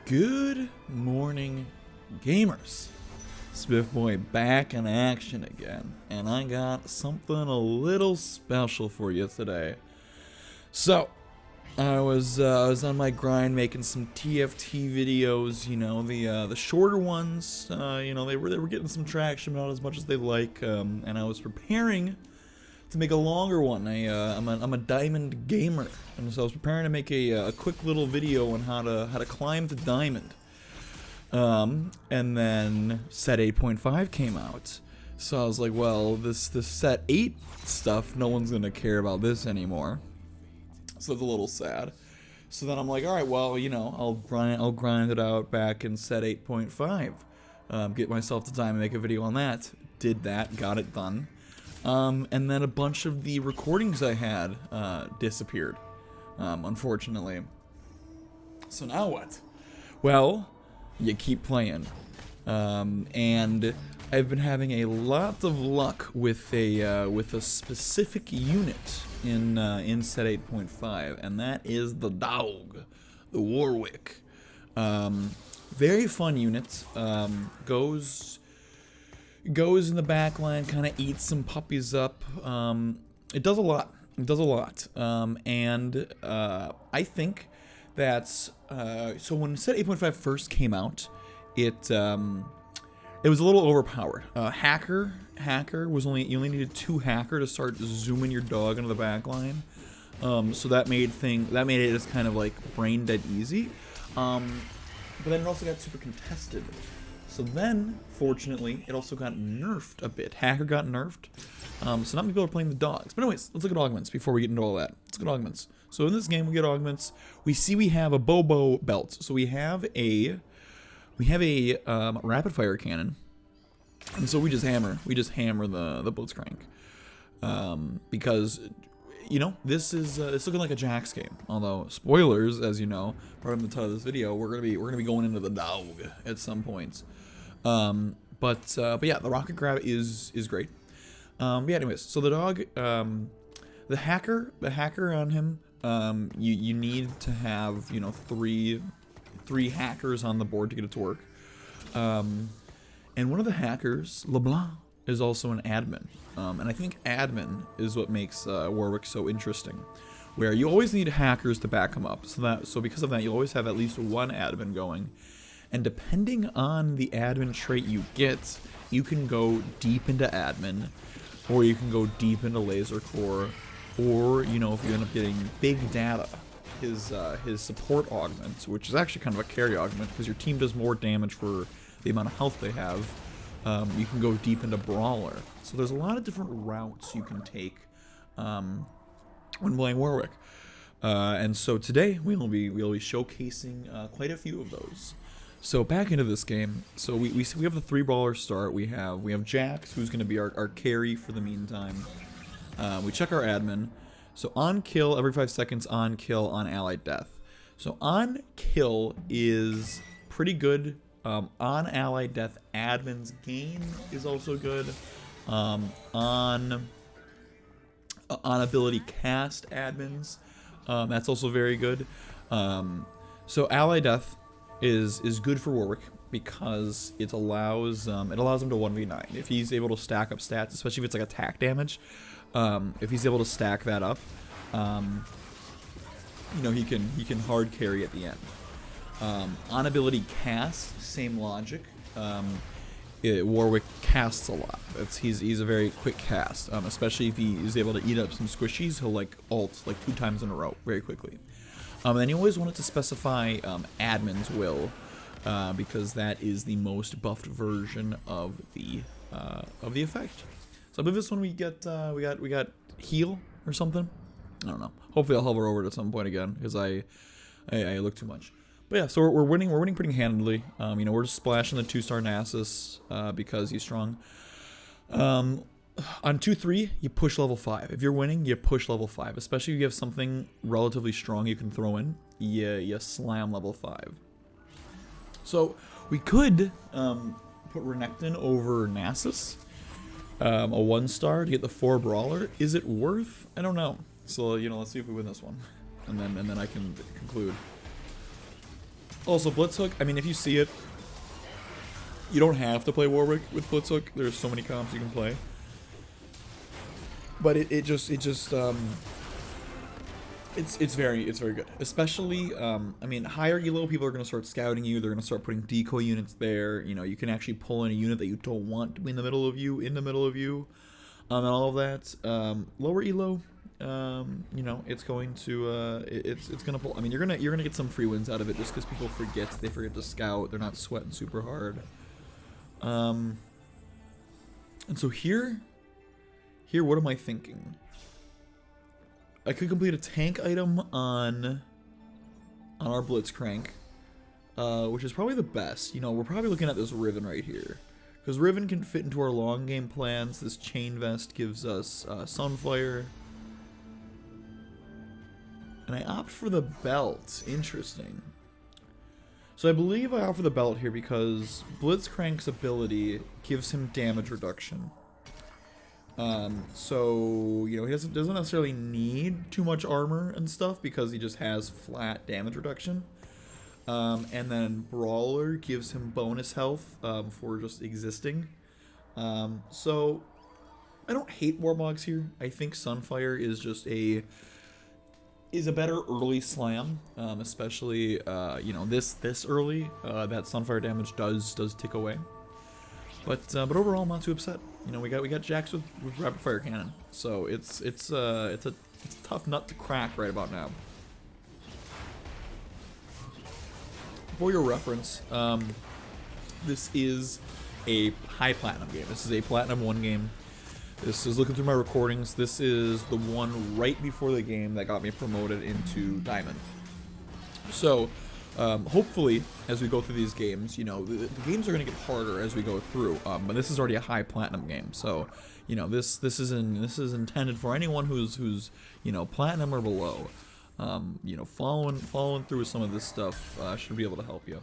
Good morning, gamers. Swift Boy back in action again, and I got something a little special for you today. So, I was on my grind making some TFT videos. You know, the shorter ones. You know, they were getting some traction, not as much as they like. And I was preparing to make a longer one. I'm a diamond gamer, and so I was preparing to make a quick little video on how to climb to diamond. And then set 8.5 came out, so I was like, well, this set 8 stuff, no one's gonna care about this anymore. So it's a little sad. So then I'm like, all right, well, you know, I'll grind it out back in set 8.5. Get myself to diamond, make a video on that. Did that, got it done. And then a bunch of the recordings I had disappeared, unfortunately. So now what? Well, you keep playing. And I've been having a lot of luck with a specific unit in set 8.5, and that is the dog, the WARWICK. Very fun unit. Goes in the backline, kind of eats some puppies up. It does a lot. It does a lot. And I think that's so when set 8.5 first came out, it was a little overpowered. Hacker was you only needed 2 hacker to start zooming your dog into the backline. So that made it just kind of like brain dead easy. But then it also got super contested. So then, fortunately, it also got nerfed a bit. Hacker got nerfed, so not many people are playing the dogs. But anyways, let's look at augments before we get into all that. Let's look at augments. So in this game, we get augments. We see we have a Bobo belt. So we have a rapid fire cannon, and so we just hammer the blitzcrank, because you know this is it's looking like a Jax game. Although spoilers, as you know, part of the title of this video, we're gonna be going into the dog at some points. But yeah, the rocket grab is great. Yeah, anyways, so the dog, the hacker on him, you need to have, you know, three hackers on the board to get it to work. And one of the hackers, LeBlanc, is also an admin. And I think admin is what makes WARWICK so interesting, where you always need hackers to back them up. So because of that, you always have at least one admin going. And depending on the admin trait you get, you can go deep into admin, or you can go deep into laser core, or, you know, if you end up getting big data, his support augment, which is actually kind of a carry augment because your team does more damage for the amount of health they have. You can go deep into brawler. So there's a lot of different routes you can take when playing WARWICK. And so today we'll be showcasing quite a few of those. So back into this game. So we have the 3 brawler start. We have Jax, who's going to be our carry for the meantime. We check our admin. So on kill every 5 seconds, on kill on allied death. So on kill is pretty good. On allied death, admin's gain is also good. On ability cast admins, that's also very good. So allied death is good for WARWICK because it allows him to 1v9 if he's able to stack up stats, especially if it's like attack damage. If he's able to stack that up, you know, he can hard carry at the end. On ability cast, same logic. WARWICK casts a lot. He's a very quick cast, especially if he is able to eat up some squishies. He'll like ult like 2 times in a row very quickly. And then you always wanted to specify admin's will, because that is the most buffed version of the effect. So I believe this one we got heal or something. I don't know. Hopefully I'll hover over it at some point again because I look too much. But yeah, so we're winning pretty handily. You know, we're just splashing the 2-star Nasus because he's strong. On 2-3, you push level 5. If you're winning, you push level 5. Especially if you have something relatively strong you can throw in, you slam level 5. So we could put renekton over Nasus, a 1-star to get the 4 brawler. Is it worth? I don't know. So, you know, let's see if we win this one, and then I can conclude. Also, Blitzhook, I mean, if you see it, you don't have to play Warwick with Blitzhook. There's so many comps you can play. But it's very good. Especially, I mean, higher elo people are going to start scouting you. They're going to start putting decoy units there. You know, you can actually pull in a unit that you don't want to be in the middle of you, and all of that. Lower elo, you know, it's going to, it's going to pull. I mean, you're gonna get some free wins out of it just because people they forget to scout. They're not sweating super hard. And so here, what am I thinking? I could complete a tank item on our blitzcrank, which is probably the best. You know, we're probably looking at this riven right here, because riven can fit into our long game plans. This chain vest gives us sunfire, and I opt for the belt. Interesting. So I believe I opt for the belt here because blitzcrank's ability gives him damage reduction. So, you know, he doesn't necessarily need too much armor and stuff because he just has flat damage reduction. And then Brawler gives him bonus health, for just existing. So, I don't hate Warmogs here. I think Sunfire is just a better early slam, especially, you know, this early, that Sunfire damage does tick away. But overall, I'm not too upset. You know, we got Jax with rapid fire cannon, so it's a tough nut to crack right about now. For your reference, this is a high platinum game. This is a platinum 1 game. This is, looking through my recordings, this is the one right before the game that got me promoted into Diamond. So, hopefully, as we go through these games, you know, the games are going to get harder as we go through. But this is already a high platinum game, so you know this is intended for anyone who's you know, platinum or below. You know, following through with some of this stuff should be able to help you.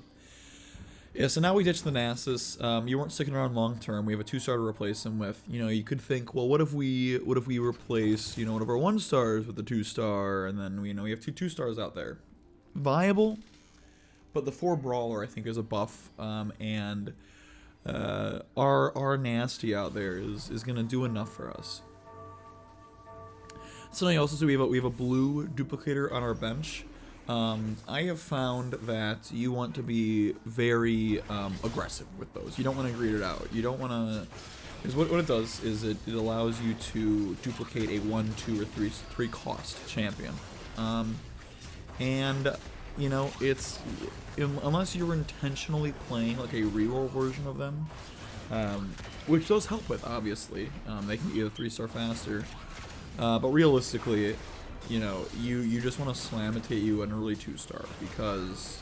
Yeah, so now we ditch the Nasus. You weren't sticking around long term. We have a 2-star to replace him with. You know, you could think, well, what if we replace, you know, one of our 1-stars with a 2-star, and then, you know, we have 2 2-stars out there. Viable. But the 4 Brawler, I think, is a buff, and our nasty out there is going to do enough for us. So I also see we have a blue duplicator on our bench. I have found that you want to be very aggressive with those. You don't want to greed it out. You don't want to... Because what it does is it allows you to duplicate a 1, 2, or 3 cost champion. And... you know, it's, unless you're intentionally playing like a reroll version of them, which does help with, obviously. They can get you a 3-star faster. But realistically, you know, you just want to slamitate you an early 2-star, because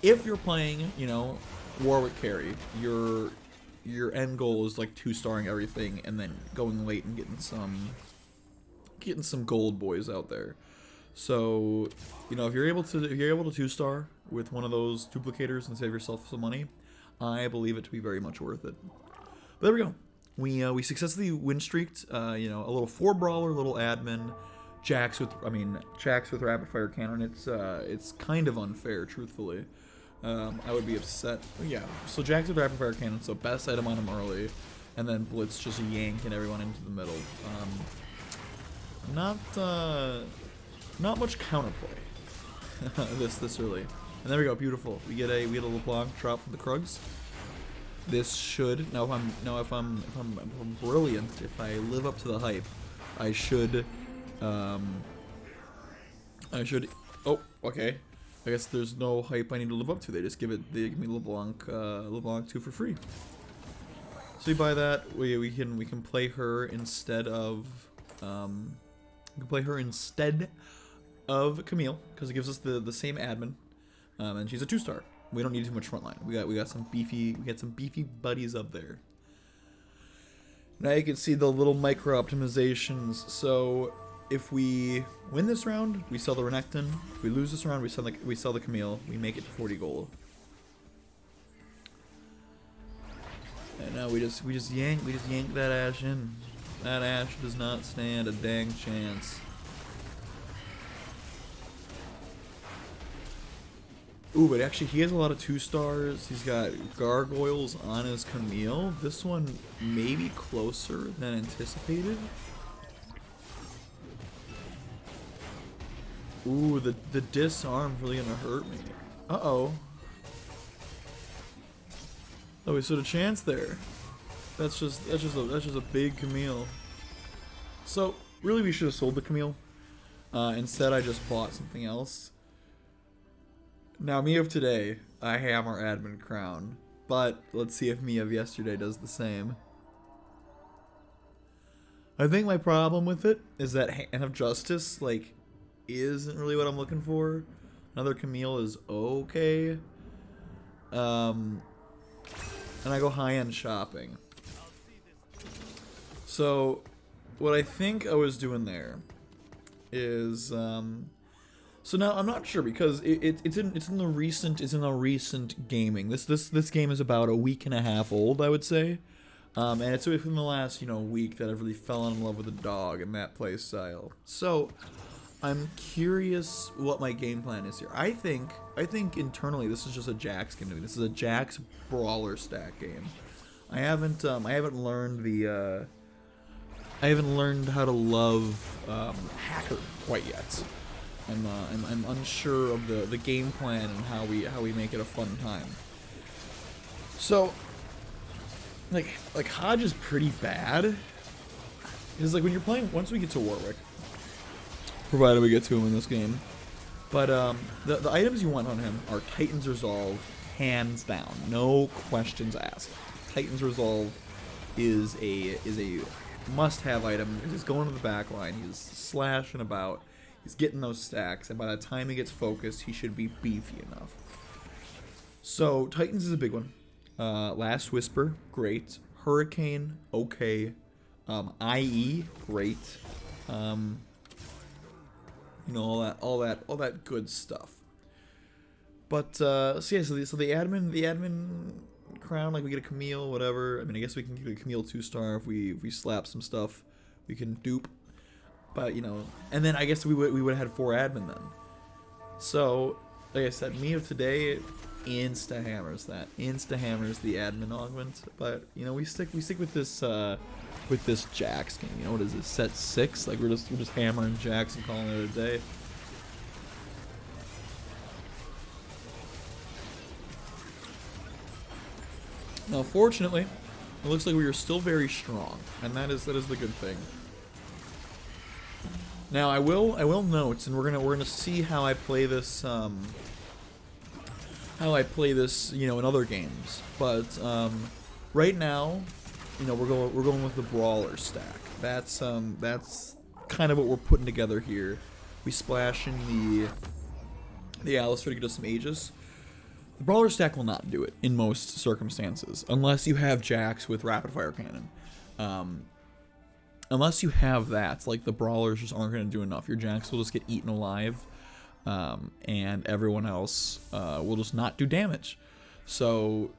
if you're playing, you know, Warwick carry, your end goal is like 2-starring everything and then going late and getting some gold boys out there. So, you know, if you're able to 2-star with one of those duplicators and save yourself some money, I believe it to be very much worth it. But there we go. We successfully win streaked. You know, a little 4 Brawler, little admin, Jax with rapid fire cannon. It's kind of unfair, truthfully. I would be upset. But yeah, so Jax with rapid fire cannon, so best item on him early, and then Blitz just yanking everyone into the middle. Not much counterplay this early. And there we go, beautiful. We get a LeBlanc drop from the Krugs. This should, if I'm brilliant, if I live up to the hype, I should oh, okay. I guess there's no hype I need to live up to. They give me LeBlanc 2 for free. So you buy that, we can play her instead of Camille, because it gives us the same admin, and she's a 2-star. We don't need too much frontline. We got some beefy buddies up there. Now you can see the little micro optimizations. So if we win this round, we sell the renekton. If we lose this round, we sell the Camille. We make it to 40 gold. And now we just yank that Ashe in. That Ashe does not stand a dang chance. Ooh, but actually he has a lot of 2-stars. He's got gargoyles on his Camille. This one may be closer than anticipated. Ooh, the disarm's really gonna hurt me. Uh-oh. Oh, we stood a chance there. That's just a big Camille. So really, we should have sold the Camille. Instead, I just bought something else. Now, me of today, I hammer admin crown, but let's see if me of yesterday does the same. I think my problem with it is that Hand of Justice, like, isn't really what I'm looking for. Another Camille is okay. And I go high-end shopping. So, what I think I was doing there is, so now I'm not sure because it's in the recent gaming. This game is about a week and a half old, I would say, and it's within the last week that I've really fallen in love with a dog and that play style. So I'm curious what my game plan is here. I think internally this is just a Jax game to me. This is a Jax brawler stack game. I haven't learned I haven't learned how to love Hacker quite yet. I'm unsure of the game plan and how we make it a fun time. So, like Hodge is pretty bad. Because like when you're playing, once we get to Warwick, provided we get to him in this game, but the items you want on him are Titan's Resolve, hands down, no questions asked. Titan's Resolve is a must-have item. He's going to the back line. He's slashing about. He's getting those stacks, and by the time he gets focused, he should be beefy enough. So Titans is a big one. Last Whisper, great. Hurricane, okay. IE, great. All that good stuff. But so yeah, so the admin crown, like we get a Camille, whatever. I mean, I guess we can get a Camille 2-star if we slap some stuff. We can dupe, but and then I guess we would have had 4 admin then. So like I said, me of today insta hammers the admin augment. But we stick with this Jax game. What is this, set 6? Like we're just hammering Jax and calling it a day. Now, fortunately, it looks like we are still very strong, and that is the good thing. Now, I will note, and we're gonna see how I play this in other games. But right now, we're going with the brawler stack. That's kind of what we're putting together here. We splash in the Alistair to get us some Aegis. The brawler stack will not do it in most circumstances, unless you have Jax with rapid fire cannon. Unless you have that, like the brawlers just aren't going to do enough. Your Jax will just get eaten alive, and everyone else will just not do damage. So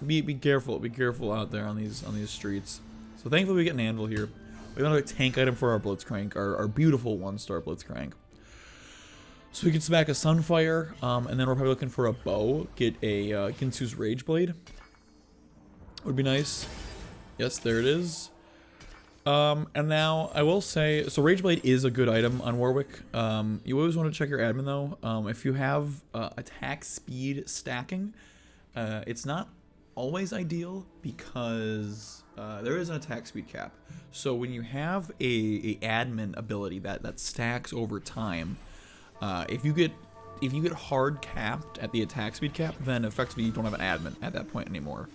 be careful out there on these streets. So thankfully we get an anvil here. We got a tank item for our blitzcrank, our beautiful 1-star blitzcrank. So we can smack a Sunfire, and then we're probably looking for a bow. Get a Ginsu's Rage Blade. Would be nice. Yes, there it is. And now I will say, so Rage Blade is a good item on Warwick. You always want to check your admin though. If you have attack speed stacking, it's not always ideal because there is an attack speed cap. So when you have a admin ability that stacks over time. If you get hard capped at the attack speed cap, then effectively you don't have an admin at that point anymore.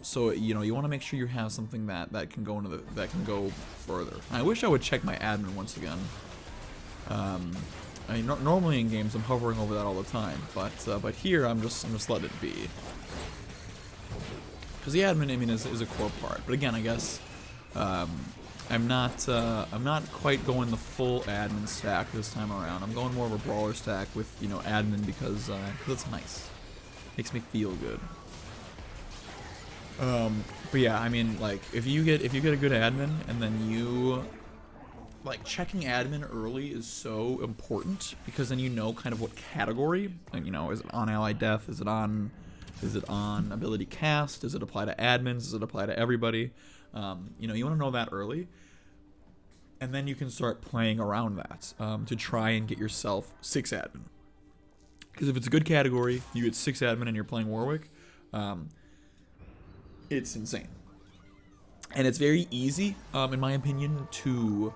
So you want to make sure you have something that can go go further. I wish I would check my admin once again. Normally in games I'm hovering over that all the time, but here I'm just letting it be. Because the admin, is a core part. But again, I guess I'm not quite going the full admin stack this time around. I'm going more of a brawler stack with admin because it's nice. Makes me feel good. But yeah, like if you get a good admin and then you like checking admin early is so important, because then you know kind of what category, like, you know, is it on ally death, is it on ability cast, does it apply to admins, does it apply to everybody? You know, you want to know that early, and then you can start playing around that to try and get yourself 6 admin. Because if it's a good category, you get 6 admin and you're playing Warwick, it's insane. And it's very easy, in my opinion, to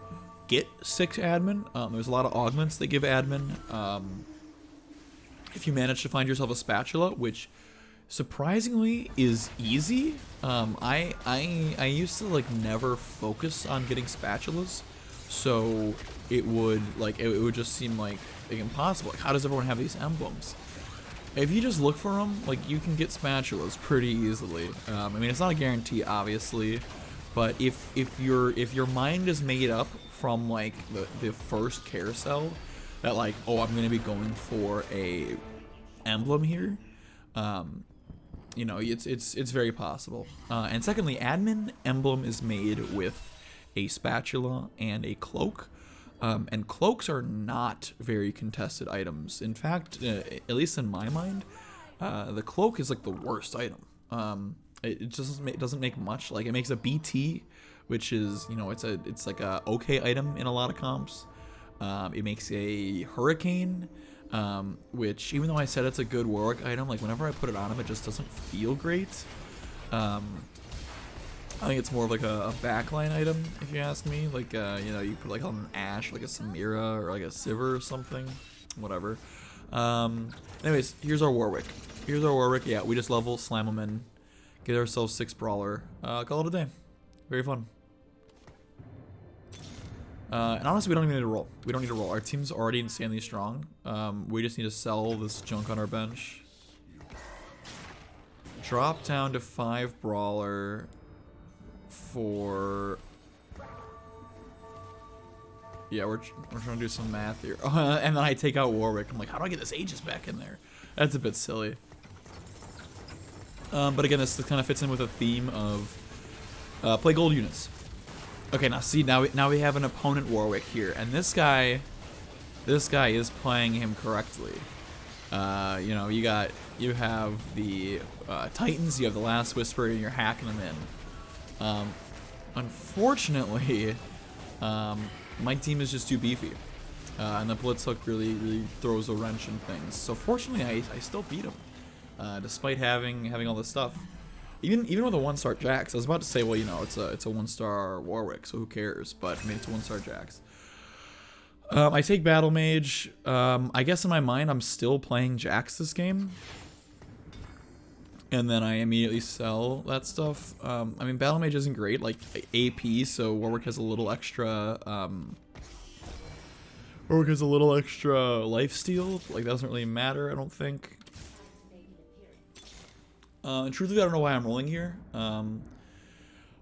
get 6 admin. There's a lot of augments that give admin. If you manage to find yourself a spatula, which surprisingly is easy. I used to like never focus on getting spatulas, so it would just seem like impossible. Like, how does everyone have these emblems? If you just look for them, like, you can get spatulas pretty easily. I mean, it's not a guarantee, obviously, but if your mind is made up from like the first carousel that like, oh, I'm gonna be going for a emblem here, you know, it's very possible. And secondly, admin emblem is made with a spatula and a cloak. And cloaks are not very contested items. In fact, at least in my mind, the cloak is like the worst item. It just doesn't make much. Like, it makes a BT, which is, you know, it's like a okay item in a lot of comps. It makes a hurricane, which, even though I said it's a good Warwick item, like whenever I put it on him, it just doesn't feel great. I think it's more of like a backline item, if you ask me. Like, you know, you put like on an Ashe, like a Samira, or like a Sivir or something. Whatever. Anyways, here's our Warwick. Yeah, we just level, slam them in, get ourselves 6 Brawler. Call it a day. Very fun. And honestly, we don't even need to roll. Our team's already insanely strong. We just need to sell this junk on our bench. Drop down to 5 Brawler for... Yeah, we're trying to do some math here. And then I take out Warwick. I'm like, how do I get this Aegis back in there? That's a bit silly. But again, this kind of fits in with a theme of play gold units. Okay, now see, now we have an opponent Warwick here, and this guy is playing him correctly. You know, you have the Titans, you have the Last Whisper, and you're hacking them in. Unfortunately, my team is just too beefy, and the Blitz Hook really throws a wrench in things. So fortunately, I still beat him, despite having all this stuff. Even with a 1-star Jax, I was about to say, well, you know, it's a 1-star Warwick, so who cares? But I mean, it's a 1-star Jax. I take Battle Mage. I guess in my mind, I'm still playing Jax this game, and then I immediately sell that stuff. I mean, Battle Mage isn't great, like AP, so Warwick has a little extra. Warwick has a little extra lifesteal. Like, that doesn't really matter, I don't think. And truthfully, I don't know why I'm rolling here. Well,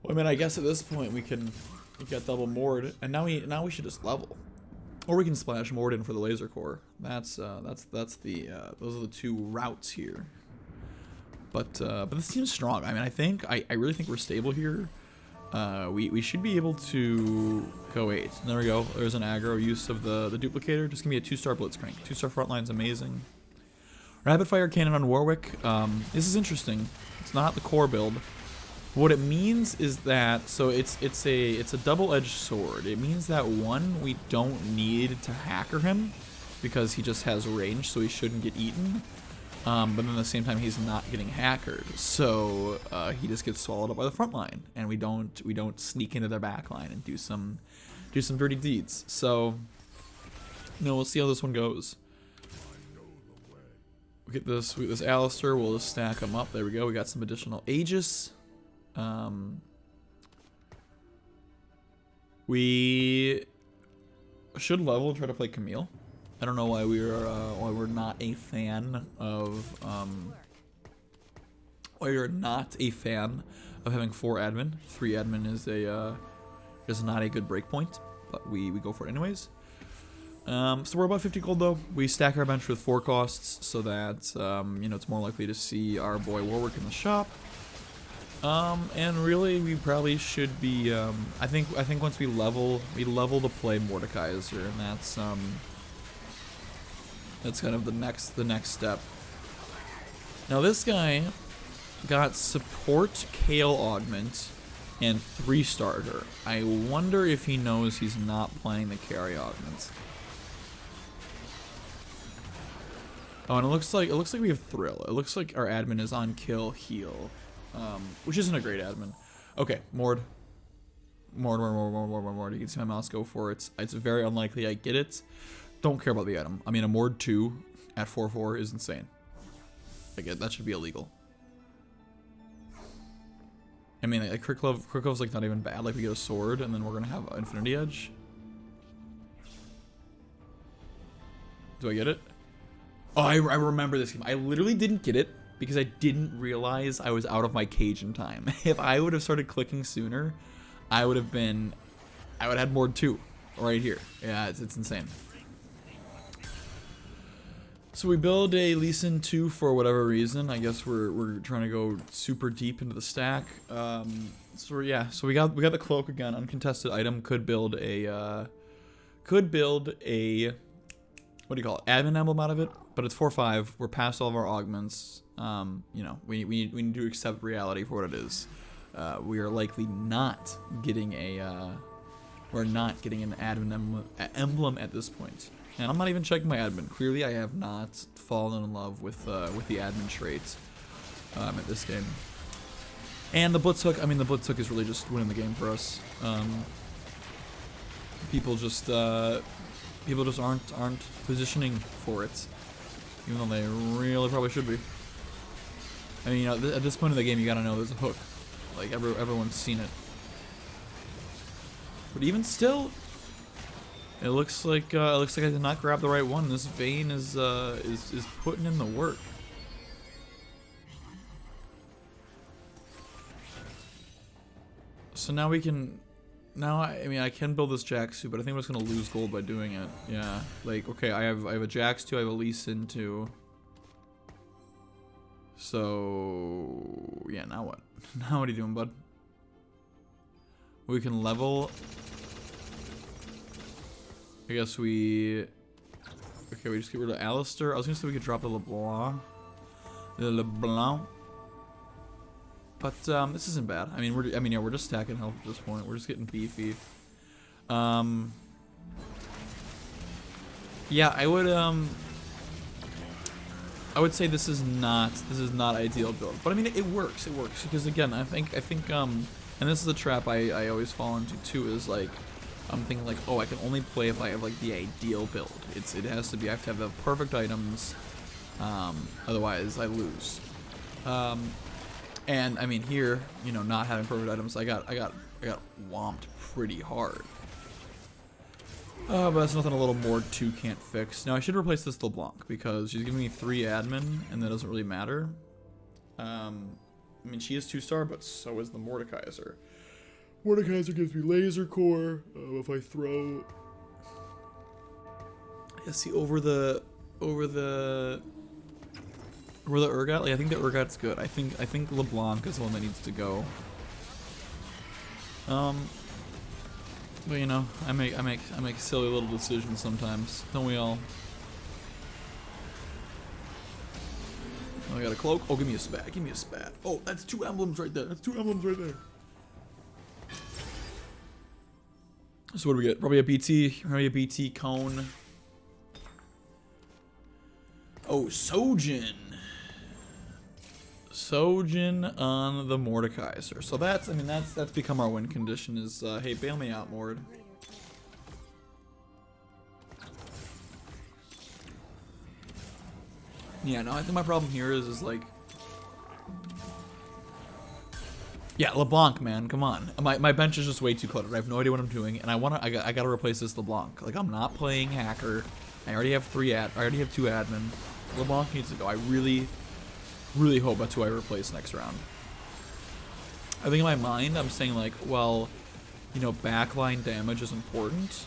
I mean, I guess at this point we got double Mord, and now we should just level, or we can splash Mord in for the laser core. That's those are the 2 routes here. But this team's strong. I mean, I really think we're stable here. We should be able to go 8. And there we go. There's an aggro use of the duplicator. Just give me a 2-star blitzcrank. 2-star frontline's amazing. Rapid fire cannon on Warwick. This is interesting. It's not the core build. What it means is that, so it's a double-edged sword. It means that, one, we don't need to hacker him because he just has range, so he shouldn't get eaten. But then at the same time, he's not getting hackered, so he just gets swallowed up by the front line, and we don't sneak into their back line and do some dirty deeds. So, you know, we'll see how this one goes. We get this Alistair, we'll just stack them up. There we go. We got some additional Aegis. We should level and try to play Camille. I don't know why we're not a fan of having 4 admin. 3 admin is not a good breakpoint, but we go for it anyways. So we're about 50 gold though. We stack our bench with 4 costs so that you know, it's more likely to see our boy Warwick in the shop. And really, we probably should be. I think once we level to play Mordekaiser, and that's kind of the next step. Now this guy got support Kale augment and 3 starter. I wonder if he knows he's not playing the carry augments. Oh, and it looks like we have thrill. It looks like our admin is on kill heal. Which isn't a great admin. Okay, Mord. You can see my mouse go for it. It's very unlikely I get it. Don't care about the item. I mean, a Mord 2 at 4/4 is insane. I get that should be illegal. I mean, like, Quick Love's like not even bad. Like, we get a sword and then we're gonna have Infinity Edge. Do I get it? Oh, I remember this game. I literally didn't get it because I didn't realize I was out of my cage in time. If I would have started clicking sooner, I would have had Mord 2 right here. Yeah, it's insane. So we build a Lee Sin 2 for whatever reason. I guess we're trying to go super deep into the stack. So yeah, so we got the cloak again, uncontested item. Could build a what do you call it? Admin emblem out of it, but it's 4/5. We're past all of our augments. You know, we need to accept reality for what it is. We are likely not getting we're not getting an admin emblem at this point. And I'm not even checking my admin. Clearly, I have not fallen in love with the admin traits at this game. And the blitz hook. I mean, the blitz hook is really just winning the game for us. People just aren't positioning for it, even though they really probably should be. I mean, you know, at this point in the game, you gotta know there's a hook. Like everyone's seen it. But even still, it looks like I did not grab the right one. This Vayne is putting in the work. So now we can. Now I mean I can build this Jax 2, but I think I'm just gonna lose gold by doing it. Yeah, like okay, I have a Jax 2, I have a Lee Sin 2. So yeah, now what? Now what are you doing, bud? We can level. I guess we. Okay, we just get rid of Alistair. I was gonna say we could drop the LeBlanc. But this isn't bad. I mean, we're just stacking health at this point. We're just getting beefy. Yeah, I would say this is not ideal build, but I mean it works. It works because again, I think and this is a trap I always fall into too. Is like I'm thinking like, oh, I can only play if I have like the ideal build. It has to be I have to have the perfect items. Otherwise I lose. And I mean here, you know, not having perfect items, I got whomped pretty hard. But that's nothing a little Mord 2 can't fix. Now I should replace this LeBlanc because she's giving me 3 admin, and that doesn't really matter. I mean she is 2-star, but so is the Mordekaiser. Mordekaiser gives me laser core. If I throw, yeah, see over the Urgot, like I think the Urgot's good. I think LeBlanc is the one that needs to go. But you know, I make silly little decisions sometimes. Don't we all? Oh, I got a cloak. Oh, give me a spat. Give me a spat. Oh, that's 2 emblems right there. That's 2 emblems right there. So what do we get? Probably a BT cone. Oh, Sojin. Sojin on the Mordekaiser. So that's become our win condition is, hey, bail me out, Mord. Yeah, no, I think my problem here is like, yeah, LeBlanc, man, come on. My bench is just way too cluttered. I have no idea what I'm doing, and I gotta replace this LeBlanc. Like, I'm not playing hacker. I already have 2 admin. LeBlanc needs to go. I really hope that's who I replace next round. I think in my mind, I'm saying like, well, you know, backline damage is important,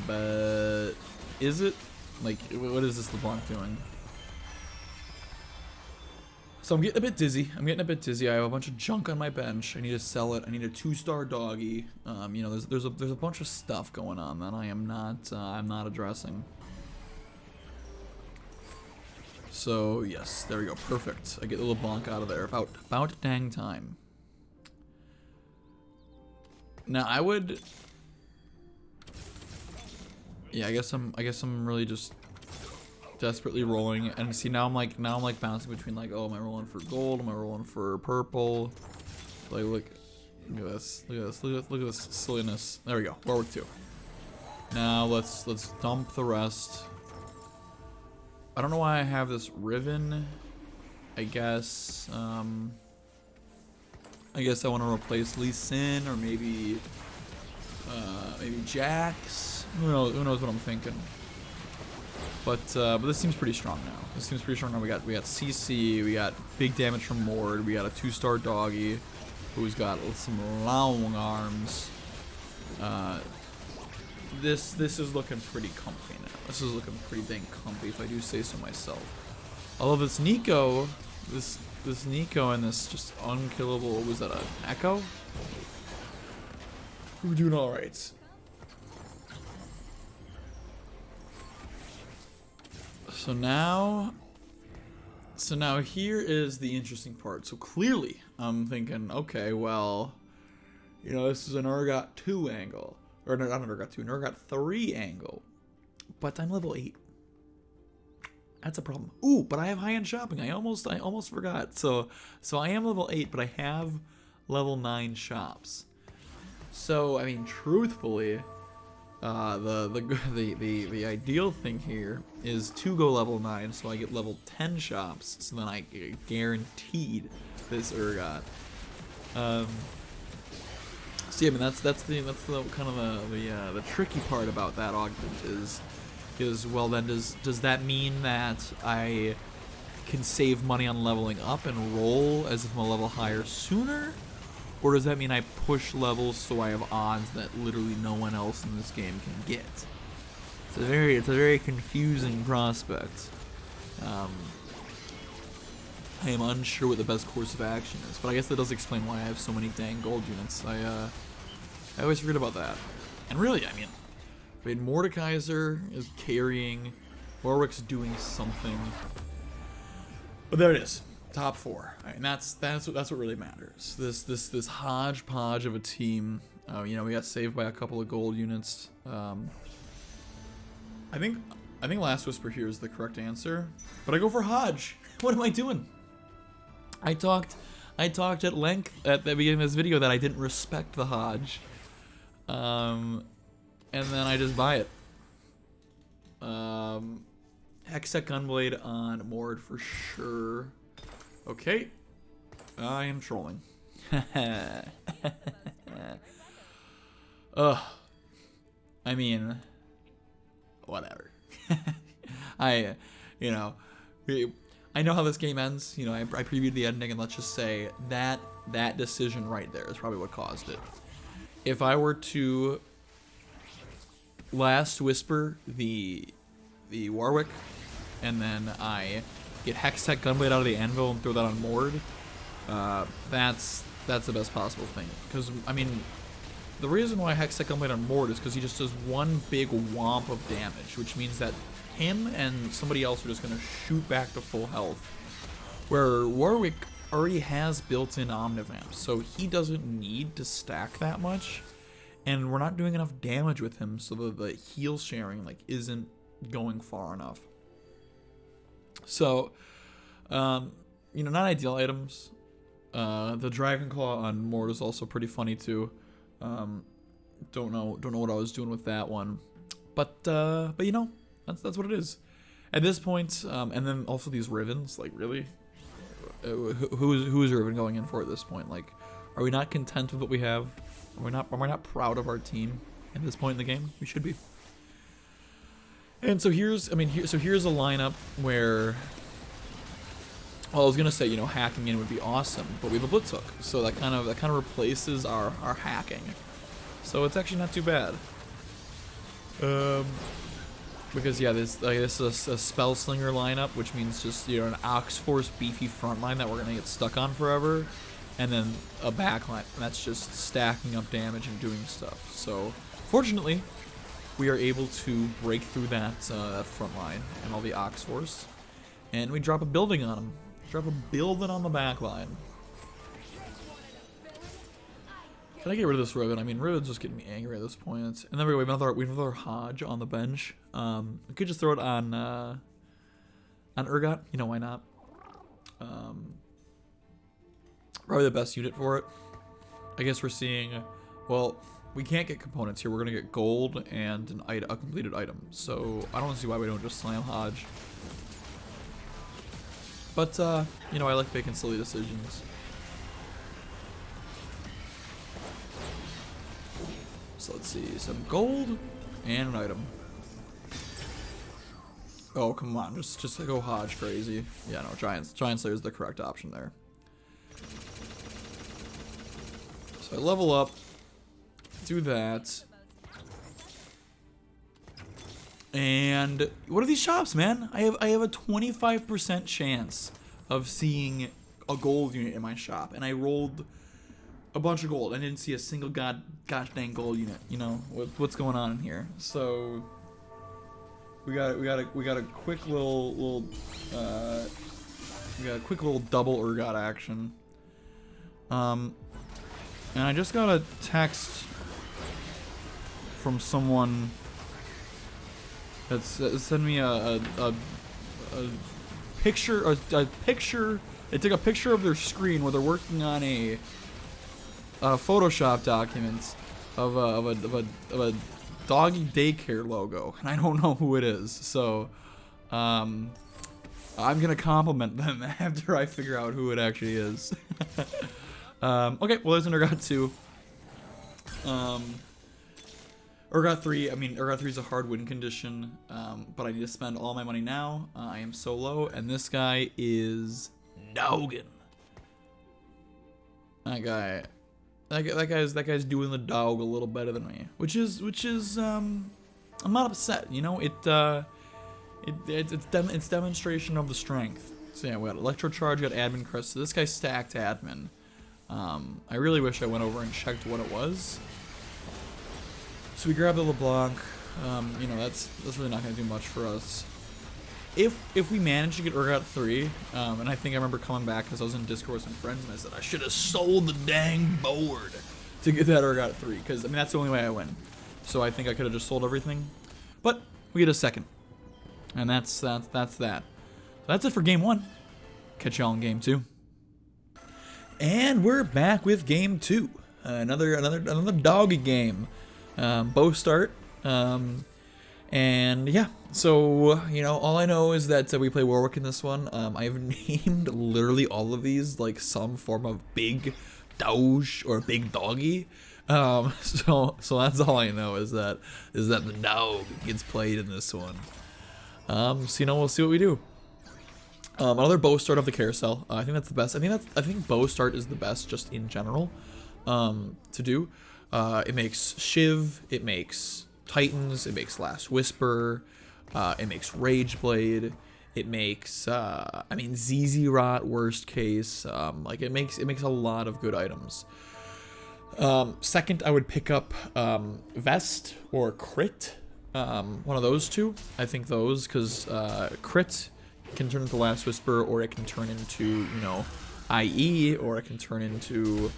but is it? Like, what is this LeBlanc doing? So I'm getting a bit dizzy. I have a bunch of junk on my bench. I need to sell it. I need a 2-star doggy. You know, there's a bunch of stuff going on that I'm not addressing. So yes, there we go. Perfect. I get the LeBlanc out of there. About dang time. Now I would. Yeah, I guess I'm really just desperately rolling, and see now I'm like bouncing between like, oh, am I rolling for gold? Am I rolling for purple? Like look at this, look at this silliness. There we go. Warwick 2. Now let's dump the rest. I don't know why I have this riven. I guess I want to replace Lee Sin, or maybe Jax. Who knows what I'm thinking. But this seems pretty strong now. We got CC, we got big damage from Mord, we got a 2-star doggy who's got some long arms. This is looking pretty comfy now. This is looking pretty dang comfy, if I do say so myself. Although this Nico, this Nico and this just unkillable, was that an Echo? We're doing all right. So now here is the interesting part. So clearly, I'm thinking, okay, well, you know, this is an Urgot 2 angle. Or not an Urgot 2, an Urgot 3 angle. But I'm level 8. That's a problem. Ooh, but I have high-end shopping. I almost forgot. So I am level 8, but I have level 9 shops. So, I mean, truthfully, the ideal thing here is to go level 9, so I get level 10 shops, so then I get guaranteed this Urgot. So yeah, I mean that's the kind of the tricky part about that augment is well then does that mean that I can save money on leveling up and roll as if I'm a level higher sooner? Or does that mean I push levels so I have odds that literally no one else in this game can get? It's a very confusing prospect. I am unsure what the best course of action is, but I guess that does explain why I have so many dang gold units. I always forget about that. And really, I mean Mordekaiser is carrying, Warwick's doing something, but there it is. Top 4, and that's what really matters. This hodgepodge of a team. You know, we got saved by a couple of gold units. I think Last Whisper here is the correct answer, but I go for Hodge. What am I doing? I talked at length at the beginning of this video that I didn't respect the Hodge, and then I just buy it. Hextech Gunblade on Mord for sure. Okay, I am trolling. Ugh. I mean, whatever. I know how this game ends. You know, I previewed the ending, and let's just say that decision right there is probably what caused it. If I were to Last Whisper the Warwick, and then I get Hextech Gunblade out of the anvil and throw that on Mord, that's the best possible thing. Because, I mean, the reason why Hextech Gunblade on Mord is because he just does one big whomp of damage, which means that him and somebody else are just going to shoot back to full health. Where Warwick already has built-in Omnivamp, so he doesn't need to stack that much, and we're not doing enough damage with him, so the heal sharing isn't going far enough. So, not ideal items. The Dragon Claw on Mord is also pretty funny too. Don't know what I was doing with that one, but you know, that's what it is at this point. And then also these Rivens, really, who is Riven going in for at this point? Are we not content with what we have? Are we not proud of our team at this point in the game? We should be. And so here's a lineup where, well, I was gonna say, you know, hacking in would be awesome, but we have a blitz hook, so that kind of replaces our hacking. So it's actually not too bad. Because yeah, this is a spell slinger lineup, which means just, you know, an Ox Force beefy front line that we're gonna get stuck on forever, and then a backline, and that's just stacking up damage and doing stuff. So fortunately, we are able to break through that front line and all the Ox Force, and we drop a building on them. Drop a building on the backline. Can I get rid of this Riven? I mean, Riven's just getting me angry at this point. And then we have another Hodge on the bench. We could just throw it on Urgot. You know, why not? Probably the best unit for it. I guess we're seeing, well, we can't get components here. We're gonna get gold and a completed item. So I don't see why we don't just slam Hodge. But you know, I like making silly decisions. So let's see, some gold and an item. Oh, come on, just go Hodge crazy. Yeah, no, Giant Slayer is the correct option there. So I level up, do that. And what are these shops, man? I have a 25% chance of seeing a gold unit in my shop, and I rolled a bunch of gold. I didn't see a single gosh dang gold unit. You know what's going on in here. So we got a quick little double Urgot action. And I just got a text from someone that's sent me a picture. They took a picture of their screen where they're working on a Photoshop document of a doggy daycare logo, and I don't know who it is. So I'm gonna compliment them after I figure out who it actually is. Okay, well, there's an Urgot 2. Urgot 3, I mean, Urgot 3 is a hard win condition, but I need to spend all my money now. I am so low, and this guy is dogging. That guy's doing the dog a little better than me, which is I'm not upset, you know. It's demonstration of the strength. So yeah, we got Electrocharge, got Admin Crest. So this guy stacked Admin. I really wish I went over and checked what it was. So we grab the LeBlanc. You know, that's really not gonna do much for us. If we manage to get Urgot 3, and I think I remember coming back because I was in Discord with some friends and I said I should have sold the dang board to get that Urgot 3, because I mean that's the only way I win. So I think I could have just sold everything, but we get a second, and that's that. So that's it for game 1. Catch y'all in game 2. And we're back with game 2. Another doggy game. Bow start. And yeah, so, you know, all I know is that we play WARWICK in this one. I've named literally all of these like some form of big doge or big doggy. So that's all I know is that the dog gets played in this one. So, you know, we'll see what we do. Another bow start of the carousel. I think that's the best. I think bow start is the best just in general to do. It makes Shiv, it makes Titans, it makes Last Whisper, it makes Rage Blade, it makes I mean ZZ Rot worst case. Like it makes a lot of good items. Second, I would pick up Vest or Crit, one of those two. I think those, because Crit can turn into Last Whisper, or it can turn into, you know, IE, or it can turn into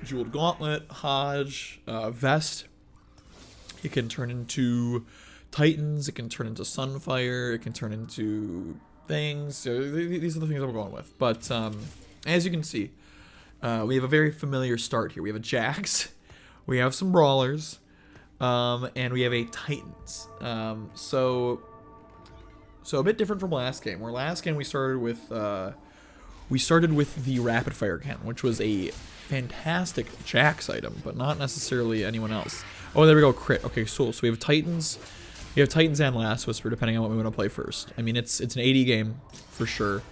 Jeweled Gauntlet, Hodge, Vest. It can turn into Titans, it can turn into Sunfire, it can turn into things. So these are the things that we're going with. But as you can see, we have a very familiar start here. We have a Jax, we have some Brawlers, and we have a Titans. So a bit different from last game. Where last game we started with the Rapid Fire Cannon, which was a fantastic Jax item, but not necessarily anyone else. Oh, there we go, Crit. Okay, so we have Titans. We have Titans and Last Whisper, depending on what we want to play first. I mean, it's an 80 game for sure.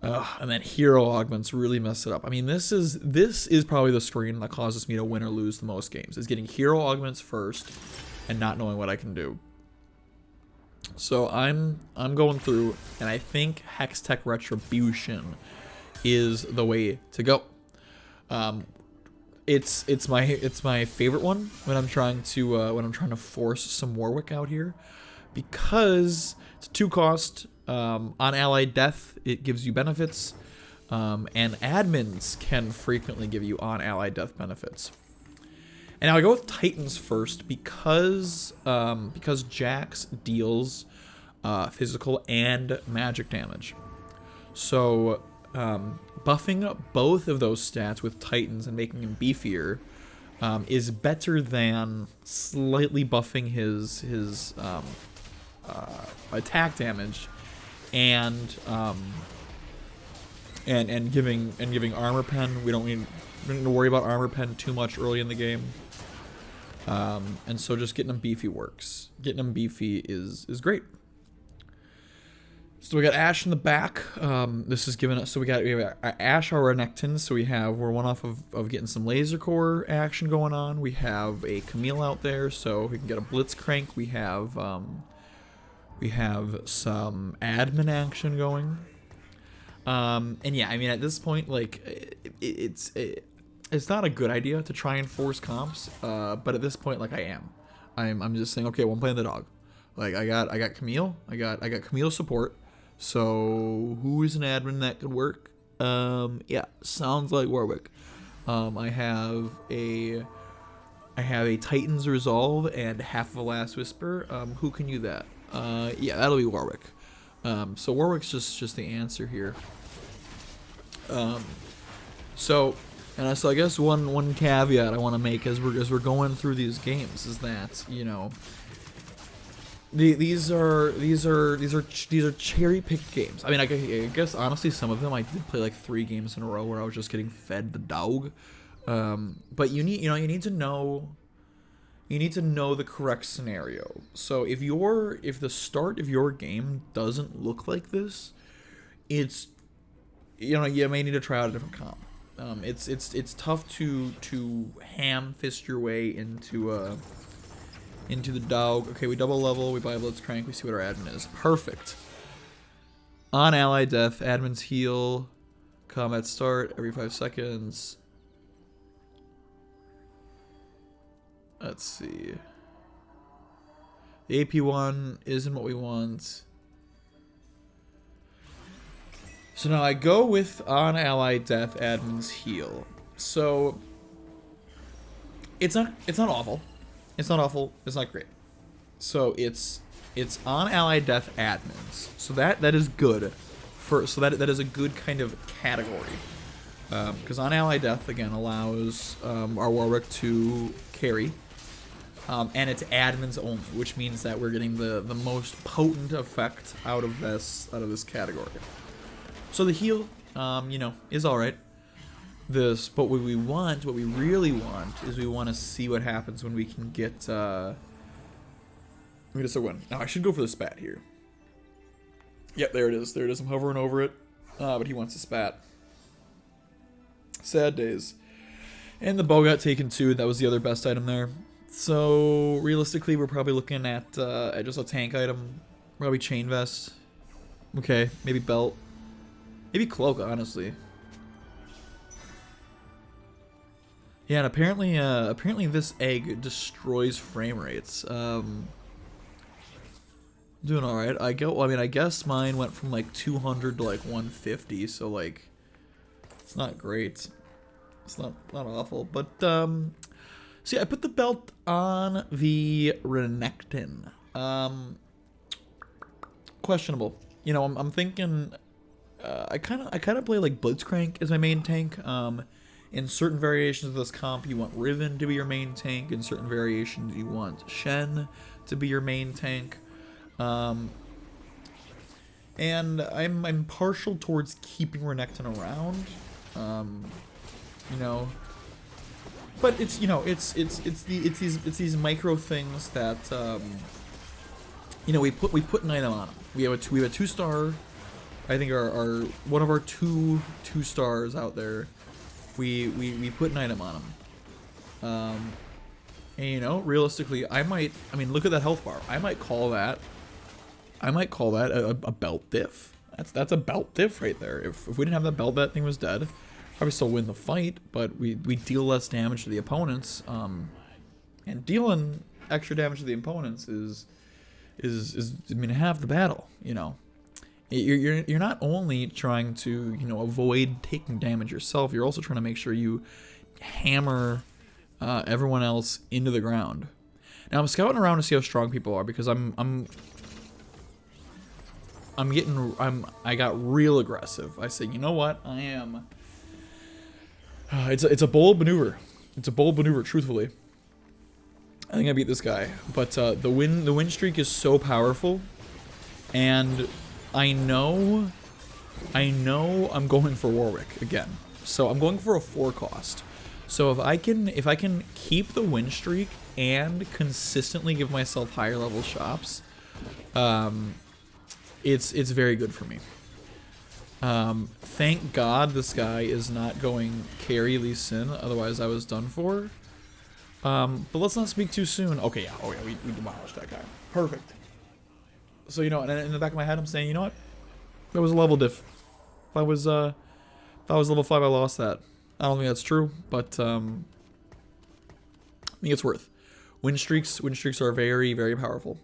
And then hero augments really mess it up. I mean, this is probably the screen that causes me to win or lose the most games. Is getting hero augments first, and not knowing what I can do. So I'm going through, and I think Hex Tech Retribution is the way to go. It's my favorite one when I'm trying to force some Warwick out here, because it's a 2-cost. On ally death, it gives you benefits, and admins can frequently give you on ally death benefits. And now I go with Titans first because Jax deals physical and magic damage. So buffing both of those stats with Titans and making him beefier is better than slightly buffing his attack damage and giving armor pen. We don't need to worry about armor pen too much early in the game. And so just getting them beefy works. Getting them beefy is great. So we got Ashe in the back. This is giving us, so we have Ashe, our renekton. So we're one off of getting some laser core action going on. We have a Camille out there, so we can get a blitzcrank. We have some admin action going. And yeah, I mean, at this point, like, it's not a good idea to try and force comps, but at this point, like, I'm just saying, okay, well, I'm playing the dog. Like, I got Camille, I got Camille support. So who is an admin that could work? Yeah, sounds like Warwick. I have a Titan's Resolve and half of a Last Whisper. Who can do that? Yeah, that'll be Warwick. So Warwick's just the answer here. So I guess one caveat I want to make as we're going through these games is that, you know, these are cherry picked games. I mean, I guess honestly some of them I did play like 3 games in a row where I was just getting fed the dog. But you need to know the correct scenario. So if the start of your game doesn't look like this, it's, you know, you may need to try out a different comp. It's tough to ham fist your way into the dog. Okay, we double level, we buy a blitzcrank, we see what our admin is. Perfect. On ally death, admins heal, combat start every 5 seconds. Let's see. The AP one isn't what we want. So now I go with on ally death, admins heal. So it's not awful. It's not awful. It's not great. So it's on ally death admins. So that is good. That is a good kind of category. Because on ally death again allows our Warwick to carry. And it's admins only, which means that we're getting the most potent effect out of this category. So the heal, you know, is all right. But what we really want, is we want to see what happens when we can get. Let me just start one. Now I should go for the spat here. Yep, there it is. There it is. I'm hovering over it, but he wants a spat. Sad days. And the bow got taken too. That was the other best item there. So realistically, we're probably looking at just a tank item, probably chain vest. Okay, maybe belt, maybe cloak. Honestly, yeah. And apparently this egg destroys frame rates. Doing all right. I guess mine went from like 200 to like 150. So like, it's not great. It's not awful, but see, I put the belt on the renekton. Questionable. You know, I'm thinking. I kind of play like blitzcrank as my main tank. In certain variations of this comp, you want riven to be your main tank. In certain variations, you want shen to be your main tank. And I'm partial towards keeping renekton around. You know. But it's, you know, it's these micro things that you know, we put an item on them. We have a 2-star. I think our one of our two stars out there. We put an item on them. And, you know, realistically, I mean, look at that health bar. I might call that a belt diff. That's a belt diff right there. If we didn't have that belt, that thing was dead. Probably still win the fight, but we deal less damage to the opponents. And dealing extra damage to the opponents is I mean, half the battle. You know, you're not only trying to, you know, avoid taking damage yourself. You're also trying to make sure you hammer everyone else into the ground. Now I'm scouting around to see how strong people are, because I got real aggressive. I said, you know what, I am. It's a bold maneuver. It's a bold maneuver, truthfully. I think I beat this guy, but the win streak is so powerful, and I know I'm going for Warwick again. So I'm going for a 4 cost. So if I can keep the win streak and consistently give myself higher level shops, it's very good for me. Thank God this guy is not going carry Lee Sin, otherwise I was done for. But let's not speak too soon. Okay, yeah, we demolished that guy. Perfect. So, you know, and in the back of my head I'm saying, you know what? That was a level diff. If I was level 5, I lost that. I don't think that's true, but I think it's worth. Win streaks are very, very powerful.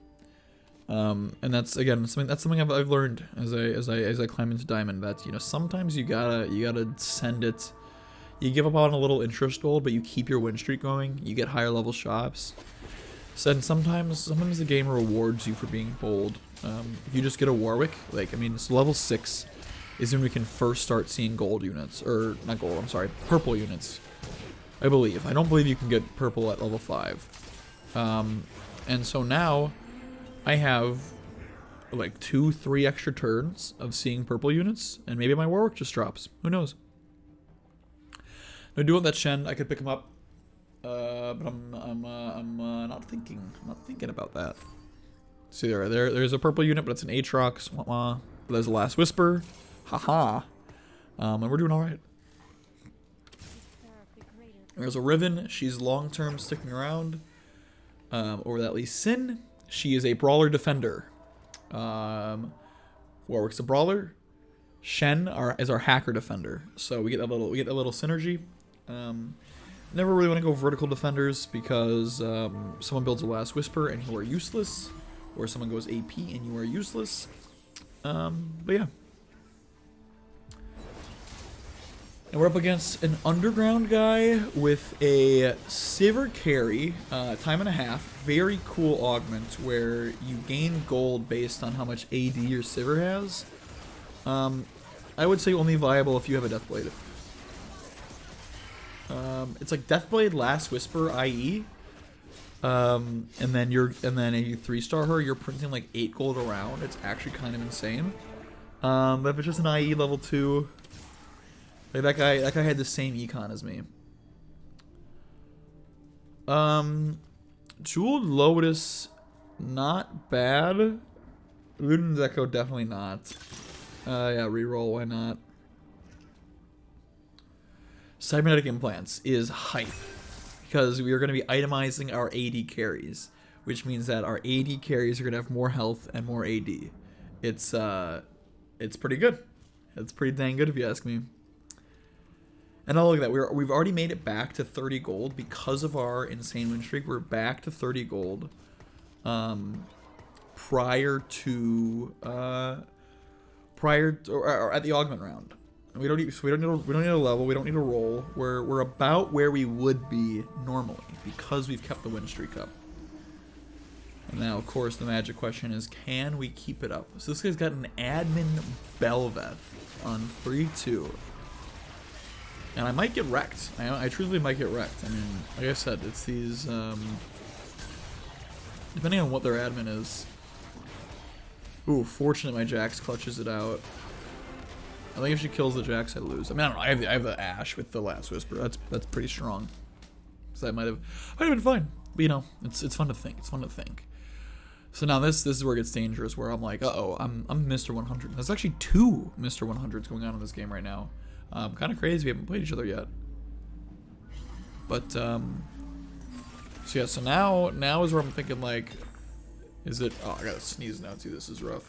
And that's, again, something I've learned as I climb into Diamond, that, you know, sometimes you gotta send it. You give up on a little interest gold, but you keep your win streak going. You get higher level shops. So, and sometimes the game rewards you for being bold. If you just get a Warwick, like, I mean, it's level 6 is when we can first start seeing gold units, or not gold, I'm sorry, purple units, I believe. I don't believe you can get purple at level 5. And so now I have like 2-3 extra turns of seeing purple units, and maybe my Warwick just drops. Who knows? I do want that Shen. I could pick him up, but I'm not thinking about that. See, there's a purple unit, but it's an Aatrox. But there's a Last Whisper. Haha. And we're doing all right. There's a Riven. She's long-term sticking around. Over that Lee Sin. She is a Brawler Defender. Warwick's a Brawler. Shen is our Hacker Defender. So we get that little synergy. Never really want to go vertical defenders, because someone builds a Last Whisper and you are useless, or someone goes AP and you are useless. But yeah. And we're up against an underground guy with a Sivir carry, time and a half. Very cool augment where you gain gold based on how much AD your Sivir has. I would say only viable if you have a Deathblade. It's like Deathblade, Last Whisper, IE. And then if you 3-star her, you're printing like 8 gold around. It's actually kind of insane. But if it's just an IE level 2, like that guy had the same econ as me. Jeweled Lotus, not bad. Luden's Echo, definitely not. Yeah, reroll, why not? Cybernetic Implants is hype, because we are going to be itemizing our AD carries, which means that our AD carries are going to have more health and more AD. It's pretty good. It's pretty dang good if you ask me. And I'll look at that. We've already made it back to 30 gold because of our insane win streak. We're back to 30 gold. Prior to or at the augment round. We don't need a level. We don't need a roll. We're about where we would be normally because we've kept the win streak up. And now, of course, the magic question is, can we keep it up? So this guy's got an admin Belveth on 3-2. And I might get wrecked. I truly might get wrecked. I mean, like I said, it's these, depending on what their admin is. Ooh, fortunate my Jax clutches it out. I think if she kills the Jax, I lose. I mean, I don't know. I have the Ashe with the Last Whisper. That's pretty strong. So that might have been fine. But you know, it's fun to think. It's fun to think. So now this is where it gets dangerous, where I'm like, uh-oh, I'm Mr. 100. There's actually 2 Mr. 100s going on in this game right now. Kind of crazy. We haven't played each other yet. But So yeah, so now is where I'm thinking like, is it? Oh, I gotta sneeze now too. This is rough.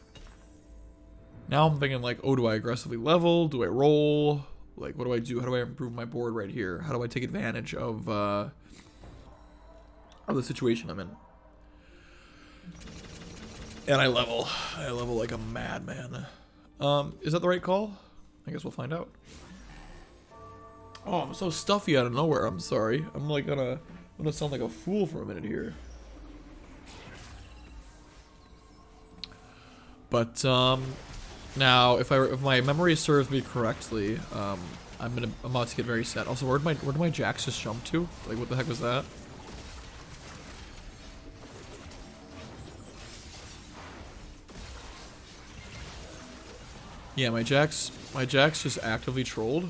Now I'm thinking like, oh, do I aggressively level? Do I roll? Like, what do I do? How do I improve my board right here? How do I take advantage of the situation I'm in? And I level like a madman. Is that the right call? I guess we'll find out. Oh, I'm so stuffy out of nowhere. I'm sorry. I'm like gonna sound like a fool for a minute here. But now if my memory serves me correctly, I'm about to get very sad. Also, where did my jacks just jump to? Like, what the heck was that? Yeah, my jacks just actively trolled.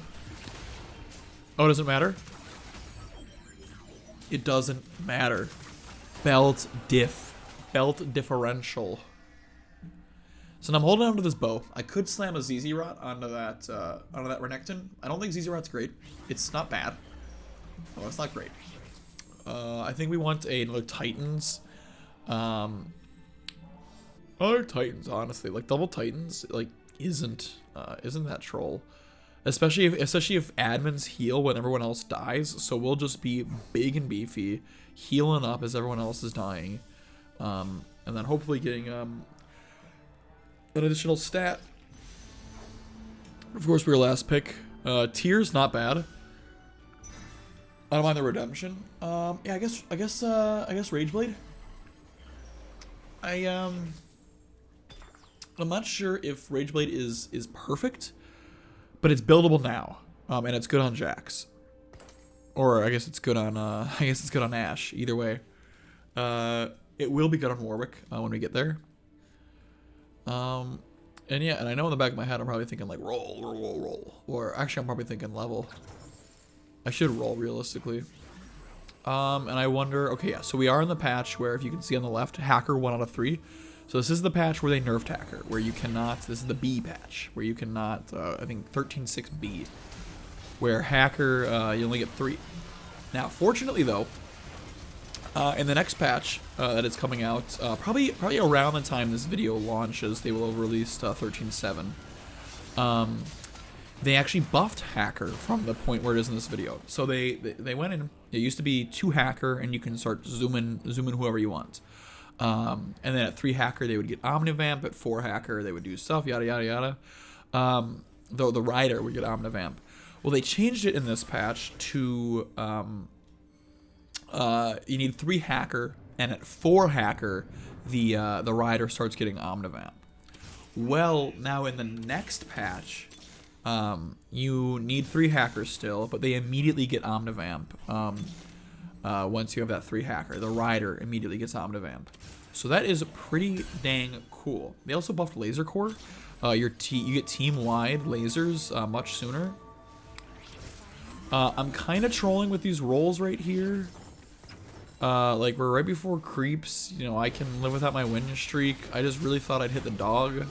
Oh, it doesn't matter? It doesn't matter. Belt differential. So now I'm holding on to this bow. I could slam a ZZ Rot onto that renekton. I don't think ZZ Rot's great. It's not bad. Oh, it's not great. I think we want another Titans. Other Titans, honestly, like double Titans, like isn't that troll. Especially if admins heal when everyone else dies, so we'll just be big and beefy, healing up as everyone else is dying, and then hopefully getting an additional stat. Of course, we were last pick. Tier's not bad. I don't mind the redemption. Yeah, I guess Rageblade. I'm not sure if Rageblade is perfect. But it's buildable now, and it's good on Jax, or I guess it's good on Ashe. Either way, it will be good on Warwick when we get there. And yeah, and I know in the back of my head I'm probably thinking like roll, or actually I'm probably thinking level. I should roll realistically. And I wonder. Okay, yeah. So we are in the patch where, if you can see on the left, Hacker 1 out of 3. So this is the patch where they nerfed Hacker, where you cannot, this is the B patch, where you cannot, I think 13.6B, where Hacker, you only get 3. Now, fortunately though, in the next patch that is coming out, probably around the time this video launches, they will have released 13.7. They actually buffed Hacker from the point where it is in this video. So they went in, it used to be 2 Hacker, and you can start zooming whoever you want. And then at 3 Hacker, they would get Omnivamp. At 4 Hacker, they would do stuff, yada, yada, yada. Though the Rider would get Omnivamp. Well, they changed it in this patch to, you need 3 Hacker, and at 4 Hacker, the Rider starts getting Omnivamp. Well, now in the next patch, you need 3 Hackers still, but they immediately get Omnivamp. Once you have that 3 Hacker, the Rider immediately gets Omnivamp. So that is pretty dang cool. They also buffed Laser Core. You get team-wide lasers much sooner. I'm kind of trolling with these rolls right here. Like, we're right before creeps. You know, I can live without my win streak. I just really thought I'd hit the dog.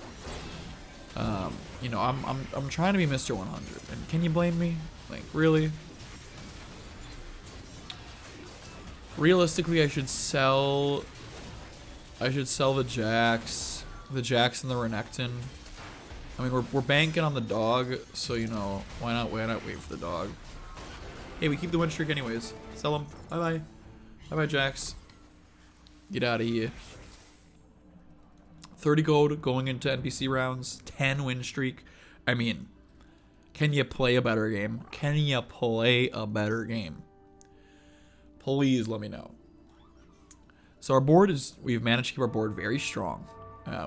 You know, I'm trying to be Mr. 100, and can you blame me? Like, really? Realistically, I should sell the Jax and the Renekton. I mean, we're banking on the dog, so you know, why not wait for the dog? Hey, we keep the win streak anyways. Sell him. Bye bye, Jax. Get out of here. 30 gold going into NPC rounds. 10 win streak. I mean, can you play a better game? Can you play a better game? Please let me know. So our board we've managed to keep our board very strong.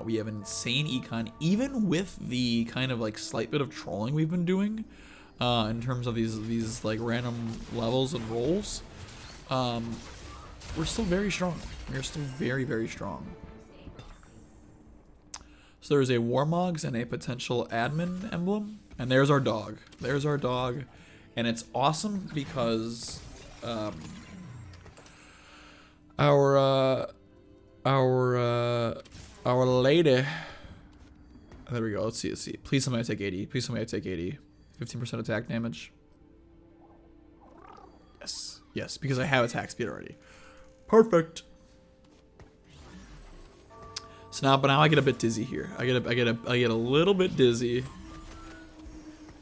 We have insane econ, even with the kind of like slight bit of trolling we've been doing in terms of these like random levels and rolls. We're still very strong. We're still very, very strong. So there's a Warmogs and a potential admin emblem, and there's our dog. There's our dog, and it's awesome because our lady. There we go. Let's see. Please somebody take 80. Please somebody take 80. 15% attack damage. Yes, because I have attack speed already. Perfect. So now, but now I get a bit dizzy here. I get a little bit dizzy.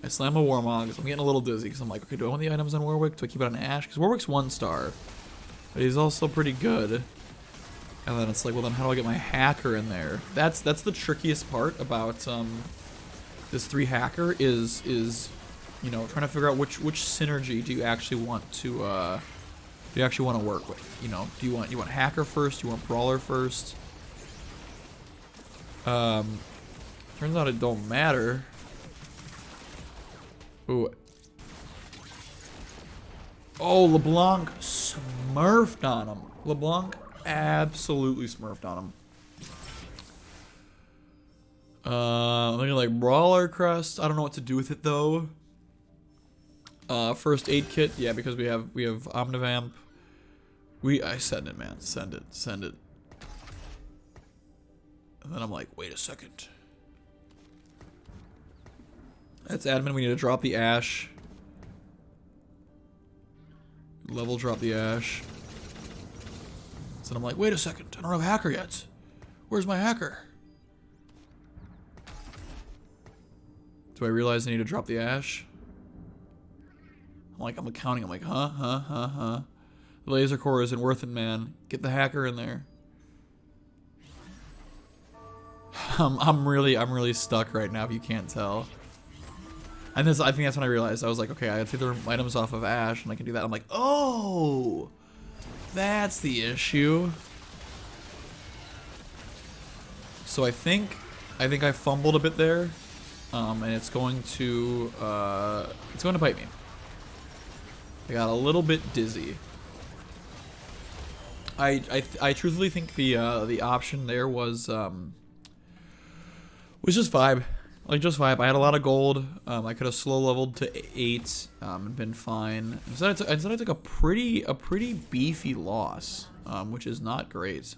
I slam a Warmog, so I'm getting a little dizzy because I'm like, okay, do I want the items on Warwick? Do I keep it on Ashe? Because Warwick's 1 star, but he's also pretty good. And then it's like, well, then how do I get my hacker in there? That's the trickiest part about this 3 hacker is you know, trying to figure out which synergy do you actually want to work with. You know, do you want hacker first? Do you want brawler first? Turns out it don't matter. Ooh. Oh, LeBlanc smurfed on him. LeBlanc absolutely smurfed on him. I'm thinking like Brawler Crest. I don't know what to do with it though. First aid kit, yeah, because we have Omnivamp. I send it, man. Send it. And then I'm like, wait a second. That's admin. We need to drop the Ashe. Level drop the Ashe. So I'm like, wait a second. I don't have a hacker yet. Where's my hacker? Do I realize I need to drop the Ashe? I'm accounting. I'm like, huh? The laser core isn't worth it, man. Get the hacker in there. I'm really stuck right now if you can't tell. And I think that's when I realized. I was like, okay, I have to take the items off of Ashe and I can do that. I'm like, oh, that's the issue. So I think I fumbled a bit there. And it's going to bite me. I got a little bit dizzy. I truthfully think the option there was just vibe, like just vibe. I had a lot of gold. I could have slow leveled to 8 and been fine. Instead I took a pretty beefy loss, which is not great.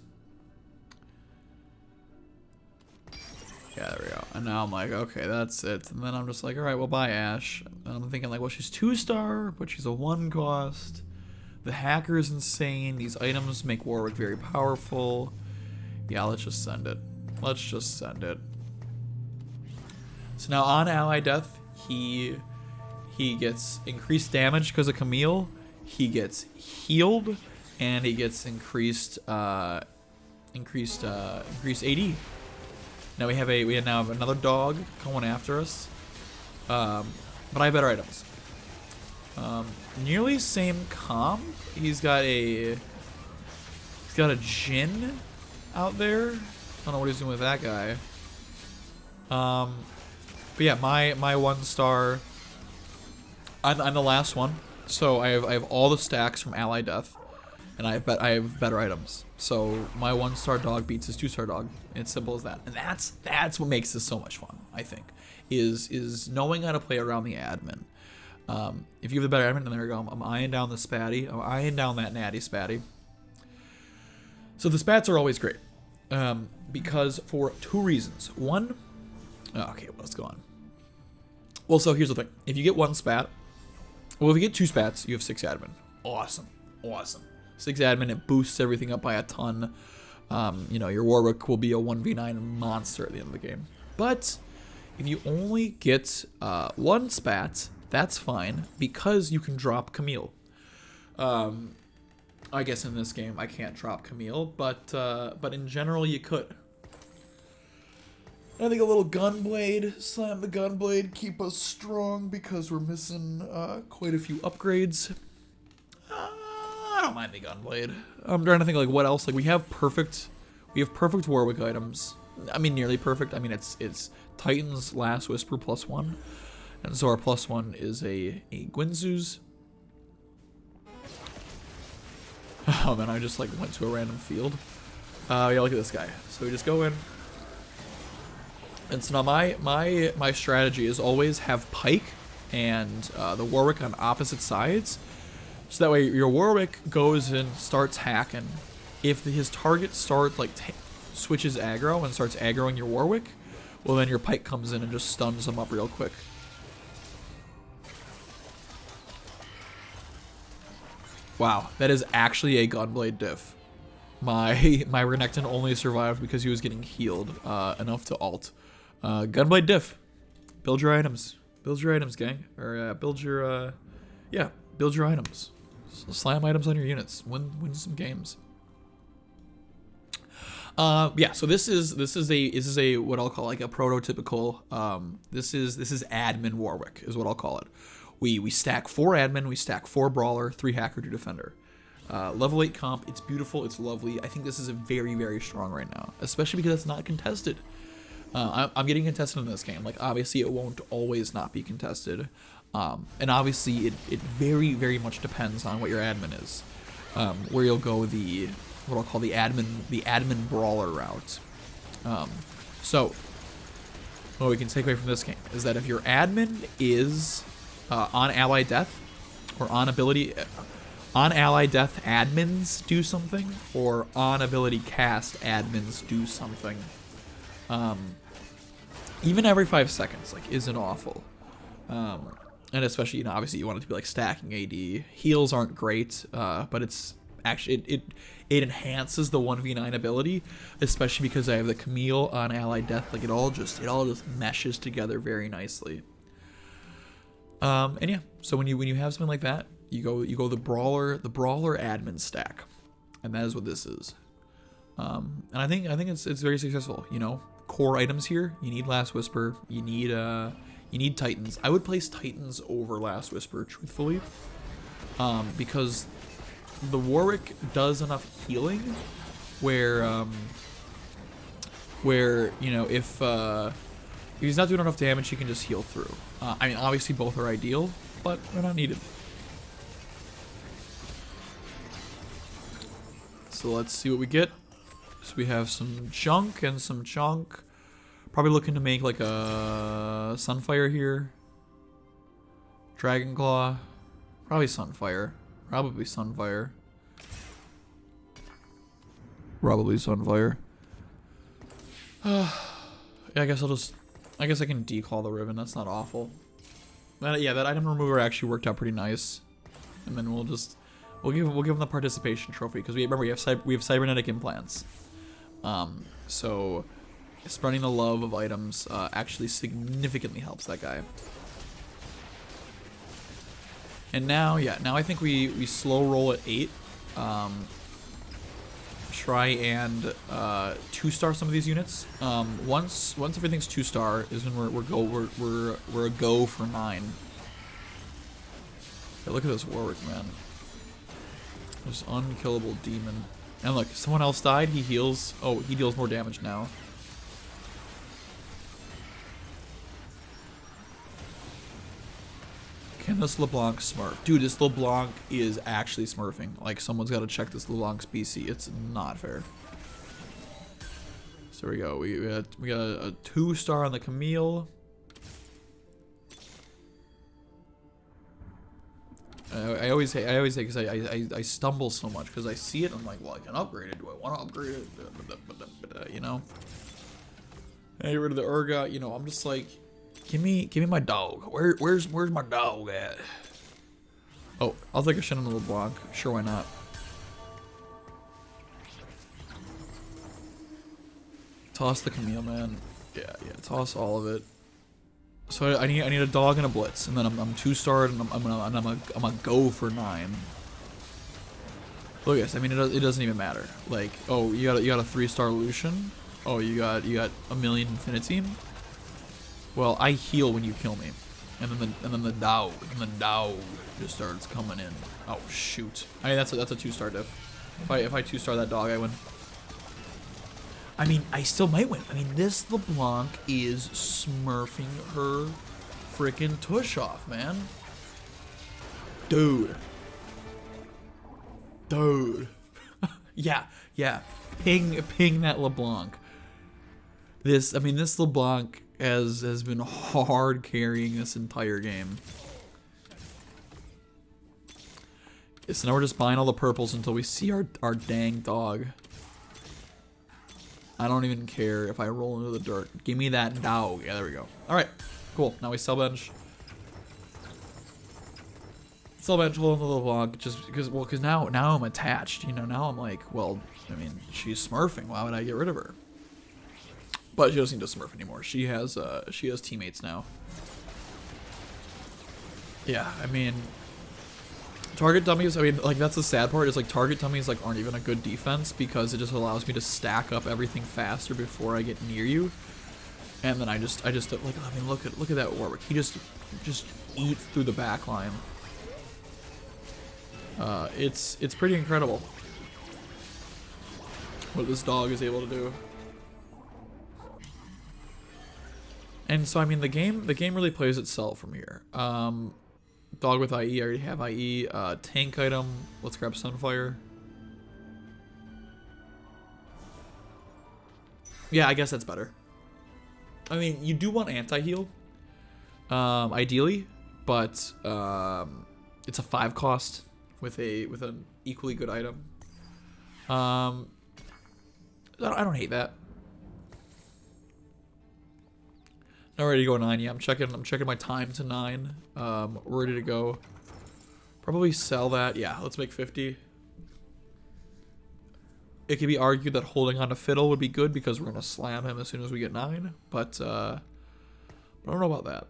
Yeah, there we go. And now I'm like, okay, that's it. And then I'm just like, all right, well, bye, Ashe. And I'm thinking like, well, she's 2-star, but she's a 1 cost. The hacker is insane. These items make Warwick very powerful. Yeah, let's just send it. Let's just send it. So now on ally death, he gets increased damage because of Camille. He gets healed, and he gets increased AD. Now we have another dog going after us, but I have better items. Nearly same comp. He's got a Jhin out there. I don't know what he's doing with that guy. But yeah, my 1-star. I'm the last one, so I have all the stacks from ally death, and I have better items. So my 1-star dog beats his 2-star dog. It's simple as that. And that's what makes this so much fun, I think, is knowing how to play around the admin. If you have the better admin, and there we go. I'm eyeing down the spatty. I'm eyeing down that natty spatty. So the spats are always great, because for 2 reasons. One, okay, let's go on. Well, so here's the thing. If you get 1 spat, well, if you get 2 spats, you have 6 admin. Awesome. 6 admin, it boosts everything up by a ton. You know, your Warwick will be a 1v9 monster at the end of the game. But if you only get 1 spat, that's fine, because you can drop Camille. I guess in this game I can't drop Camille, but in general you could. I think a little gunblade, slam the gunblade, keep us strong because we're missing quite a few upgrades. I don't mind the gunblade. I'm trying to think like what else. Like we have perfect Warwick items. I mean nearly perfect. I mean it's Titan's Last Whisper +1, and so our +1 is a Guinzu's. Oh man, I just like went to a random field. Yeah, look at this guy. So we just go in. And so now my strategy is always have Pyke and the Warwick on opposite sides. So that way your Warwick goes and starts hacking. If his target starts switches aggro and starts aggroing your Warwick, well then your Pyke comes in and just stuns him up real quick. Wow, that is actually a gunblade diff. my renekton only survived because he was getting healed enough to ult. Gunblade diff. Build your items. Build your items, gang. Or build your build your items. Slam items on your units. Win some games. Yeah, so this is a what I'll call like a prototypical this is admin Warwick is what I'll call it. We stack 4 admin, we stack 4 brawler, 3 hacker, 2 defender. Level 8 comp, it's beautiful, it's lovely. I think this is a very, very strong right now, especially because it's not contested. I'm getting contested in this game. Like, obviously, it won't always not be contested. And obviously, it very, very much depends on what your admin is. Where you'll go what I'll call the admin brawler route. So, what we can take away from this game is that if your admin is on ally death, or on ally death admins do something, or on ability cast admins do something. Even every 5 seconds, like, isn't awful. And especially, you know, obviously you want it to be like stacking AD. Heals aren't great, but it's actually, it enhances the 1v9 ability, especially because I have the Camille on ally death. Like, it all just meshes together very nicely. And yeah, so when you have something like that, you go the brawler admin stack, and that is what this is. And I think it's very successful. You know, core items here. You need Last Whisper. You need Titans. I would place Titans over Last Whisper, truthfully, because the Warwick does enough healing where you know, if he's not doing enough damage, he can just heal through. I mean, obviously both are ideal, but they're not needed. So let's see what we get. So we have some junk and some chunk. Probably looking to make like a Sunfire here. Dragon Claw. Probably Sunfire. Probably Sunfire. Probably Sunfire. Yeah, I guess I can declaw the riven. That's not awful. Yeah, that item remover actually worked out pretty nice. And then we'll give them the participation trophy because we have cybernetic implants. So spreading the love of items actually significantly helps that guy. And now I think we slow roll at 8. Try and 2-star some of these units. Once everything's 2-star is when we're a go for 9. Yeah, look at this Warwick, man. This unkillable demon. And look, someone else died. He heals. Oh, he deals more damage now. Can this LeBlanc smurf? Dude, this LeBlanc is actually smurfing. Like, someone's got to check this LeBlanc's BC. It's not fair. So we go. We got a 2-star on the Camille. I always say because I stumble so much because I see it and I'm like, well, I can upgrade it. Do I want to upgrade it? You know. And get rid of the Urgot. You know, I'm just like, give me my dog. Where's my dog at? Oh, I'll take a shen on the LeBlanc. Sure, why not? Toss the Camille, man. Yeah, toss all of it. So I need a dog and a blitz, and then I'm 2-starred, and I'm gonna go for 9. Look at this. I mean, it doesn't even matter. Like, oh, you got a 3-star Lucian. Oh, you got a million Infinity. Well, I heal when you kill me, and then the dog just starts coming in. Oh shoot! I mean, that's a 2-star diff. If I 2-star that dog, I win. I mean, I still might win. I mean, this LeBlanc is smurfing her freaking tush off, man. Dude. Yeah. Ping that LeBlanc. This LeBlanc has been hard carrying this entire game. So now we're just buying all the purples until we see our dang dog. I don't even care if I roll into the dirt. Give me that dog. Yeah, there we go. All right, cool. Now we sell bench. still about holding the LeBlanc just because, well, because now I'm attached. You know, now I'm like, well, I mean, she's smurfing. Why would I get rid of her? But she doesn't need to smurf anymore. She has teammates now. Yeah, I mean, target dummies. I mean, like that's the sad part is like target dummies like aren't even a good defense because it just allows me to stack up everything faster before I get near you. And then I just like, I mean, look at that Warwick. He just eats through the back line. It's pretty incredible what this dog is able to do. And so I mean the game really plays itself from here. Dog with IE, I already have IE. Tank item, let's grab Sunfire. Yeah, I guess that's better. I mean, you do want anti-heal, ideally, but it's a 5 cost with an equally good item. I don't hate that. Not ready to go 9. Yeah, I'm checking my time to 9. Ready to go. Probably sell that. Yeah, let's make 50. It could be argued that holding on to Fiddle would be good because we're gonna slam him as soon as we get 9. But I don't know about that.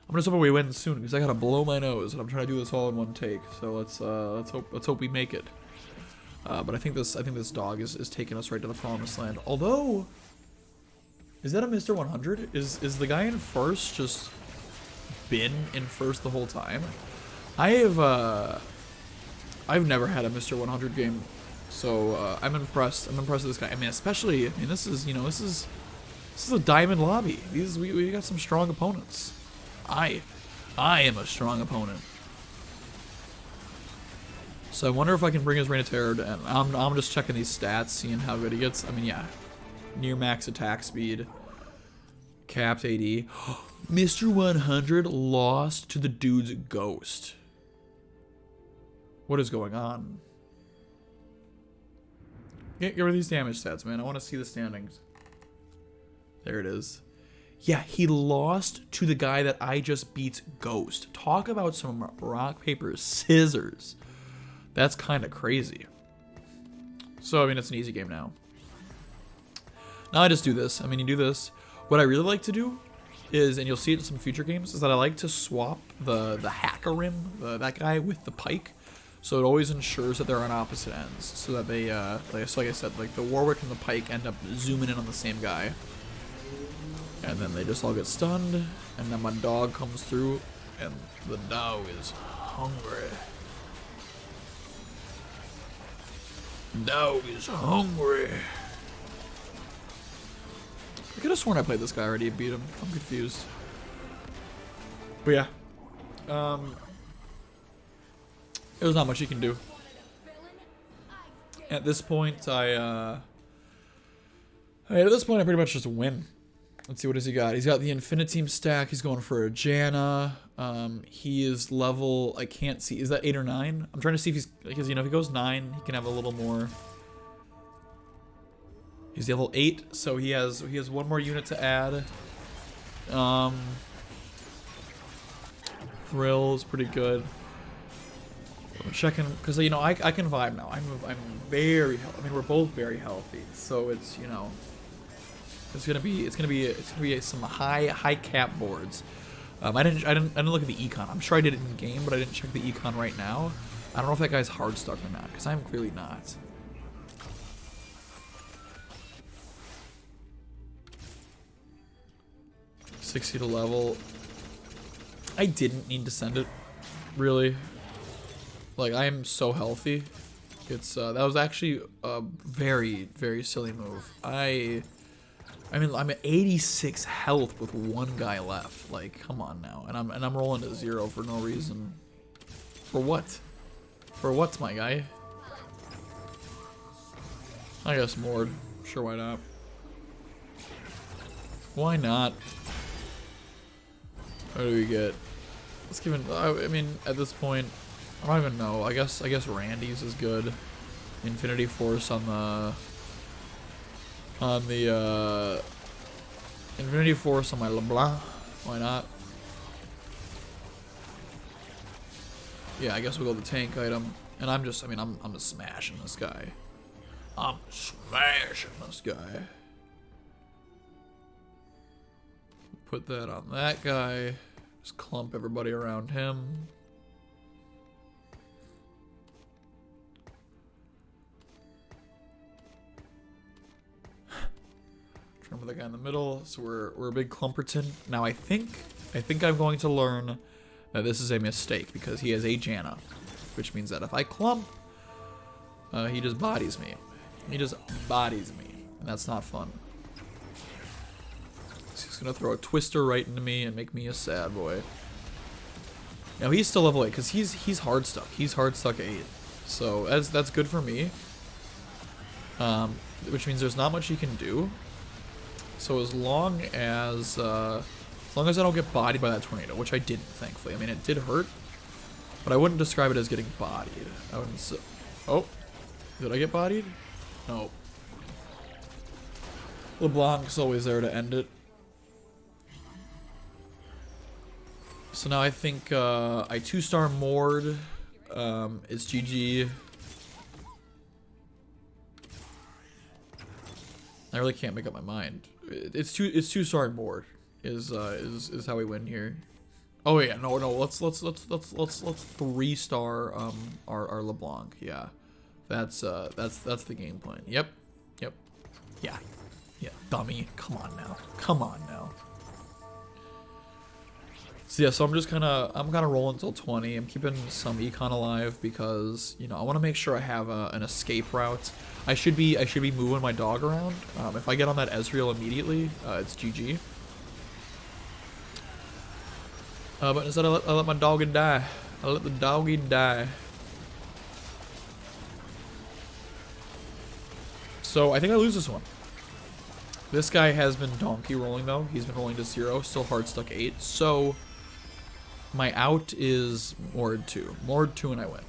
I'm just hoping we win soon because I gotta blow my nose and I'm trying to do this all in one take. So let's hope we make it. But I think this dog is taking us right to the promised land. Although, is that a Mr. 100? Is the guy in first just been in first the whole time? I've never had a Mr. 100 game, so I'm impressed. I'm impressed with this guy. I mean, especially, I mean, this is a diamond lobby. We got some strong opponents. I am a strong opponent. So I wonder if I can bring his Reign of Terror, and I'm just checking these stats, seeing how good he gets. I mean, yeah, near max attack speed, capped AD. Mr. 100 lost to the dude's ghost. What is going on? Get rid of these damage stats, man. I want to see the standings. There it is. Yeah, he lost to the guy that I just beat ghost. Talk about some rock, paper, scissors. That's kind of crazy. So, I mean, it's an easy game now. Now I just do this. I mean, you do this. What I really like to do is, and you'll see it in some future games, is that I like to swap the hacker rim, that guy with the pyke. So it always ensures that they're on opposite ends. So that they, like I said, like the Warwick and the pyke end up zooming in on the same guy. And then they just all get stunned. And then my dog comes through, and the dog is hungry. Dog is hungry. I could have sworn I played this guy already and beat him. I'm confused. But yeah. There's not much you can do. At this point, I pretty much just win. Let's see, what has he got? He's got the Infiniteam stack. He's going for a Janna. He is level, I can't see. Is that 8 or 9? I'm trying to see if he's, because, you know, if he goes 9, he can have a little more. He's level 8, so he has one more unit to add. Thrill is pretty good. I'm checking, because, you know, I can vibe now. I'm very healthy. I mean, we're both very healthy, so it's, you know, it's gonna be some high cap boards. I didn't look at the econ. I'm sure I did it in game, but I didn't check the econ right now. I don't know if that guy's hard stuck or not, because I'm clearly not. $60 to level. I didn't need to send it, really. Like, I am so healthy. It's that was actually a very, very silly move. I mean, I'm at 86 health with one guy left. Like, come on now. And I'm rolling to 0 for no reason. For what? For what, my guy? I guess Mord. Sure, why not? Why not? What do we get? Let's give it. I mean, at this point, I don't even know. I guess Randy's is good. Infinity Force on the Infinity Force on my LeBlanc. Why not? Yeah, I guess we'll go the tank item. And I'm just, I mean, I'm just smashing this guy. I'm smashing this guy. Put that on that guy. Just clump everybody around him. Try for the guy in the middle. So we're a big clumperton. Now I think I'm going to learn that this is a mistake because he has a Janna, which means that if I clump, he just bodies me. He just bodies me, and that's not fun. He's gonna throw a twister right into me and make me a sad boy. Now he's still level 8 because he's hard stuck. He's hard stuck 8, so that's good for me. Which means there's not much he can do. So as long as I don't get bodied by that tornado, which I didn't, thankfully. I mean, it did hurt, but I wouldn't describe it as getting bodied. I wouldn't say. Oh, did I get bodied? No. LeBlanc's always there to end it. So now I think I 2-star Mord. It's GG. I really can't make up my mind. It's 2-star Mord is how we win here. Oh yeah, no, let's 3-star our LeBlanc. Yeah, that's the game plan. Yep, yeah, dummy. Come on now. So yeah, so I'm kind of rolling until 20. I'm keeping some econ alive because, you know, I want to make sure I have an escape route. I should be moving my dog around. If I get on that Ezreal immediately, it's GG. But instead I let my doggy die. I let the doggy die. So I think I lose this one. This guy has been donkey rolling though. He's been rolling to 0, still hard stuck 8. So my out is Mord 2. Mord 2 and I win.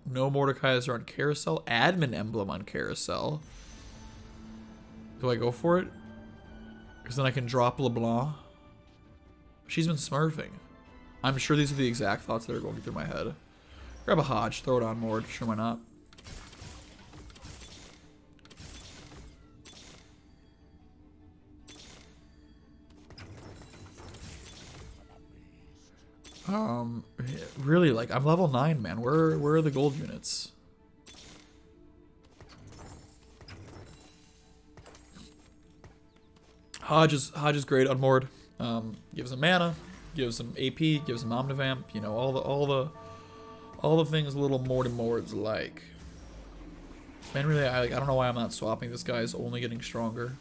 No Mordekaiser on carousel. Admin emblem on carousel. Do I go for it? Because then I can drop LeBlanc. She's been smurfing. I'm sure these are the exact thoughts that are going through my head. Grab a Hodge, throw it on Mord. Sure, why not? Really, like, I'm level 9, man. Where are the gold units? Hodge is great on Mord. Gives him mana, gives him AP, gives him Omnivamp. You know, all the things little Mords like. Man, really, I don't know why I'm not swapping. This guy's only getting stronger.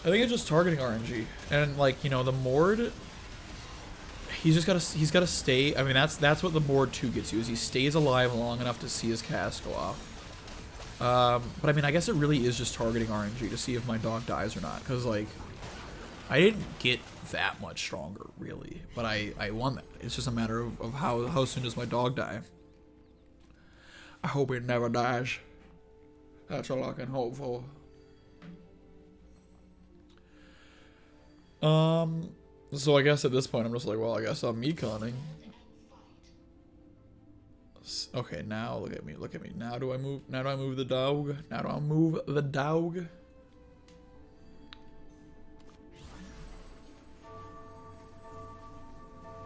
I think it's just targeting RNG, and like, you know, the Mord, he's gotta stay. I mean, that's what the Mord 2 gets you, is he stays alive long enough to see his cast go off. But I mean, I guess it really is just targeting RNG to see if my dog dies or not, because like, I didn't get that much stronger really, but I won that. It's just a matter of how soon does my dog die. I hope it never dies. That's all I can hope for. So I guess at this point I'm just like, well, I guess I'm econing. Okay, now look at me. Now do I move the dog?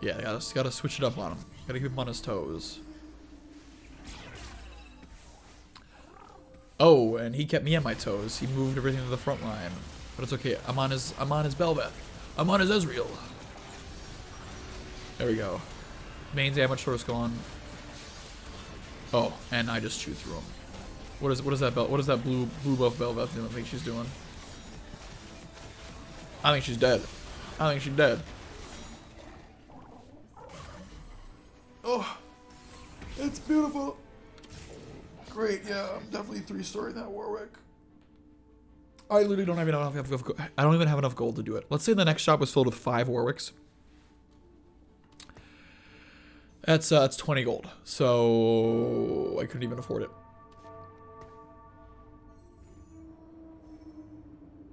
Yeah, I gotta switch it up on him. Gotta keep him on his toes. Oh, and he kept me on my toes. He moved everything to the front line. But it's okay. I'm on his Bel'Veth. I'm on his Ezreal. There we go. Main damage source gone. Oh, and I just shoot through him. What is that blue buff Bel'Veth doing? I think she's doing. I think she's dead. Oh, it's beautiful. Great, yeah, I'm definitely 3-starring that Warwick. I literally don't have enough. I don't even have enough gold to do it. Let's say the next shop was filled with 5 Warwicks. That's 20 gold. So I couldn't even afford it.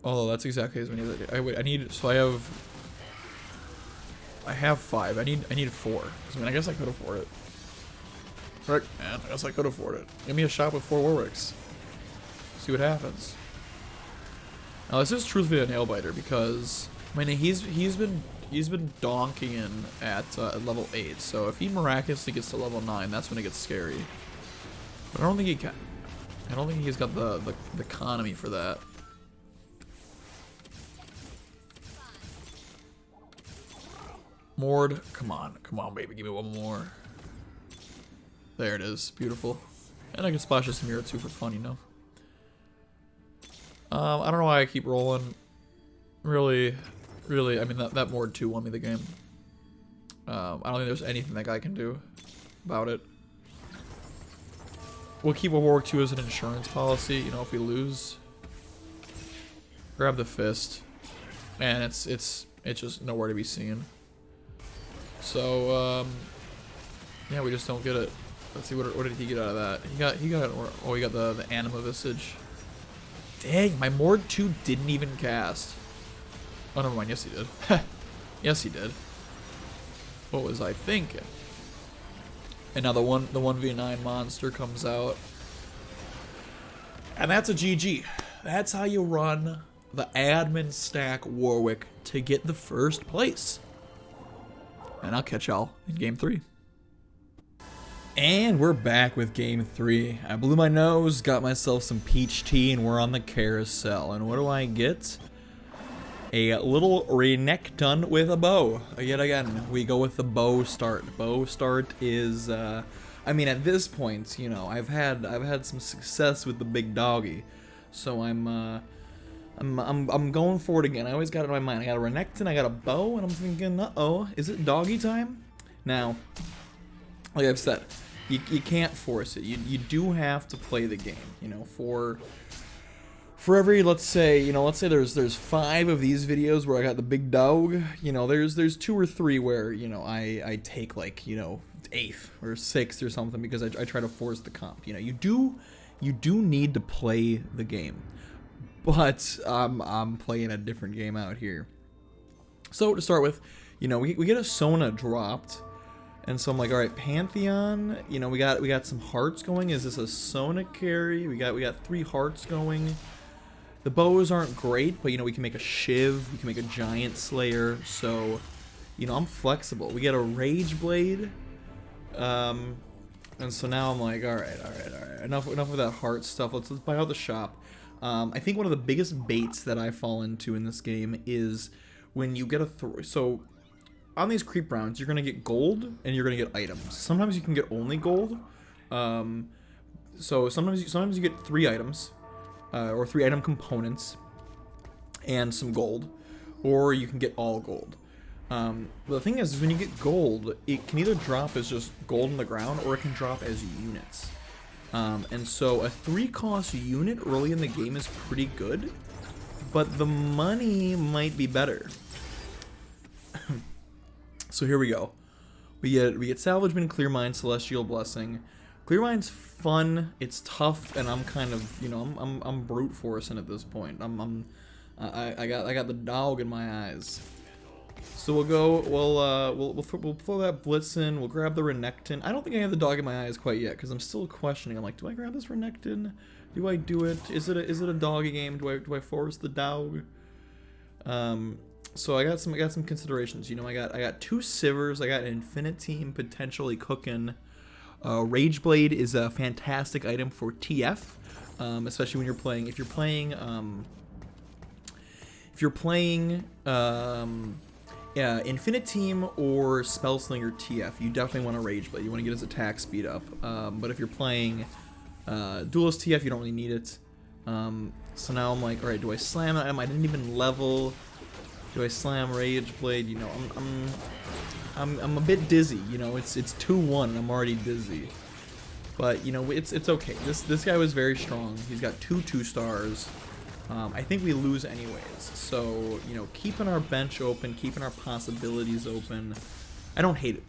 Although that's exactly as many as I did. I need. So I have I have 5. I need 4. I mean, I guess I could afford it. Right, man. I guess I could afford it. Give me a shot with 4 Warwicks. See what happens. Now this is truthfully a nail biter because I mean he's been donking in at level 8. So if he miraculously gets to level 9, that's when it gets scary. But I don't think he can. I don't think he's got the economy for that. Mord, come on, baby, give me one more. There it is, beautiful. And I can splash this mirror too for fun, you know. I don't know why I keep rolling. Really, I mean that Mord 2 won me the game. I don't think there's anything that guy can do about it. We'll keep a Warwick 2 as an insurance policy, you know, if we lose. Grab the fist. And it's just nowhere to be seen. So, yeah, we just don't get it. Let's see, what did he get out of that? He got the anima visage. Dang, my Mord 2 didn't even cast. Oh, never mind, yes he did. Yes he did. What was I thinking? And now the 1v9 monster comes out. And that's a GG. That's how you run the admin stack Warwick to get the first place. And I'll catch y'all in game 3. And we're back with game 3. I blew my nose, got myself some peach tea, and we're on the carousel. And what do I get? A little renekton with a bow. Yet again, we go with the bow start. Bow start is, I mean, at this point, you know, I've had some success with the big doggy, so I'm going for it again. I always got it in my mind. I got a renekton, I got a bow, and I'm thinking, uh-oh, is it doggy time? Now, like I've said, you can't force it. You do have to play the game. You know, for every, let's say there's 5 of these videos where I got the big dog, you know, there's 2 or 3 where, you know, I take like, you know, 8th or 6th or something because I try to force the comp. You know, you do need to play the game, but I'm playing a different game out here. So to start with, you know, we get a Sona dropped, and so I'm like, all right, Pantheon, you know, we got some hearts going. Is this a Sona carry? We got 3 hearts going. The bows aren't great, but, you know, we can make a Shiv, we can make a Giant Slayer, so, you know, I'm flexible. We get a Rage Blade, and so now I'm like, alright, enough of that heart stuff, let's buy out the shop. I think one of the biggest baits that I fall into in this game is when you get so, on these creep rounds, you're going to get gold, and you're going to get items. Sometimes you can get only gold, so sometimes you get 3 items, or 3 item components and some gold, or you can get all gold. But the thing is when you get gold, it can either drop as just gold on the ground, or it can drop as units. And so a 3-cost unit early in the game is pretty good, but the money might be better. So here we go. We get Salvageman, Clear Mind, Celestial Blessing. Clear Mind's fun, it's tough, and I'm kind of, you know, I'm brute forcing at this point. I got the dog in my eyes. So we'll go, we'll throw that Blitz in, we'll grab the Renekton. I don't think I have the dog in my eyes quite yet, because I'm still questioning. I'm like, do I grab this Renekton? Do I do it? Is it a doggy game? Do I force the dog? So I got some considerations. You know, I got 2 Sivers, I got an Infinite Team potentially cooking. Rage Blade is a fantastic item for TF, especially when you're playing. If you're playing Infinite Team or Spellslinger TF, you definitely want a Rage Blade. You want to get his attack speed up. But if you're playing Duelist TF, you don't really need it. So now I'm like, all right, do I slam him? I didn't even level. Do I slam Rage Blade? You know, I'm a bit dizzy. You know, it's 2-1 and I'm already dizzy. But you know, it's okay. This guy was very strong. He's got 2 stars. I think we lose anyways. So, you know, keeping our bench open, keeping our possibilities open. I don't hate it.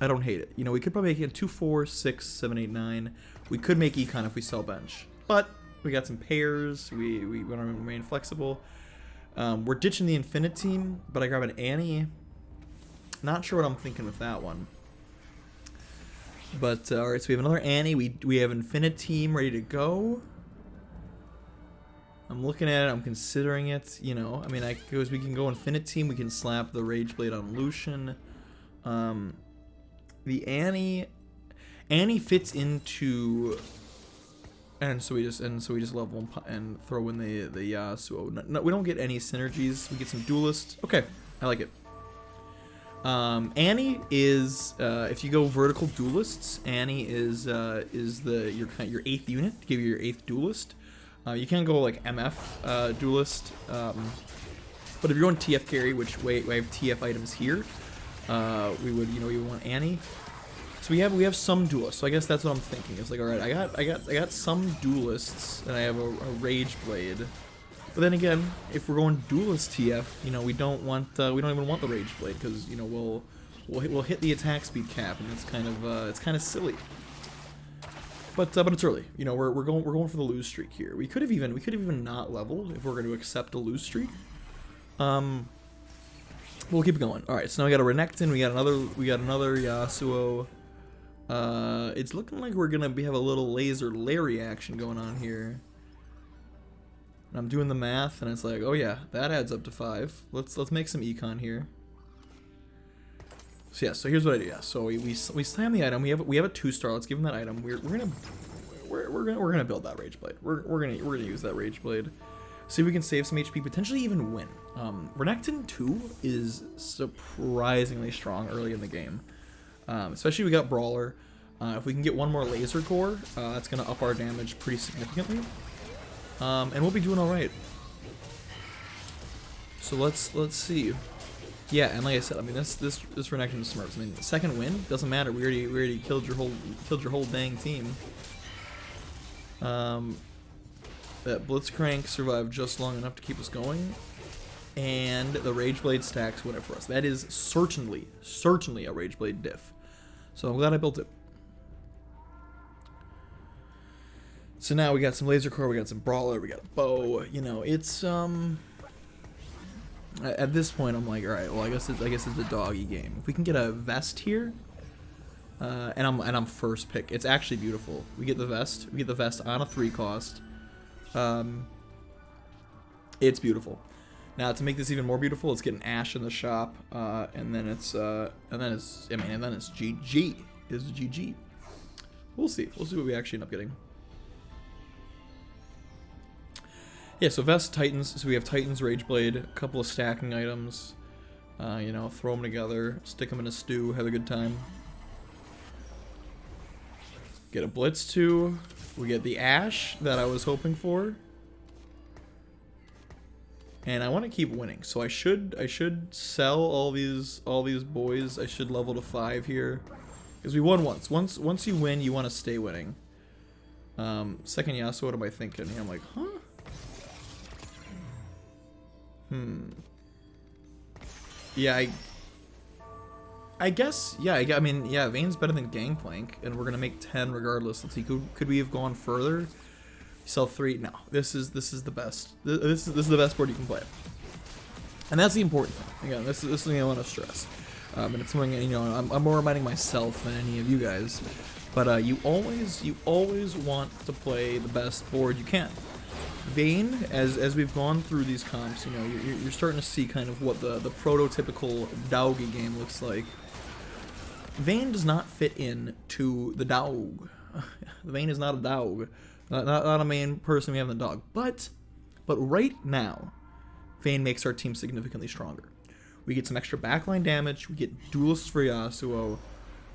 I don't hate it. You know, we could probably make it 2, 4, 6, 7, 8, 9. We could make econ if we sell bench. But we got some pairs. We want to remain flexible. We're ditching the Infinite Team, but I grab an Annie. Not sure what I'm thinking with that one. But alright, so we have another Annie. We have Infinite Team ready to go. I'm looking at it, I'm considering it, you know. I mean, we can go Infinite Team, we can slap the Rage Blade on Lucian. The Annie fits into, and so we just level and throw in the Yasuo. No, we don't get any synergies. We get some duelists. Okay, I like it. Annie is if you go vertical duelists, Annie is your 8th unit to give you your 8th duelist. You can go like MF duelist, but if you're going TF carry, which we have TF items here, we would want Annie. So we have some duelists. So I guess that's what I'm thinking. It's like, all right, I got some duelists, and I have a Rage Blade. But then again, if we're going duelist TF, you know, we don't even want the Rage Blade, because you know we'll hit the attack speed cap, and it's kind of silly. But it's early. You know, we're going for the lose streak here. We could have even not leveled if we're going to accept a lose streak. We'll keep going. All right, so now we got a renekton. We got another Yasuo. It's looking like we're gonna have a little laser Larry action going on here. And I'm doing the math, and it's like, oh yeah, that adds up to 5. Let's make some econ here. So yeah, so here's what I do. Yeah, so we slam the item. We have a 2-star. Let's give him that item. We're gonna build that Rage Blade. We're gonna use that Rage Blade. See if we can save some HP, potentially even win. Renekton 2 is surprisingly strong early in the game. Especially we got Brawler. If we can get one more laser core, that's gonna up our damage pretty significantly. And we'll be doing alright. So let's see. Yeah, and like I said, I mean this Renekton smurfs. I mean, second win doesn't matter. We already killed your whole dang team. That blitzcrank survived just long enough to keep us going, and the Rage Blade stacks win it for us. That is certainly a Rage Blade diff. So I'm glad I built it. So now we got some laser core, we got some brawler, we got a bow. You know, it's at this point I'm like, all right, well I guess it's a doggy game. If we can get a vest here, and I'm first pick. It's actually beautiful. We get the vest. We get the vest on a 3 cost. It's beautiful. Now to make this even more beautiful, let's get an Ash in the shop, and then it's GG. It's GG. We'll see. We'll see what we actually end up getting. Yeah, so vest Titans. So we have Titans, Rage Blade, a couple of stacking items. You know, throw them together, stick them in a stew, have a good time. Get a Blitz 2. We get the Ash that I was hoping for. And I want to keep winning. So I should sell all these boys. I should level to 5 here. Because we won once. Once you win, you want to stay winning. Second Yasuo, what am I thinking? I'm like, huh? Yeah, I guess, yeah, I mean, yeah, Vayne's better than Gangplank, and we're gonna make 10 regardless. Let's see, could we have gone further? Sell 3? No, this is the best. This is the best board you can play, and that's the important thing. Again, this is something I want to stress, and it's something, you know, I'm more reminding myself than any of you guys. But you always want to play the best board you can. Vayne, as we've gone through these comps, you know, you're starting to see kind of what the prototypical Doggy game looks like. Vayne does not fit in to the dog. Vayne is not a dog, not a main person we have in the dog. But right now, Vayne makes our team significantly stronger. We get some extra backline damage. We get duelists for Yasuo,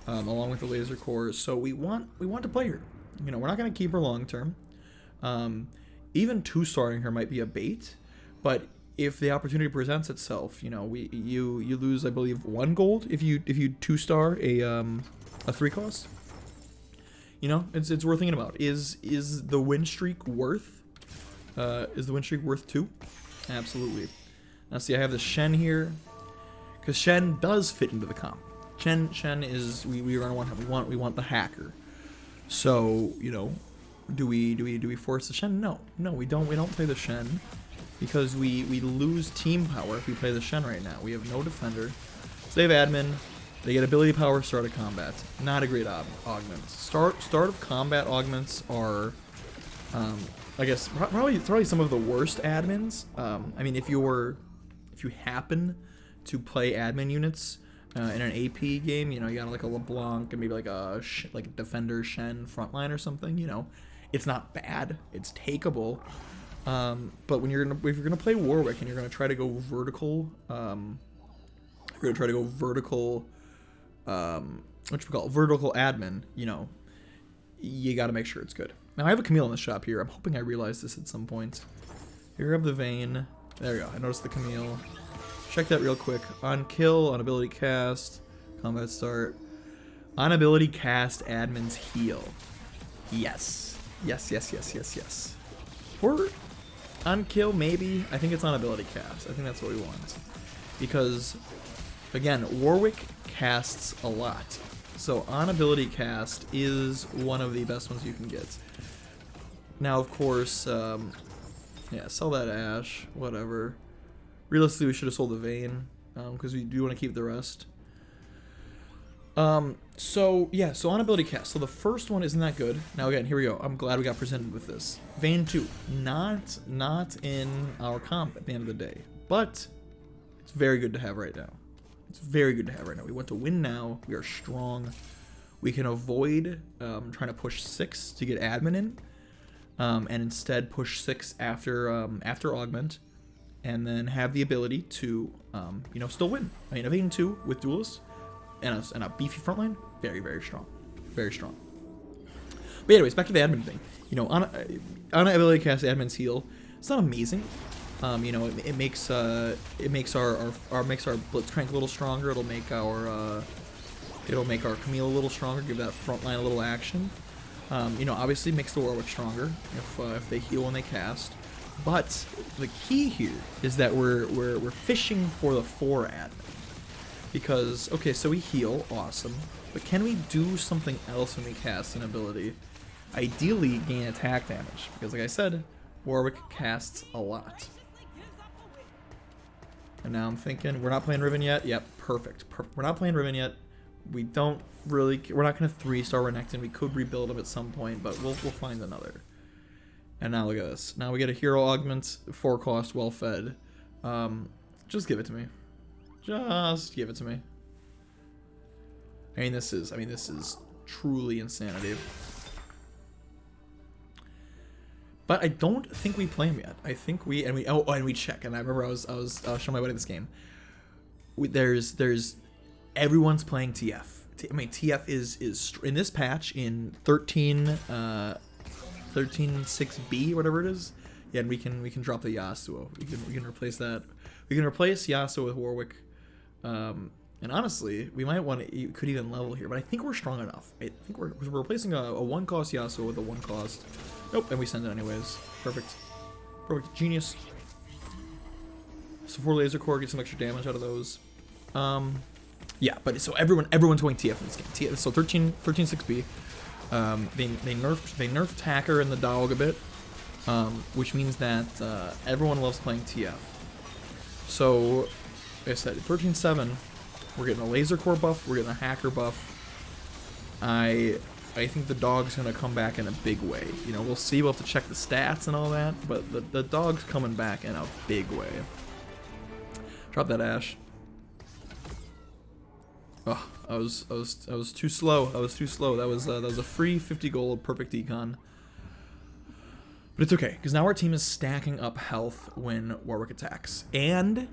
along with the laser core. So we want to play her. You know, we're not going to keep her long term. Even 2-starring her might be a bait, but if the opportunity presents itself, you know, you lose, I believe, 1 gold if you 2-star a 3 cost. You know, it's worth thinking about. Is the win streak worth? Is the win streak worth 2? Absolutely. Now see, I have the Shen here, because Shen does fit into the comp. Shen is we want the hacker. So, you know, do we force the Shen? No, we don't play the Shen, because we lose team power if we play the Shen right now. We have no defender. So they have admin. They get ability power, start of combat. Not a great augment. Start of combat augments are, I guess, probably some of the worst admins. I mean, if you happen to play admin units in an AP game, you know, you got like a LeBlanc and maybe like a defender shen frontline or something. You know, it's not bad. It's takeable. But when if you're gonna play Warwick and you're gonna try to go vertical, vertical admin, you know, you got to make sure it's good. Now I have a Camille in the shop here. I'm hoping I realize this at some point. Here I have the Vayne. There we go. I noticed the Camille. Check that real quick. On kill, on ability cast, combat start. On ability cast, admins heal. Yes. Yes. Or on kill, maybe. I think it's on ability cast. I think that's what we want. Because, again, Warwick casts a lot. So on ability cast is one of the best ones you can get. Now, of course, yeah, sell that Ash, whatever. Realistically, we should have sold the Vayne, because we do want to keep the rest. So yeah, so on ability cast. So the first one isn't that good. Now again, here we go. I'm glad we got presented with this. Vayne 2, not in our comp at the end of the day, but it's very good to have right now. It's very good to have right now. We want to win now. We are strong. We can avoid trying to push 6 to get admin in, and instead push 6 after augment, and then have the ability to you know, still win. I mean, a Vayne 2 with duelists and a beefy frontline, very strong, very strong. But anyways, back to the admin thing. You know, on an ability cast, admin's heal. It's not amazing. You know, it makes our blitzcrank a little stronger. It'll make our Camille a little stronger. Give that frontline a little action. You know, obviously makes the Warwick stronger if they heal when they cast. But the key here is that we're fishing for the 4 admin, because okay, so we heal, awesome, but can we do something else when we cast an ability? Ideally, gain attack damage, because like I said, Warwick casts a lot. And now I'm thinking, we're not playing Riven yet. Yep, perfect. We're not playing Riven yet. We're not gonna 3-star renekton. We could rebuild him at some point, but we'll find another. And now look at this. Now we get a hero augment, 4 cost, well fed. Just give it to me. Just give it to me. I mean, this is truly insanity. But I don't think we play him yet. I think we check. And I remember I was showing my buddy this game. There's everyone's playing TF. I mean, TF is in this patch in 13.6B, whatever it is. Yeah, and we can drop the Yasuo. We can replace that. We can replace Yasuo with Warwick. And honestly, we might want to could even level here, but I think we're strong enough. I think we're replacing a 1-cost Yasuo with a 1-cost. Nope, and we send it anyways. Perfect. Genius. So 4 laser core, get some extra damage out of those. Yeah, but so everyone's going TF in this game. So 13.6B. They nerfed Hacker and the Dog a bit, which means that everyone loves playing TF. So, like I said, 13.7, we're getting a laser core buff, we're getting a Hacker buff. I think the Dog's gonna come back in a big way. You know, we'll see. We'll have to check the stats and all that, but the Dog's coming back in a big way. Drop that Ash. Oh, I was too slow. That was a free 50 gold, perfect econ. But it's okay, because now our team is stacking up health when Warwick attacks, and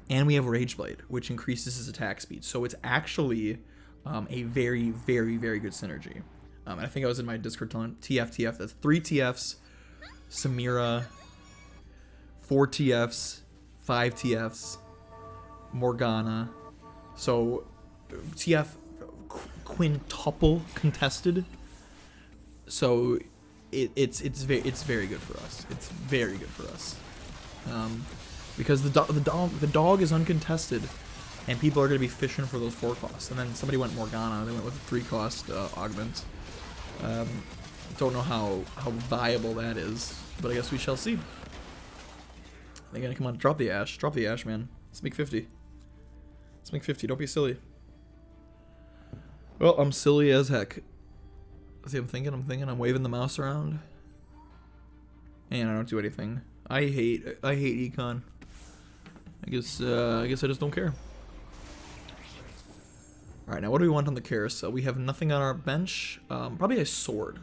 we have Rageblade, which increases his attack speed. So it's actually a very good synergy. And I think I was in my Discord telling TF. That's 3 TFs, Samira, 4 TFs, 5 TFs, Morgana. So TF quintuple contested. So it's very good for us. It's very good for us. Because the dog is uncontested, and people are going to be fishing for those 4 costs. And then somebody went Morgana. They went with a 3-cost augment. Don't know how viable that is, but I guess we shall see. They're gonna come on, drop the Ash, man. Let's make 50. Let's make 50. Don't be silly. Well, I'm silly as heck. See, I'm thinking. I'm waving the mouse around. And I don't do anything. I hate econ. I guess I just don't care. All right, now what do we want on the carousel? We have nothing on our bench. Probably a sword.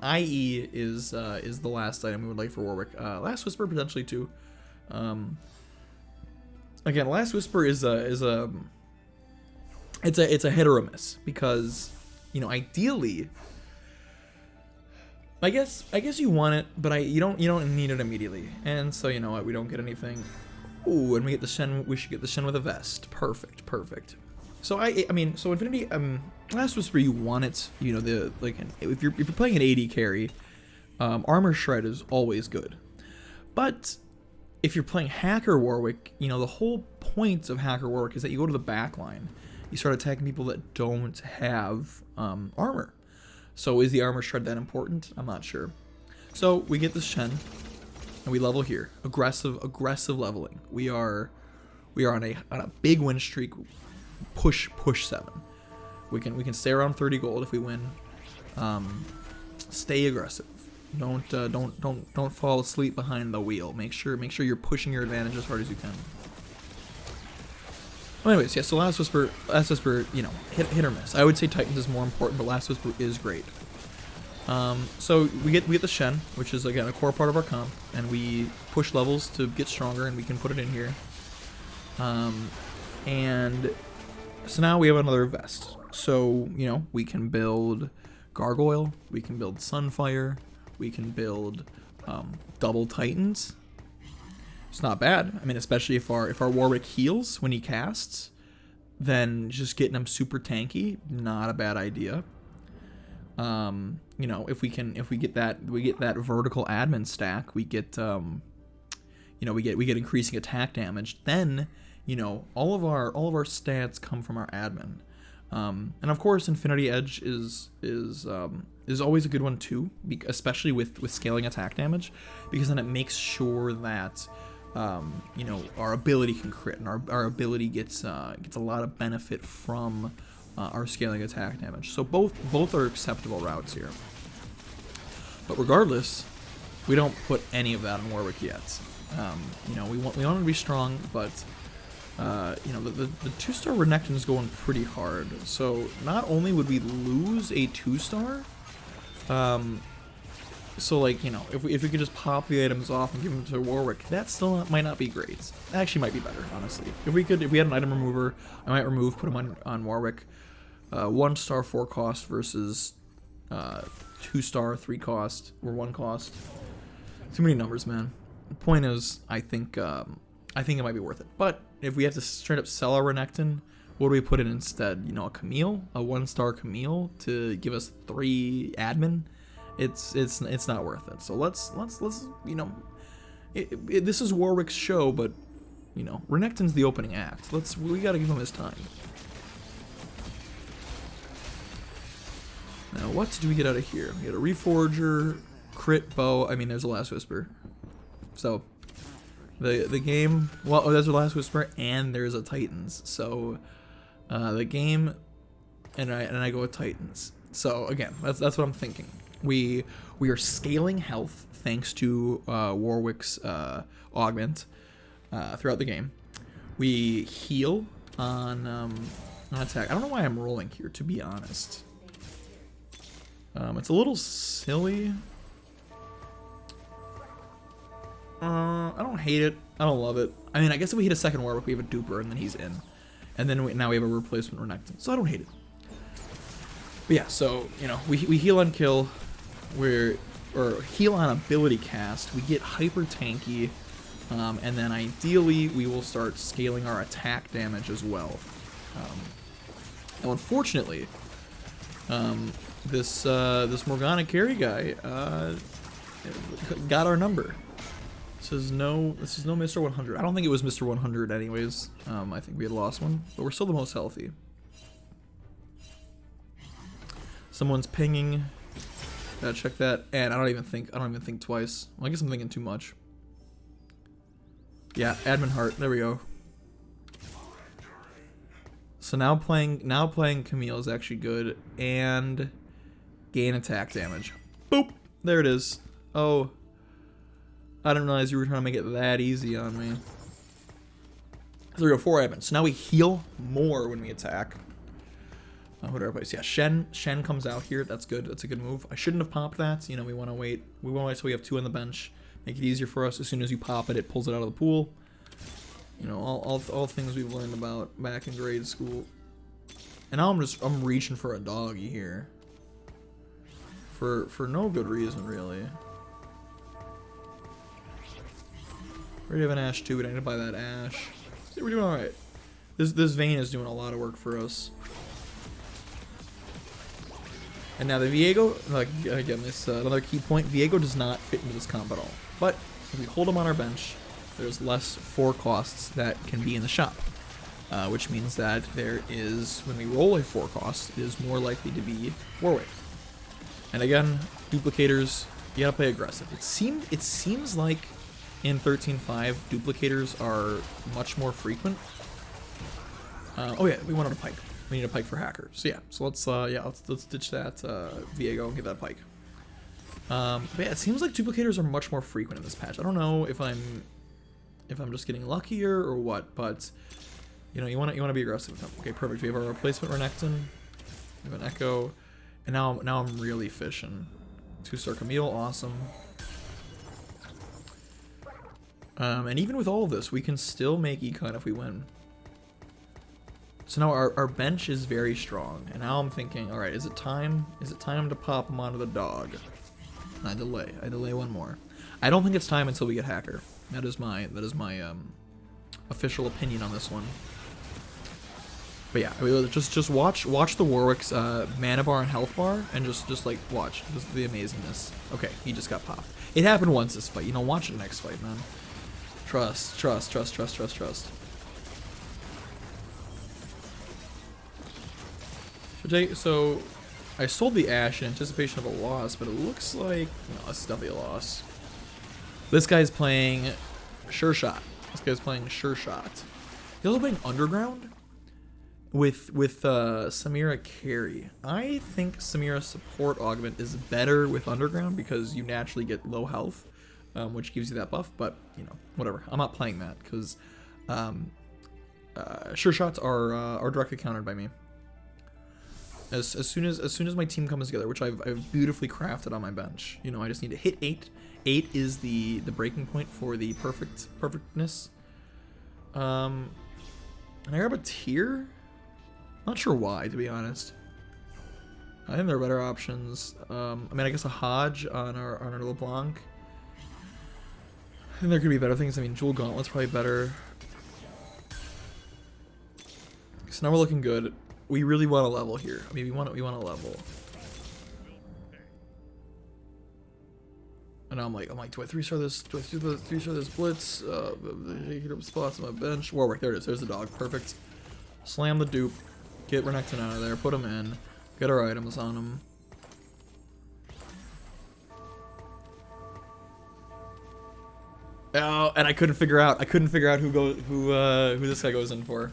IE is the last item we would like for Warwick. Last Whisper potentially too. Again, Last Whisper is a hit or a miss because, you know, ideally, I guess you want it, but you don't need it immediately. And so, you know what, we don't get anything. Ooh, and we get the Shen. We should get the Shen with a vest. Perfect. So I mean, so Infinity, Last Whisper, you want it. You know, if you're playing an AD carry, Armor Shred is always good. But if you're playing Hacker Warwick, you know, the whole point of Hacker Warwick is that you go to the backline. You start attacking people that don't have armor. So is the Armor Shred that important? I'm not sure. So we get the Shen, and we level here. Aggressive leveling. We are on a big win streak. Push 7. We can stay around 30 gold if we win. Stay aggressive. Don't fall asleep behind the wheel. Make sure you're pushing your advantage as hard as you can. Well, anyways, yeah. So Last Whisper, you know, hit or miss. I would say Titans is more important, but Last Whisper is great. So we get the Shen, which is again a core part of our comp, and we push levels to get stronger, and we can put it in here. And so now we have another vest. So, you know, we can build Gargoyle, we can build Sunfire, we can build double Titans. It's not bad. I mean, especially if our Warwick heals when he casts, then just getting him super tanky, not a bad idea. You know, if we get that vertical admin stack, we get you know, we get increasing attack damage. Then, you know, all of our stats come from our admin. And of course, Infinity Edge is always a good one too, especially with scaling attack damage, because then it makes sure that you know, our ability can crit, and our ability gets a lot of benefit from our scaling attack damage. So both are acceptable routes here. But regardless, we don't put any of that on Warwick yet. You know, we want him to be strong, but you know, the 2-star renekton is going pretty hard. So not only would we lose a 2-star, so like, you know, if we could just pop the items off and give them to Warwick, that still might not be great. It actually might be better, honestly. If we had an item remover, I might put him on Warwick. 1-star 4 cost versus 2-star 3 cost or 1 cost. Too many numbers, man. The point is, I think it might be worth it. But if we have to straight up sell our renekton, what do we put in instead? You know, a Camille, a 1-star Camille to give us 3 admin. It's not worth it. So let's you know, this is Warwick's show, but you know, renekton's the opening act. We gotta give him his time. Now, what do we get out of here? We get a Reforger, crit bow. I mean, there's a Last Whisper. So the game. Well, there's a Last Whisper, and there's a Titans. So the game, and I go with Titans. So again, that's what I'm thinking. We are scaling health thanks to Warwick's augment throughout the game. We heal on attack. I don't know why I'm rolling here, to be honest. It's a little silly. I don't hate it. I don't love it. I mean, I guess if we hit a second Warwick, we have a duper, and then he's in. And then now we have a replacement renekton. So I don't hate it. But yeah, so, you know, we heal on kill. Or heal on ability cast. We get hyper tanky. And then ideally, we will start scaling our attack damage as well. Now, unfortunately, this Morgana carry guy got our number. This is no Mr. 100. I don't think it was Mr. 100 anyways. I think we had lost one, but we're still the most healthy. Someone's pinging. Gotta check that. And I don't even think twice. Well, I guess I'm thinking too much. Yeah, admin heart. There we go. So now playing Camille is actually good, and gain attack damage. Boop! There it is. Oh, I didn't realize you were trying to make it that easy on me. So we go 4 admin. So now we heal more when we attack. What do I replace? Yeah, Shen comes out here. That's good. That's a good move. I shouldn't have popped that. You know, we want to wait. We want to wait till we have 2 on the bench. Make it easier for us. As soon as you pop it, it pulls it out of the pool. You know, all things we've learned about back in grade school. And now I'm reaching for a doggy here. For no good reason, really. We already have an Ash too. We don't need to buy that Ash. See, we're doing all right. This Vayne is doing a lot of work for us. And now the Viego, like again, this another key point. Viego does not fit into this comp at all. But if we hold him on our bench, there's less 4 costs that can be in the shop, which means that there is, when we roll a 4 cost, it is more likely to be Warwick. And again, duplicators, you gotta play aggressive. It seems like in 13.5 duplicators are much more frequent. Oh yeah, we wanted a pyke. We need a pyke for hacker. So yeah, so let's ditch that Viego and get that pyke. But yeah, it seems like duplicators are much more frequent in this patch. I don't know if I'm just getting luckier or what, but you know, you want to be aggressive with them. Okay, perfect. We have our replacement renekton. We have an echo, and now I'm really fishing. 2-star Camille, awesome. And even with all of this, we can still make econ if we win. So now our bench is very strong, and now I'm thinking, all right, is it time to pop him onto the dog? And I delay one more. I don't think it's time until we get hacker. That is my official opinion on this one. But yeah, just watch the Warwick's mana bar and health bar, and just like watch the amazingness. Okay, he just got popped. It happened once this fight. You know, watch the next fight, man. Trust. So I sold the Ash in anticipation of a loss, but it looks like no, it's definitely a loss. This guy's playing Sure Shot. He's also playing Underground with Samira carry. I think Samira's support augment is better with Underground because you naturally get low health, which gives you that buff. But you know, whatever. I'm not playing that because Sure Shots are directly countered by me. As soon as my team comes together, which I've beautifully crafted on my bench. You know, I just need to hit 8. 8 is the breaking point for the perfectness. And I grab a tier. Not sure why, to be honest. I think there are better options. I mean, I guess a Hodge on our LeBlanc. I think there could be better things. I mean, Jewel Gauntlet's probably better. So now we're looking good. We really want a level here. I mean, we want a level. And now I'm like, do I 3-star this? Do I 3-star this blitz? Taking up spots on my bench. Warwick, there it is. There's the dog. Perfect. Slam the dupe. Get renekton out of there. Put him in. Get our items on him. Oh, and I couldn't figure out who this guy goes in for.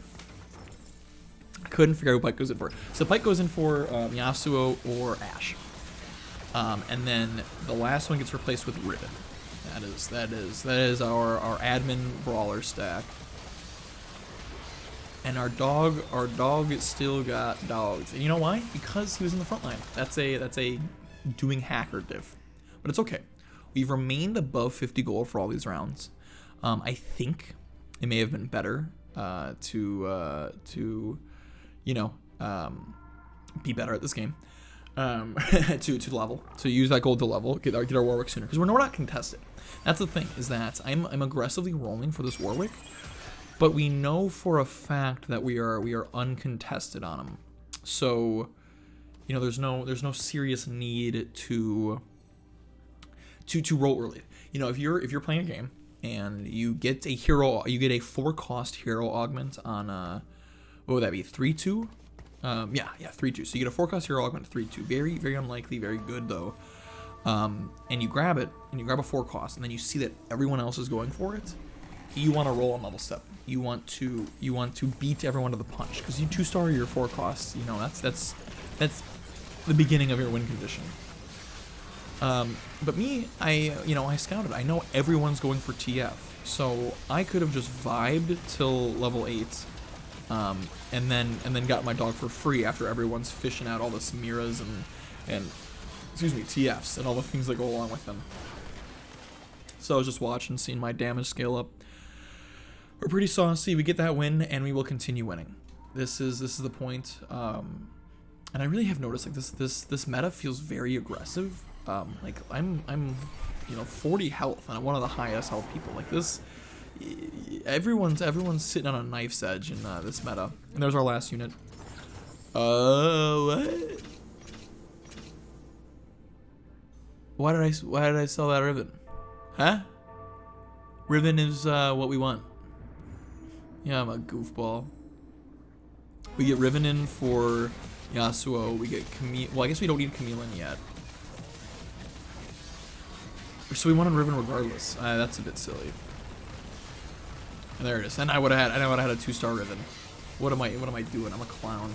Couldn't figure out who Pyke goes in for. So Pyke goes in for Yasuo or Ashe. And then the last one gets replaced with Riven. That is our admin brawler stack. And our dog still got dogs. And you know why? Because he was in the front line. That's a doing hacker diff. But it's okay. We've remained above 50 gold for all these rounds. I think it may have been better to you know, be better at this game, to level, to use that gold to level, get our Warwick sooner, because we're not contested. That's the thing, is that I'm aggressively rolling for this Warwick, but we know for a fact that we are uncontested on him. So, you know, there's no serious need to roll early. You know, if you're playing a game and you get a 4-cost hero augment on what would that be? 3-2? Yeah, 3-2. So you get a 4-cost hero augment 3-2. Very, very unlikely, very good though. And you grab it, and you grab a 4-cost, and then you see that everyone else is going for it. you want to roll on level 7. You want to beat everyone to the punch because you 2-star your 4 costs. You know, that's the beginning of your win condition. But me, I scouted. I know everyone's going for TF, so I could have just vibed till level 8, and then got my dog for free after everyone's fishing out all the Samiras and excuse me, TFs and all the things that go along with them. So I was just watching, seeing my damage scale up. We're pretty saucy. We get that win, and we will continue winning. This is the point. And I really have noticed like this meta feels very aggressive. Like I'm 40 health, and I'm one of the highest health people. Like this, everyone's sitting on a knife's edge in this meta. And there's our last unit. What? Why did I sell that riven? Huh? Riven is what we want. Yeah, I'm a goofball. We get Riven in for Yasuo. We get Camille. Well, I guess we don't need Camille in yet. So we wanted Riven regardless. That's a bit silly. And there it is. And I would have had a 2-star Riven. What am I doing? I'm a clown.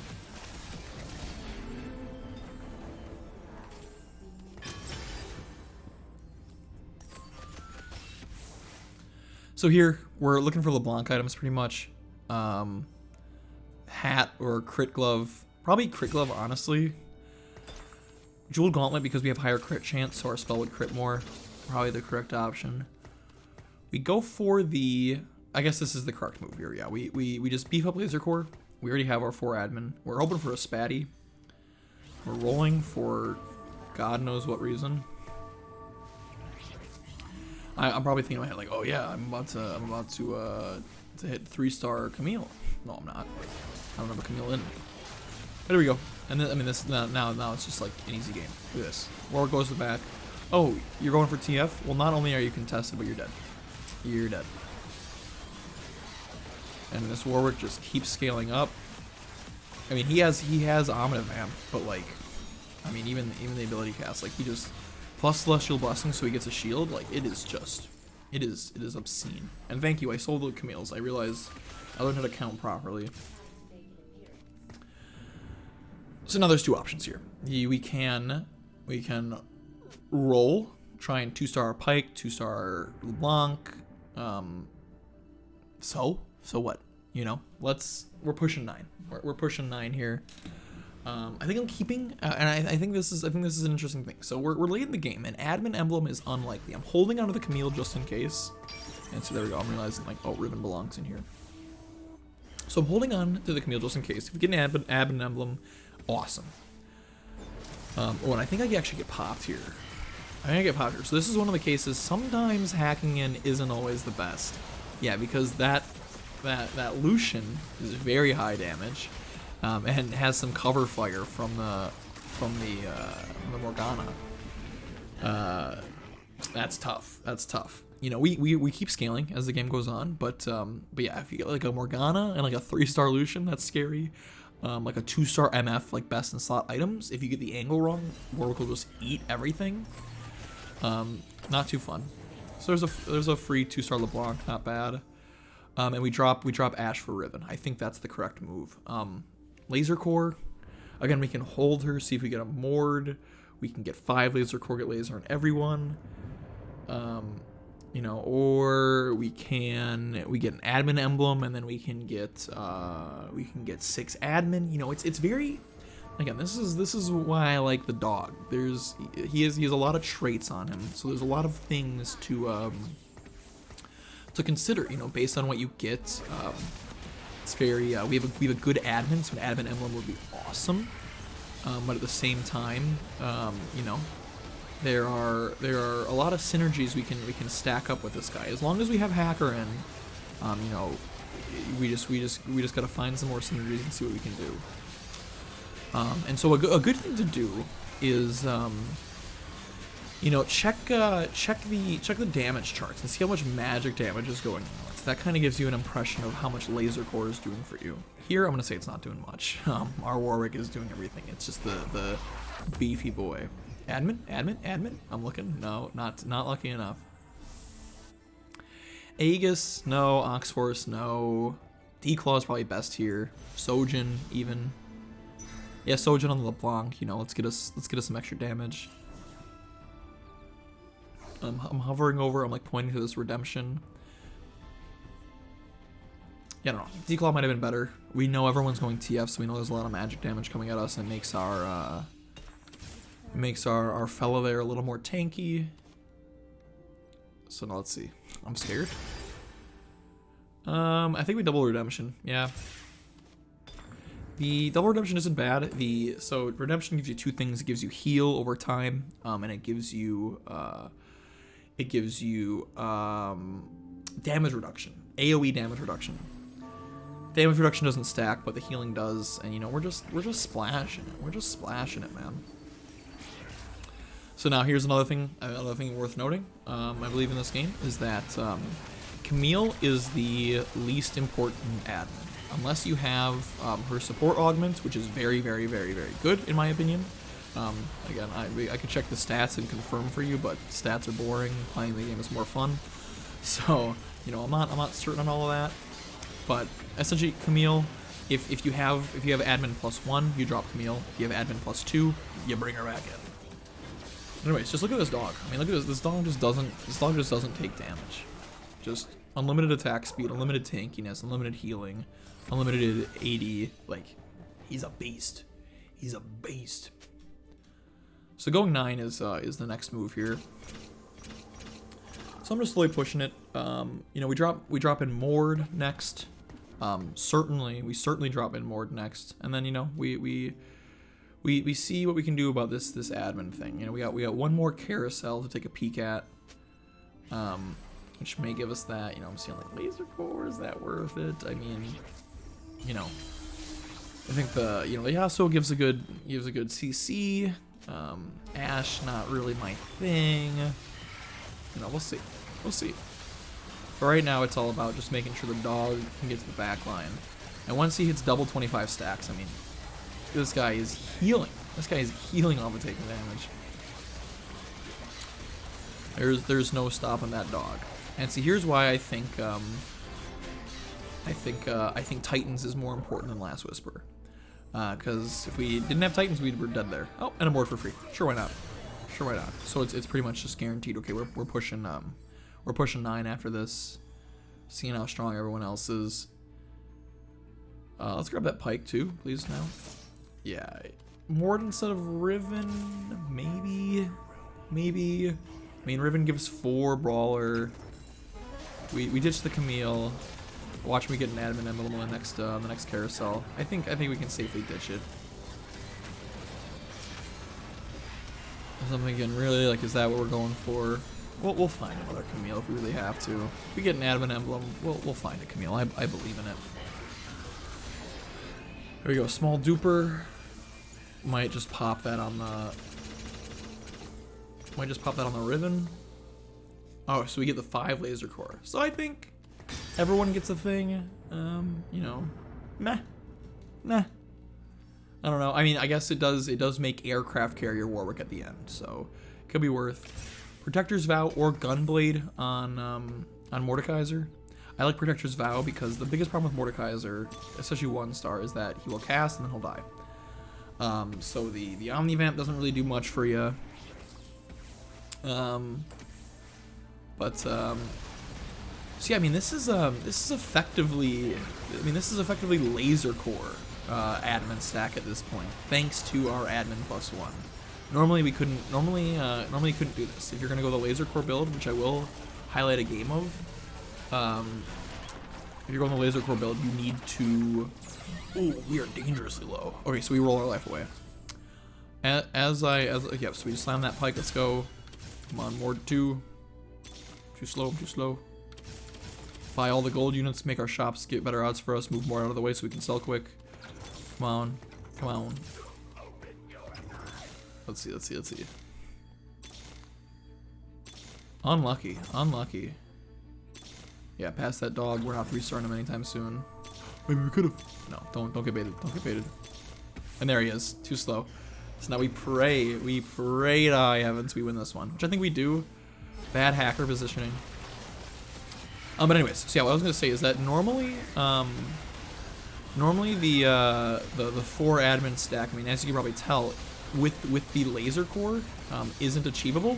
So here, we're looking for LeBlanc items pretty much. Hat or crit glove. Probably crit glove, honestly. Jeweled gauntlet because we have higher crit chance, so our spell would crit more. Probably the correct option. We go for the... I guess this is the correct move here, yeah. We just beef up laser core. We already have our 4 admin. We're hoping for a spatty. We're rolling for God knows what reason. I'm probably thinking in my head like, oh yeah, I'm about to hit 3-star Camille. No, I'm not. I don't have a Camille in. But there we go. And then, I mean, this now it's just like an easy game. Look at this. Warwick goes to the back. Oh, you're going for TF? Well, not only are you contested, but you're dead. You're dead. And this Warwick just keeps scaling up. I mean, he has Omnitive Amp, but like, I mean, even the ability cast, like he just plus Celestial Blessing, so he gets a shield. Like it is obscene. And thank you, I sold the Camille's. I realized I learned how to count properly. So now there's 2 options here. We can roll, try and 2-star Pyke, 2-star LeBlanc. So what? You know, we're pushing 9. We're pushing 9 here. I think I'm keeping, and I think this is an interesting thing. So we're late in the game, and admin emblem is unlikely. I'm holding onto the Camille just in case. And so there we go. I'm realizing like, oh, Riven belongs in here. So I'm holding on to the Camille just in case. If we get an admin emblem, awesome. Oh, and I think I actually get popped here. So this is one of the cases. Sometimes hacking in isn't always the best. Yeah, because that Lucian is very high damage. And has some cover fire from the Morgana. That's tough. You know, we keep scaling as the game goes on, but yeah, if you get like a Morgana and like a 3-star Lucian, that's scary. Like a 2-star MF, like best in slot items. If you get the angle wrong, Warwick will just eat everything. Not too fun. So there's a free 2-star LeBlanc, not bad. And we drop Ashe for Riven. I think that's the correct move. Laser core, again, we can hold her, see if we get a Mord. We can get 5 laser core, get laser on everyone. You know, or we get an admin emblem, and then we can get 6 admin. You know, it's very, again, this is why I like the dog. He has a lot of traits on him, so there's a lot of things to consider. You know, based on what you get. It's very, we have a good admin, so an admin emblem would be awesome. But at the same time, you know, there are a lot of synergies we can stack up with this guy. As long as we have hacker in, you know, we just gotta find some more synergies and see what we can do. And so a good thing to do is, you know, check the damage charts and see how much magic damage is going on. That kind of gives you an impression of how much laser core is doing for you. Here, I'm gonna say it's not doing much. Our Warwick is doing everything. It's just the beefy boy. Admin. I'm looking. No, not lucky enough. Aegis, no. Oxforce, no. Declaw is probably best here. Sojin, even. Yeah, Sojin on the LeBlanc. You know, let's get us some extra damage. I'm hovering over. I'm like pointing to this redemption. Yeah, I don't know. Declaw might have been better. We know everyone's going TF, so we know there's a lot of magic damage coming at us, and it makes our fella there a little more tanky. So now let's see. I'm scared. I think we double redemption. Yeah. The double redemption isn't bad. So redemption gives you two things. It gives you heal over time, and it gives you damage reduction, AoE damage reduction. Damage reduction doesn't stack, but the healing does, and you know we're just splashing it. We're just splashing it, man. So now here's another thing worth noting. I believe in this game is that Camille is the least important admin, unless you have her support augment, which is very, very, very, very good in my opinion. Again, I could check the stats and confirm for you, but stats are boring. Playing the game is more fun. So you know I'm not certain on all of that. But essentially, Camille, if you have admin +1, you drop Camille. If you have admin +2, you bring her back in. Anyways, just look at this dog. I mean, look at this. This dog just doesn't take damage. Just unlimited attack speed, unlimited tankiness, unlimited healing, unlimited AD. Like, he's a beast. He's a beast. So going 9 is the next move here. So I'm just slowly pushing it. You know, we drop in Mord next. We certainly drop in Mord next, and then you know we see what we can do about this admin thing. You know, we got one more carousel to take a peek at, which may give us that. You know, I'm seeing like laser core. Is that worth it? I mean, you know, I think the Yasuo gives a good CC. Ashe, not really my thing. You know, we'll see. We'll see. But right now, it's all about just making sure the dog can get to the back line. And once he hits double 25 stacks, I mean, this guy is healing. This guy is healing off of taking damage. There's no stopping that dog. And see, here's why I think Titans is more important than Last Whisper. Because if we didn't have Titans, we were dead there. Oh, and a board for free. Sure, why not? Sure, why not? So it's pretty much just guaranteed. Okay, we're pushing 9 after this, seeing how strong everyone else is. Let's grab that Pyke too, please now. Yeah, Mord instead of Riven, maybe. I mean, Riven gives 4 Brawler. We ditched the Camille. Watch me get an admin emblem on the next carousel. I think we can safely ditch it. Something again, really, like, is that what we're going for? We'll find another Camille if we really have to. If we get an admin emblem, we'll find a Camille. I believe in it. There we go. Small duper. Might just pop that on the. Riven. Oh, so we get the 5 laser core. So I think everyone gets a thing. You know, nah. I don't know. I mean, I guess it does make aircraft carrier Warwick at the end, so could be worth. Protector's Vow or Gunblade on Mordekaiser. I like Protector's Vow because the biggest problem with Mordekaiser, especially 1-star, is that he will cast and then he'll die. So the Omnivamp doesn't really do much for you. So yeah, I mean this is effectively laser core admin stack at this point, thanks to our admin +1. Normally we couldn't do this. If you're gonna go the laser core build, which I will highlight a game of, if you're going the laser core build, you need to. Oh, we are dangerously low. Okay, so we roll our life away. Yeah, so we just slam that Pyke. Let's go. Come on, more 2. Too slow. Buy all the gold units, make our shops get better odds for us, move more out of the way so we can sell quick. Come on. Let's see. Unlucky. Yeah, past that dog. We're not 3-starring him anytime soon. Maybe we could have. No, don't get baited. And there he is. Too slow. So now we pray to high heavens we win this one, which I think we do. Bad hacker positioning. But anyways, so yeah, what I was gonna say is that normally, normally the 4 admin stack, I mean, as you can probably tell, with the laser core, isn't achievable,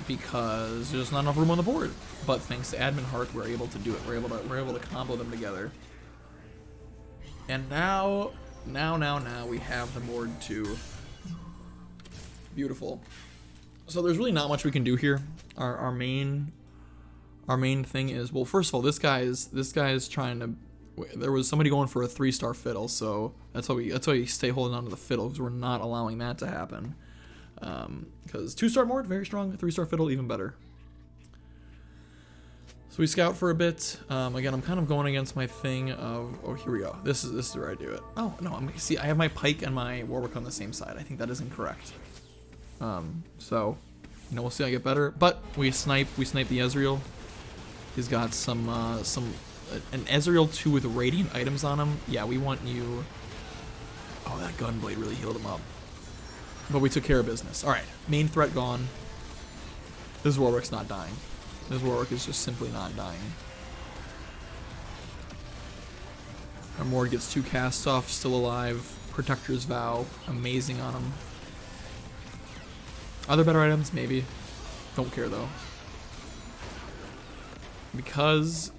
because there's not enough room on the board. But thanks to admin heart, we're able to do it. We're able to combo them together. And now we have the board too. Beautiful. So there's really not much we can do here. Our main thing is, well, first of all, this guy is trying to. There was somebody going for a 3-star fiddle, so that's why we stay holding on to the fiddle, because we're not allowing that to happen. Because 2-star mord, very strong. 3-star fiddle, even better. So we scout for a bit. Again, I'm kind of going against my thing of, oh, here we go. This is where I do it. Oh no, see, I have my pyke and my warwick on the same side. I think that is incorrect. So, you know, we'll see how I get better. But we snipe the Ezreal. He's got an Ezreal 2 with radiant items on him. Yeah, we want you. Oh, that gunblade really healed him up. But we took care of business. All right, main threat gone. This Warwick's not dying. This Warwick is just simply not dying. Our Mord gets 2 casts off, still alive. Protector's Vow, amazing on him. Are there better items? Maybe. Don't care though. Because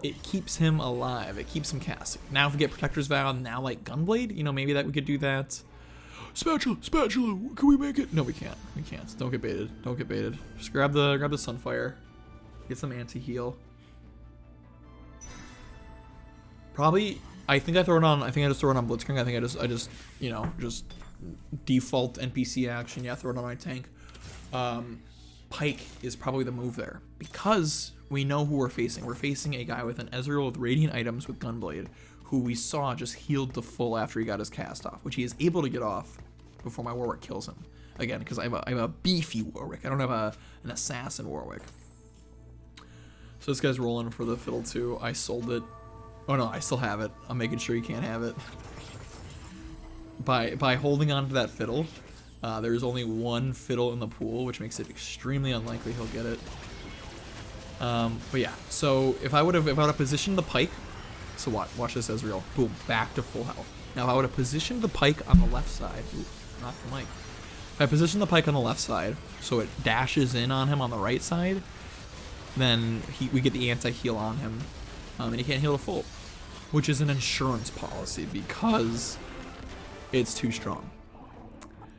it keeps him alive. It keeps him casting. Now if we get Protector's Vow, now like Gunblade, you know, maybe that we could do that. Spatula, can we make it? No, we can't. We can't. Don't get baited. Don't get baited. Just grab the Sunfire. Get some anti-heal. Probably, I think I throw it on. I think I just throw it on blitzcrank. I think I just you know, just default NPC action. Yeah, throw it on my tank. Pyke is probably the move there because we know who we're facing. We're facing a guy with an Ezreal with radiant items with Gunblade, who we saw just healed to full after he got his cast off, which he is able to get off before my Warwick kills him. Again, because I have a beefy Warwick. I don't have an assassin Warwick. So this guy's rolling for the fiddle too. I sold it. Oh no, I still have it. I'm making sure you can't have it. By holding on to that fiddle, there's only 1 fiddle in the pool, which makes it extremely unlikely he'll get it. But yeah, so if I would have positioned the pyke, so watch this Ezreal, boom, back to full health. Now if I would have positioned the pyke on the left side, ooh, not the mic. If I position the pyke on the left side, so it dashes in on him on the right side, then we get the anti-heal on him, and he can't heal to full, which is an insurance policy because it's too strong.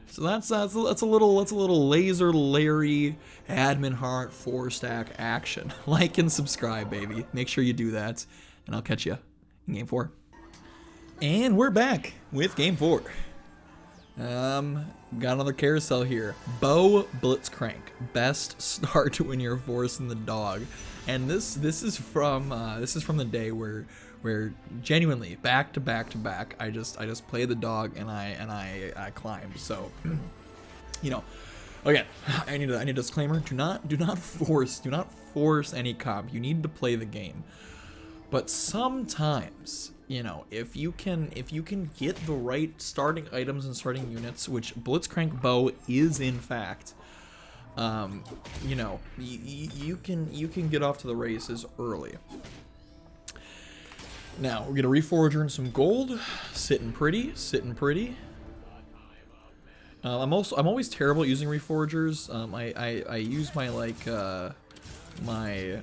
So that's a little laser Larry admin heart 4-stack action. Like and subscribe, baby. Make sure you do that, and I'll catch you in game 4. And we're back with game 4. Got another carousel here. Bow blitzcrank, best start when you're forcing the dog, and this is from the day where genuinely back to back I just play the dog and I climbed. So you know, again, I need a disclaimer: do not force any comp. You need to play the game, but sometimes, you know, if you can get the right starting items and starting units, which blitzcrank bow is in fact, you know, you can get off to the races early. Now we're gonna reforger in some gold, sitting pretty. I'm always terrible at using reforgers. I use my like my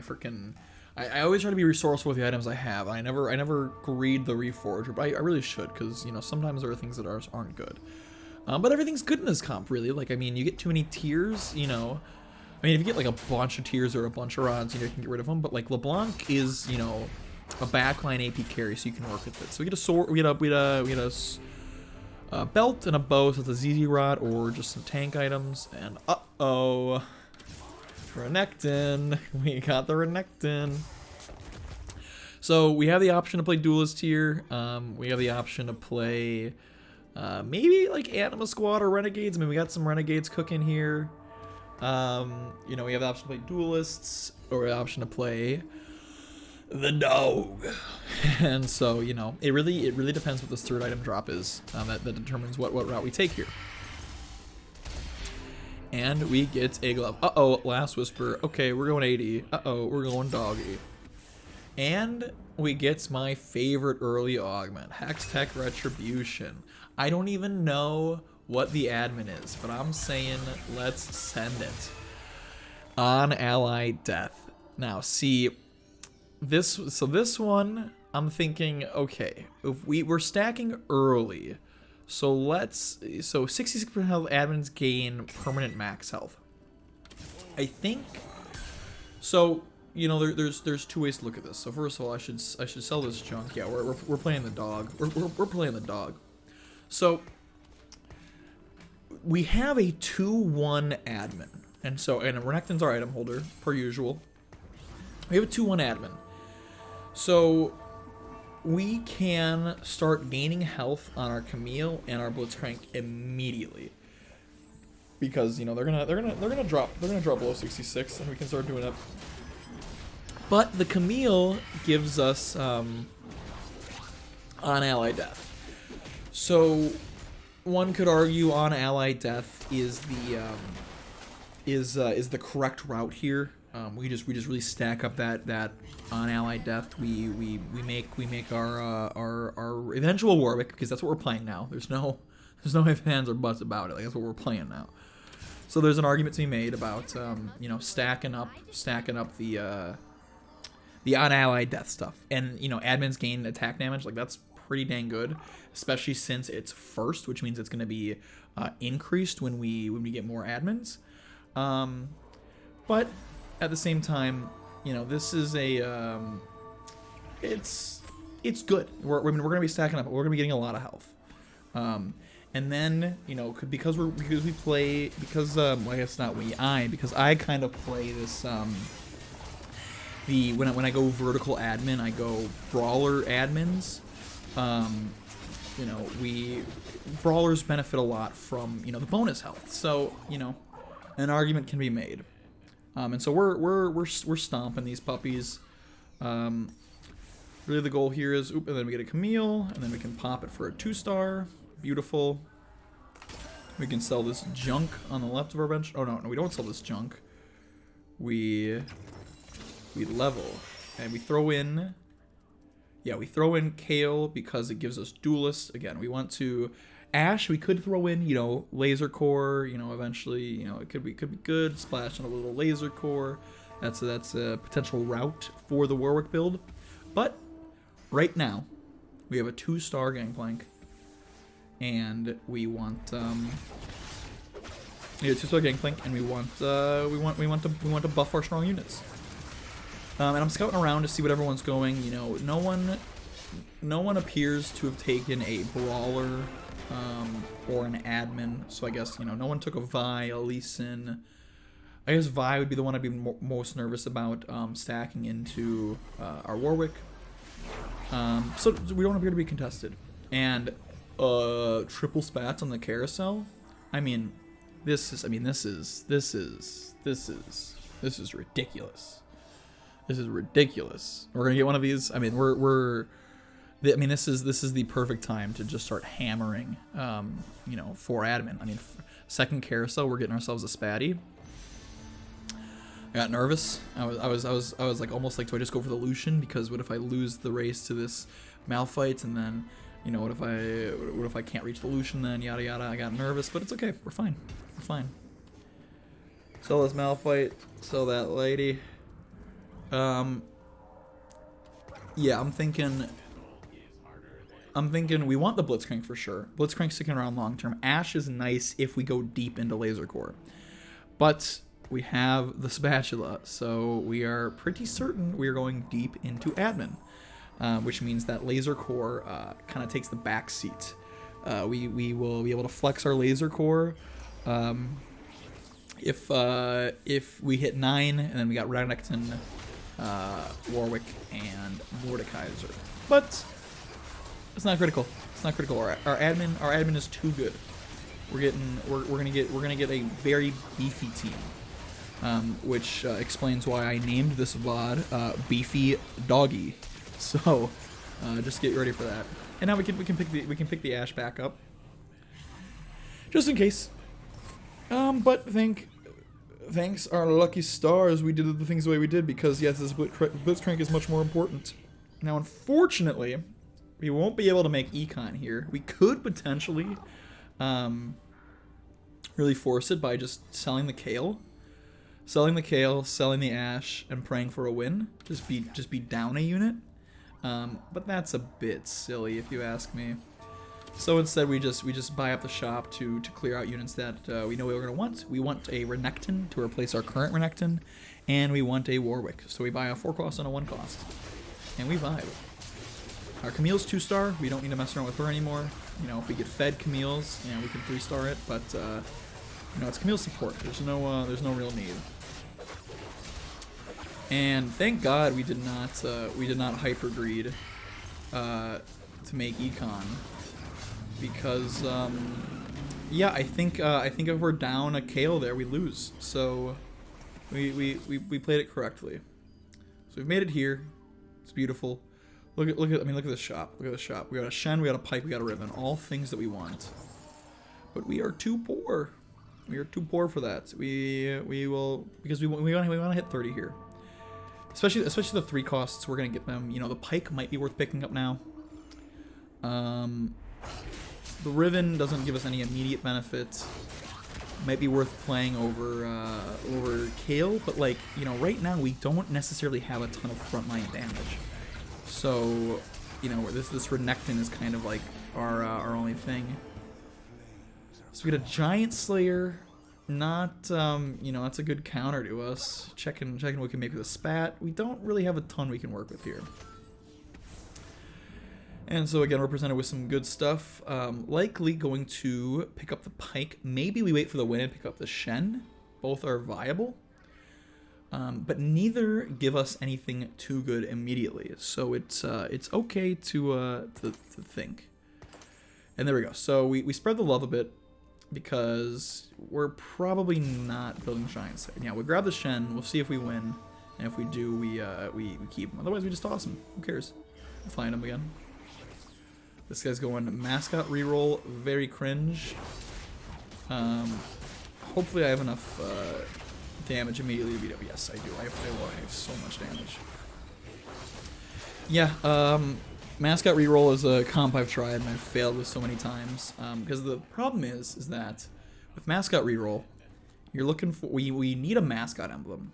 freaking. I always try to be resourceful with the items I have. I never greed the reforger, but I really should, because you know sometimes there are things that aren't good. But everything's good in this comp, really. Like, I mean, you get too many tiers, you know. I mean, if you get like a bunch of tiers or a bunch of rods, you know, you can get rid of them. But like LeBlanc is, you know, a backline AP carry, so you can work with it. So we get a sword, we get a belt and a bow, so it's a ZZ rod or just some tank items. And uh-oh, renekton. We got the renekton. So we have the option to play duelist here. We have the option to play maybe like Anima Squad or Renegades. I mean, we got some Renegades cooking here. You know, we have the option to play duelists, or the option to play the dog. And so, you know, it really depends what this third item drop is. That determines what route we take here. and we get a glove. Uh-oh, last whisper. Okay, we're going 80. Uh-oh, we're going doggy. And we get my favorite early augment, Hex Tech Retribution. I don't even know what the admin is, but I'm saying let's send it. On ally death. Now, see, this one, I'm thinking, okay, if we're stacking early, so 66% health admins gain permanent max health. I think, so, you know, there's two ways to look at this. So first of all, I should sell this junk. Yeah, we're playing the dog. We're playing the dog. So we have a 2-1 admin, and renekton's our item holder per usual. We have a 2-1 admin, so we can start gaining health on our Camille and our blitzcrank immediately, because you know they're gonna drop below 66, and we can start doing it. But the Camille gives us on ally death. So one could argue on ally death is the correct route here. We just really stack up that on ally death. We make our eventual Warwick, because that's what we're playing now. There's no ifs, ands, or buts about it. Like, that's what we're playing now. So there's an argument to be made about you know, stacking up the on ally death stuff, and you know, admins gain attack damage. Like, that's pretty dang good, especially since it's first, which means it's going to be increased when we get more admins. But at the same time, you know, this is a it's good. We're going to be stacking up. We're going to be getting a lot of health. And then, you know, because I kind of play this when I go vertical admin, I go brawler admins. You know, brawlers benefit a lot from, you know, the bonus health. So, you know, an argument can be made. And so we're stomping these puppies. Really the goal here is, and then we get a Camille, and then we can pop it for a 2-star. Beautiful. We can sell this junk on the left of our bench. Oh no, we don't sell this junk. We level, and we throw in. Yeah, we throw in Kale because it gives us duelist. Again, we want to Ash. We could throw in, you know, laser core. You know, eventually, you know, it could be good. Splash on a little laser core. That's a potential route for the Warwick build. But right now, we have a 2-star gangplank, and we want a 2-star gangplank, and we want to buff our strong units. And I'm scouting around to see what everyone's going. You know, no one appears to have taken a brawler or an admin. So I guess, you know, no one took a Vi, a Lee Sin. I guess Vi would be the one I'd be most nervous about stacking into our Warwick. So we don't appear to be contested. And triple spats on the carousel. I mean, this is ridiculous. This is ridiculous. We're gonna get one of these. I mean, this is the perfect time to just start hammering, you know, for admin. I mean, second carousel, we're getting ourselves a spatty. I got nervous. I was like, almost like, do I just go for the Lucian? Because what if I lose the race to this Malphite, and then, you know, what if I can't reach the Lucian? Then yada yada. I got nervous, but it's okay. We're fine. We're fine. Sell this Malphite. Sell that lady. Yeah, I'm thinking we want the blitzcrank for sure. Blitzcrank sticking around long term. Ash is nice if we go deep into laser core, but we have the spatula, so we are pretty certain we are going deep into admin, which means that laser core kind of takes the back seat. We will be able to flex our laser core if we hit 9, and then we got renekton, Warwick, and Mordekaiser. But it's not critical. It's not critical. Our admin is too good. We're gonna get a very beefy team, which explains why I named this VOD Beefy Doggy. So just get ready for that. And now we can pick the Ash back up, just in case. But thanks our lucky stars, we did the things the way we did, because yes, this blitzcrank is much more important. Now, unfortunately, we won't be able to make econ here. We could potentially really force it by just selling the kale, selling the ash, and praying for a win. Just be down a unit. But that's a bit silly if you ask me. So instead, we just buy up the shop to clear out units that we know we're gonna want. We want a renekton to replace our current renekton, and we want a warwick. So we buy a 4 cost and a 1 cost, and we vibe. Our Camille's 2-star. We don't need to mess around with her anymore. You know, if we get fed Camille's, you know, we can 3-star it. But you know, it's Camille support. There's no real need. And thank God we did not hyper greed to make econ, because yeah, I think if we're down a kale there, we lose. So we played it correctly. So we've made it here. It's beautiful. Look at this shop. Look at the shop. We got a shen, we got a pyke, we got a riven. All things that we want. But we are too poor. We are too poor for that. We will, because we want to hit 30 here. Especially the 3 costs, we're gonna get them. You know, the pyke might be worth picking up now. The riven doesn't give us any immediate benefit. Might be worth playing over kale, but like, you know, right now we don't necessarily have a ton of frontline damage. So, you know, this renekton is kind of like our only thing. So we got a giant slayer. Not, you know, that's a good counter to us. Checking what we can make with a spat. We don't really have a ton we can work with here. And so again, we're presented with some good stuff. Likely going to pick up the pyke. Maybe we wait for the win and pick up the shen. Both are viable. But neither give us anything too good immediately. So it's okay to think. And there we go. So we spread the love a bit, because we're probably not building giants. Yeah, we'll grab the shen, we'll see if we win, and if we do, we keep him. Otherwise, we just toss him. Who cares? We'll find him again. This guy's going mascot reroll, very cringe. Hopefully I have enough damage immediately to beat up. Yes, I do. I have so much damage. Yeah, mascot reroll is a comp I've tried and I've failed with so many times. Because the problem is that with mascot reroll, you're looking for we need a mascot emblem,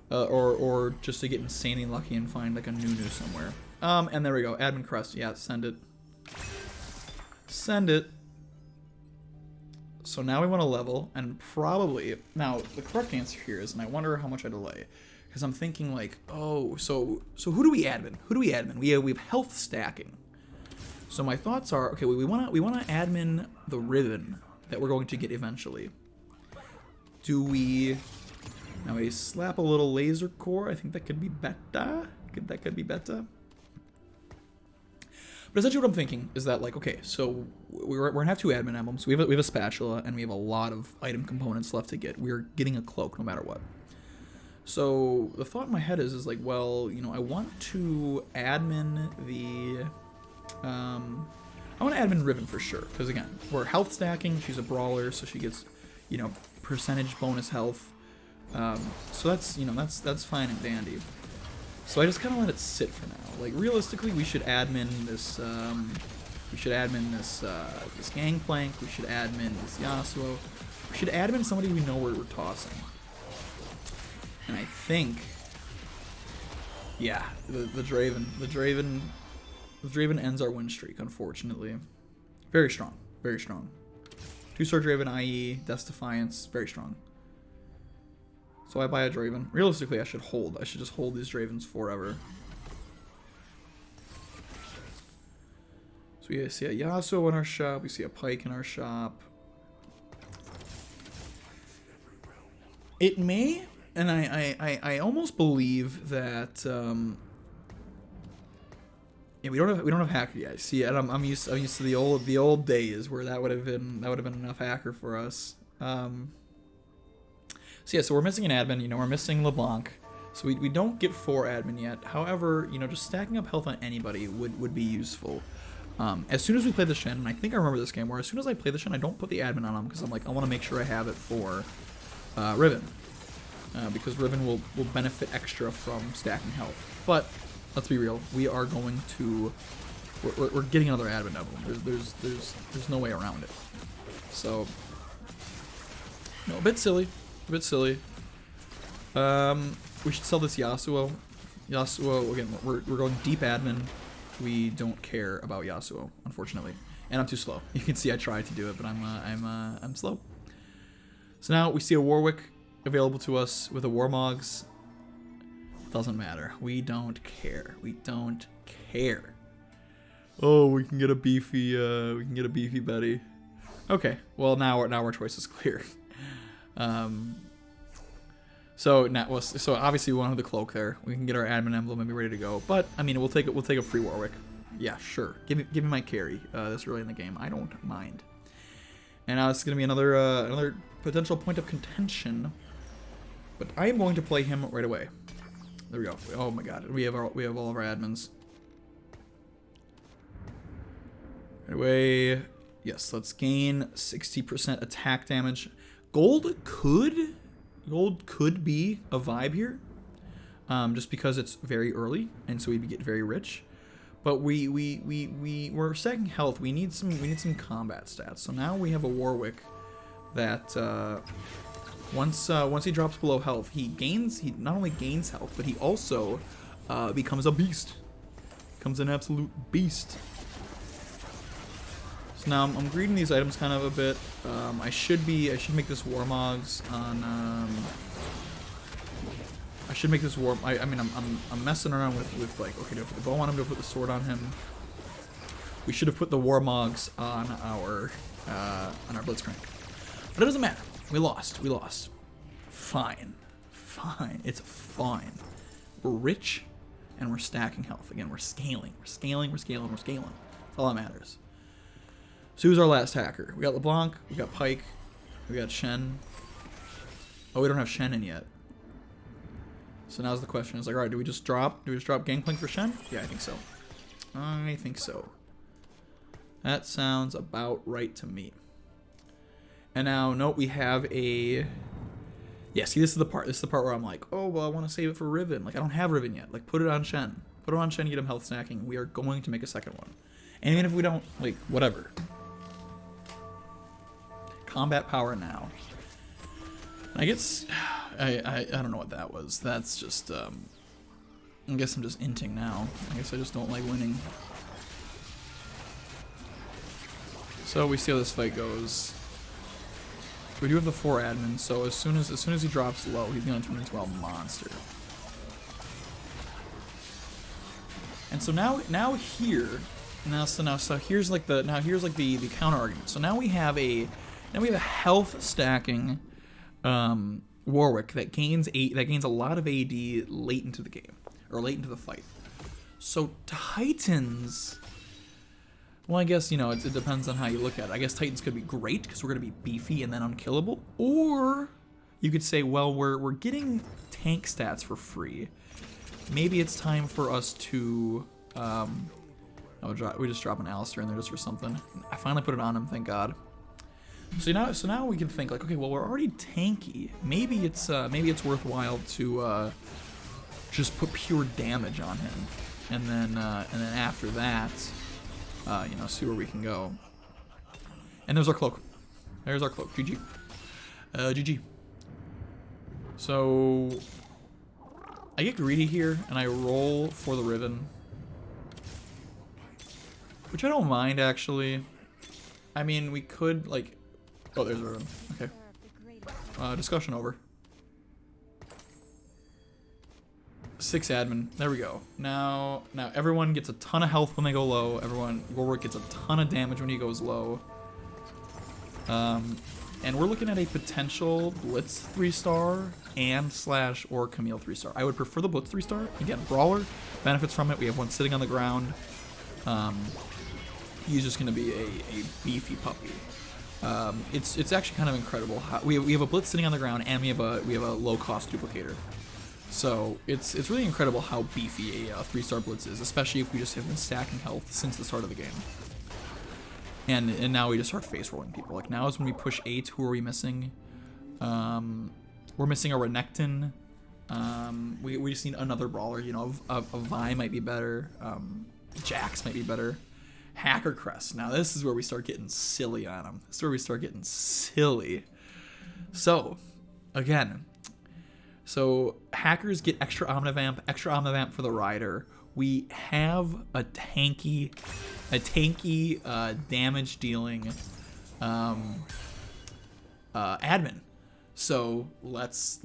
or just to get insanely lucky and find like a new somewhere. And there we go, admin crest. Yeah, send it. Send it. So now we want to level, and probably now the correct answer here is, and I wonder how much I delay. Because I'm thinking like, oh, so who do we admin? Who do we admin? We have health stacking. So my thoughts are, okay, we wanna admin the riven that we're going to get eventually. Do we? Now we slap a little laser core. I think that could be better. That could be better. But essentially what I'm thinking is that, like, okay, so we're gonna have 2 admin emblems. We have a spatula, and we have a lot of item components left to get. We're getting a cloak no matter what. So the thought in my head is like, well, you know, I want to admin the, I want to admin Riven for sure, because again, we're health stacking. She's a brawler, so she gets, you know, percentage bonus health. So that's, you know, that's fine and dandy. So I just kind of let it sit for now. Like, realistically, we should admin this. We should admin this Gangplank. We should admin this Yasuo. We should admin somebody we know we're tossing. And I think, yeah, the Draven ends our win streak, unfortunately. Very strong, very strong. 2-star Draven, IE, Death's Defiance, very strong. So I buy a Draven. Realistically, I should hold. I should just hold these Dravens forever. So we see a Yasuo in our shop. We see a Pyke in our shop. It may, and I almost believe that yeah, we don't have hacker yet. See, and I'm used to the old days where that would have been enough hacker for us. So yeah, so we're missing an admin. You know, we're missing LeBlanc. So we don't get 4 admin yet. However, you know, just stacking up health on anybody would be useful. As soon as we play the Shen, and I think I remember this game, where as soon as I play the Shen, I don't put the admin on him, because I'm like, I want to make sure I have it for Riven. Because Riven will benefit extra from stacking health. But, let's be real, we are going to... We're getting another admin of them. There's no way around it. So... No, a bit silly. A bit silly. We should sell this Yasuo. Yasuo, again, we're going deep admin. We don't care about Yasuo, unfortunately, and I'm too slow. You can see I tried to do it, but I'm slow. So now we see a Warwick available to us with a Warmogs. Doesn't matter. We don't care. We don't care. Oh, we can get a beefy. We can get a beefy Betty. Okay. Well, now our choice is clear. So obviously we wanted the cloak there. We can get our admin emblem and be ready to go. But I mean, we'll take a free Warwick. Yeah, sure. Give me my carry this early in the game. I don't mind. And now it's gonna be another potential point of contention. But I am going to play him right away. There we go. Oh my God, we have all of our admins. Right away. Yes, let's gain 60% attack damage. Gold could be a vibe here, just because it's very early, and so we'd get very rich. But we're stacking health. We need some combat stats. So now we have a Warwick that once he drops below health, he not only gains health, but he also becomes a beast. Becomes an absolute beast. So now I'm greeding these items kind of a bit. I should make this Warmogs on. I should make this war. I mean, I'm messing around with like, okay, do I put the bow on him? Do I put the sword on him? We should have put the Warmogs on our blitzcrank, but it doesn't matter. We lost. Fine. It's fine. We're rich, and we're stacking health again. We're scaling. That's all that matters. So who's our last hacker? We got LeBlanc, we got Pyke, we got Shen. Oh, we don't have Shen in yet. So now's the question. It's like, alright, do we just drop Gangplank for Shen? Yeah, I think so. I think so. That sounds about right to me. And now, note, we have a... Yeah, see, this is the part where I'm like, oh, well, I want to save it for Riven. Like, I don't have Riven yet. Like, put it on Shen. Put it on Shen, get him health stacking. We are going to make a second one. And even if we don't, like, whatever. Combat power now. I guess I don't know what that was. That's just I guess I'm just inting now. I guess I just don't like winning. So we see how this fight goes. We do have the 4 admins, so as soon as he drops low, he's gonna turn into a monster. And so here's like the counter argument. So now we have a health stacking Warwick that gains a lot of AD late into the game, or late into the fight. So Titans, well, I guess, you know, it depends on how you look at it. I guess Titans could be great because we're gonna be beefy and then unkillable, or you could say, well, we're getting tank stats for free. Maybe it's time for us to we just drop an Alistair in there just for something. I finally put it on him, thank God. So now we can think like, okay, well, we're already tanky. Maybe it's worthwhile to just put pure damage on him, and then after that, you know, see where we can go. And there's our cloak. There's our cloak. GG. GG. So I get greedy here and I roll for the Riven, which I don't mind actually. I mean, we could like. Oh, there's a Riven. Okay. Discussion over. 6 admin. There we go. Now everyone gets a ton of health when they go low. Warwick gets a ton of damage when he goes low. And we're looking at a potential Blitz 3-star and / or Camille 3-star. I would prefer the Blitz 3-star. Again, Brawler benefits from it. We have one sitting on the ground. He's just going to be a beefy puppy. It's actually kind of incredible how we have a Blitz sitting on the ground, and we have a low cost duplicator. So it's really incredible how beefy a 3-star Blitz is, especially if we just have been stacking health since the start of the game. And now we just start face rolling people. Like now is when we push 8. Who are we missing? We're missing a renekton. We just need another brawler. You know, a Vi might be better. Jax might be better. Hacker Crest. Now this is where we start getting silly on them. This is where we start getting silly. So, again, hackers get extra omnivamp for the rider. We have a tanky damage dealing admin. So let's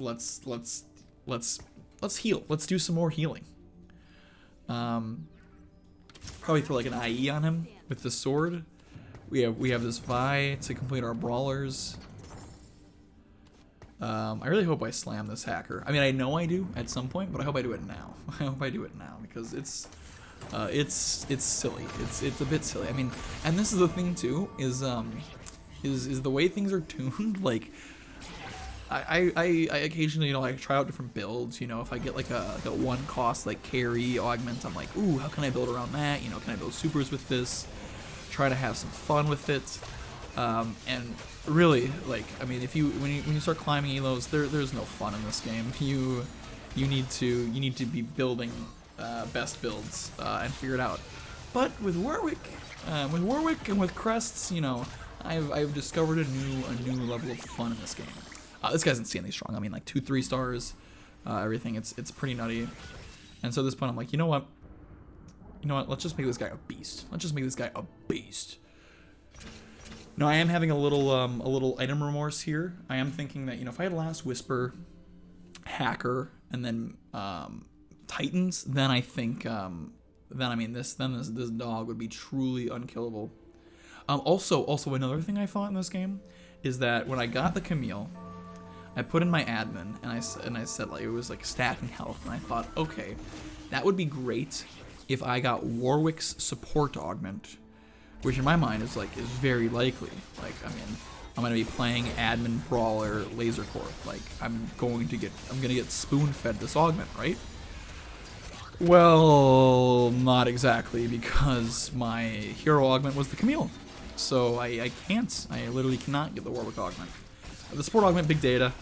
heal. Let's do some more healing. Probably throw like an IE on him with the sword. We have this Vi to complete our brawlers. I really hope I slam this hacker. I mean, I know I do at some point, but I hope I do it now. I hope I do it now because it's silly. It's a bit silly. I mean, and this is the thing too is the way things are tuned. Like, I occasionally, you know, I try out different builds. You know, if I get like a one cost like carry augment, I'm like, ooh, how can I build around that? You know, can I build supers with this? Try to have some fun with it. And really, like, I mean, when you start climbing elos, there's no fun in this game. You need to be building best builds and figure it out. But with Warwick and with crests, you know, I've discovered a new level of fun in this game. This guy's insanely strong. I mean, like 2-3 stars, everything. It's pretty nutty. And so at this point, I'm like, you know what? Let's just make this guy a beast. No, I am having a little item remorse here. I am thinking that, you know, if I had Last Whisper, Hacker, and then Titans, then I think this dog would be truly unkillable. Also another thing I thought in this game is that when I got the Camille, I put in my admin and I said like it was like stacking health, and I thought, okay, that would be great if I got Warwick's support augment, which in my mind is very likely. Like, I mean, I'm gonna be playing admin brawler laser core. Like, I'm gonna get spoon fed this augment, right? Well, not exactly, because my hero augment was the Camille. So I literally cannot get the Warwick augment. The support augment, big data.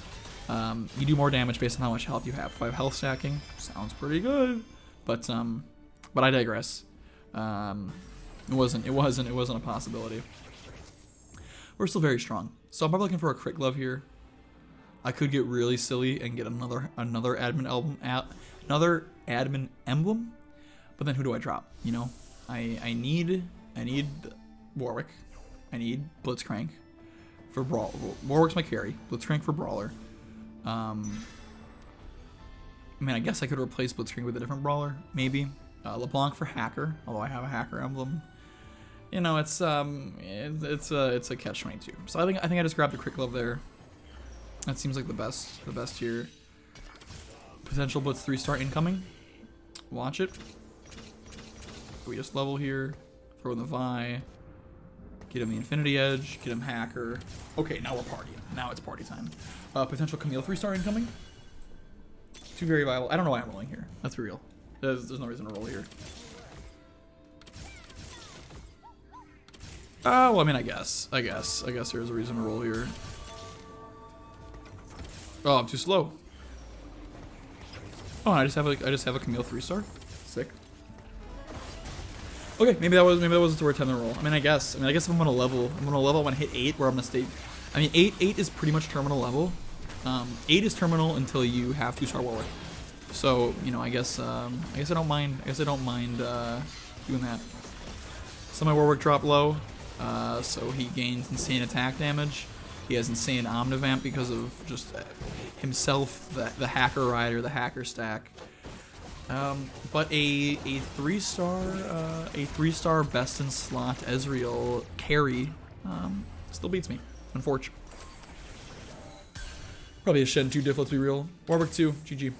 You do more damage based on how much health you have. 5 health stacking sounds pretty good, but I digress. It wasn't a possibility. We're still very strong. So I'm probably looking for a crit glove here. I could get really silly and get another admin emblem, but then who do I drop? You know, I need Warwick. I need blitzcrank for brawl. Warwick's my carry. Blitzcrank for brawler. I mean, I guess I could replace blitzcrank with a different brawler, maybe. LeBlanc for hacker, although I have a hacker emblem. You know, it's a catch-22. So I think I just grabbed the crit glove there. That seems like the best here. Potential blitz 3-star incoming. Watch it. We just level here. Throw in the Vi. Get him the Infinity Edge. Get him hacker. Okay, now we're partying. Now it's party time. Potential Camille 3-star incoming. 2 very viable. I don't know why I'm rolling here. Let's be real. There's no reason to roll here. Well, I mean, I guess there's a reason to roll here. Oh, I'm too slow. Oh, I just have a Camille 3-star. Sick. Okay, maybe that wasn't the right time to roll. I guess if I'm gonna level, I'm gonna hit 8 where I'm gonna stay. I mean, 8 is pretty much terminal level. 8 is terminal until you have 2-star Warwick. So, you know, I guess I don't mind doing that. So my Warwick dropped low, so he gains insane attack damage. He has insane omnivamp because of just himself, the hacker rider, the hacker stack. But a 3-star best in slot Ezreal carry still beats me, unfortunately. Probably a Shen 2 diff, let's be real. Warwick 2, GG.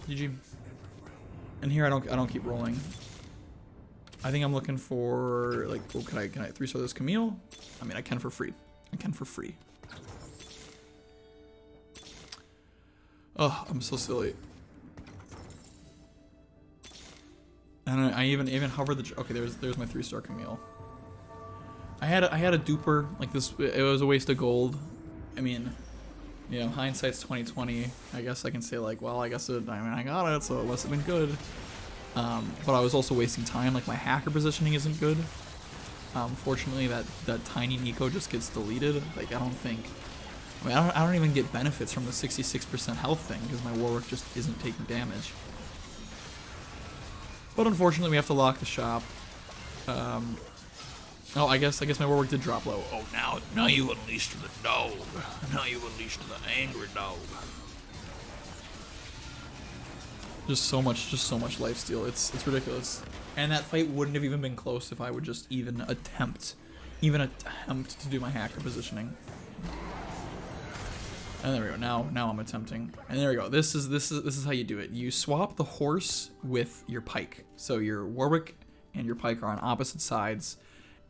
GG. And here I don't keep rolling. I think I'm looking for like, oh, can I 3-star this Camille? I mean, I can for free. Oh, I'm so silly. And I even hovered the. Okay, there's my 3-star Camille. I had a duper like this. It was a waste of gold. I mean, you know, hindsight's 2020. I guess I can say like, well, I mean, I got it, so it must have been good. But I was also wasting time. Like my hacker positioning isn't good. Fortunately, that tiny Nico just gets deleted. Like I mean, I don't even get benefits from the 66% health thing because my Warwick just isn't taking damage. But unfortunately, we have to lock the shop. Oh, I guess my Warwick did drop low. Oh, now you unleashed the dog. Now you unleashed the angry dog. Just so much lifesteal. It's ridiculous. And that fight wouldn't have even been close if I would just even attempt to do my hacker positioning. And there we go. Now I'm attempting. And there we go. This is how you do it. You swap the horse with your pyke. So your Warwick and your pyke are on opposite sides,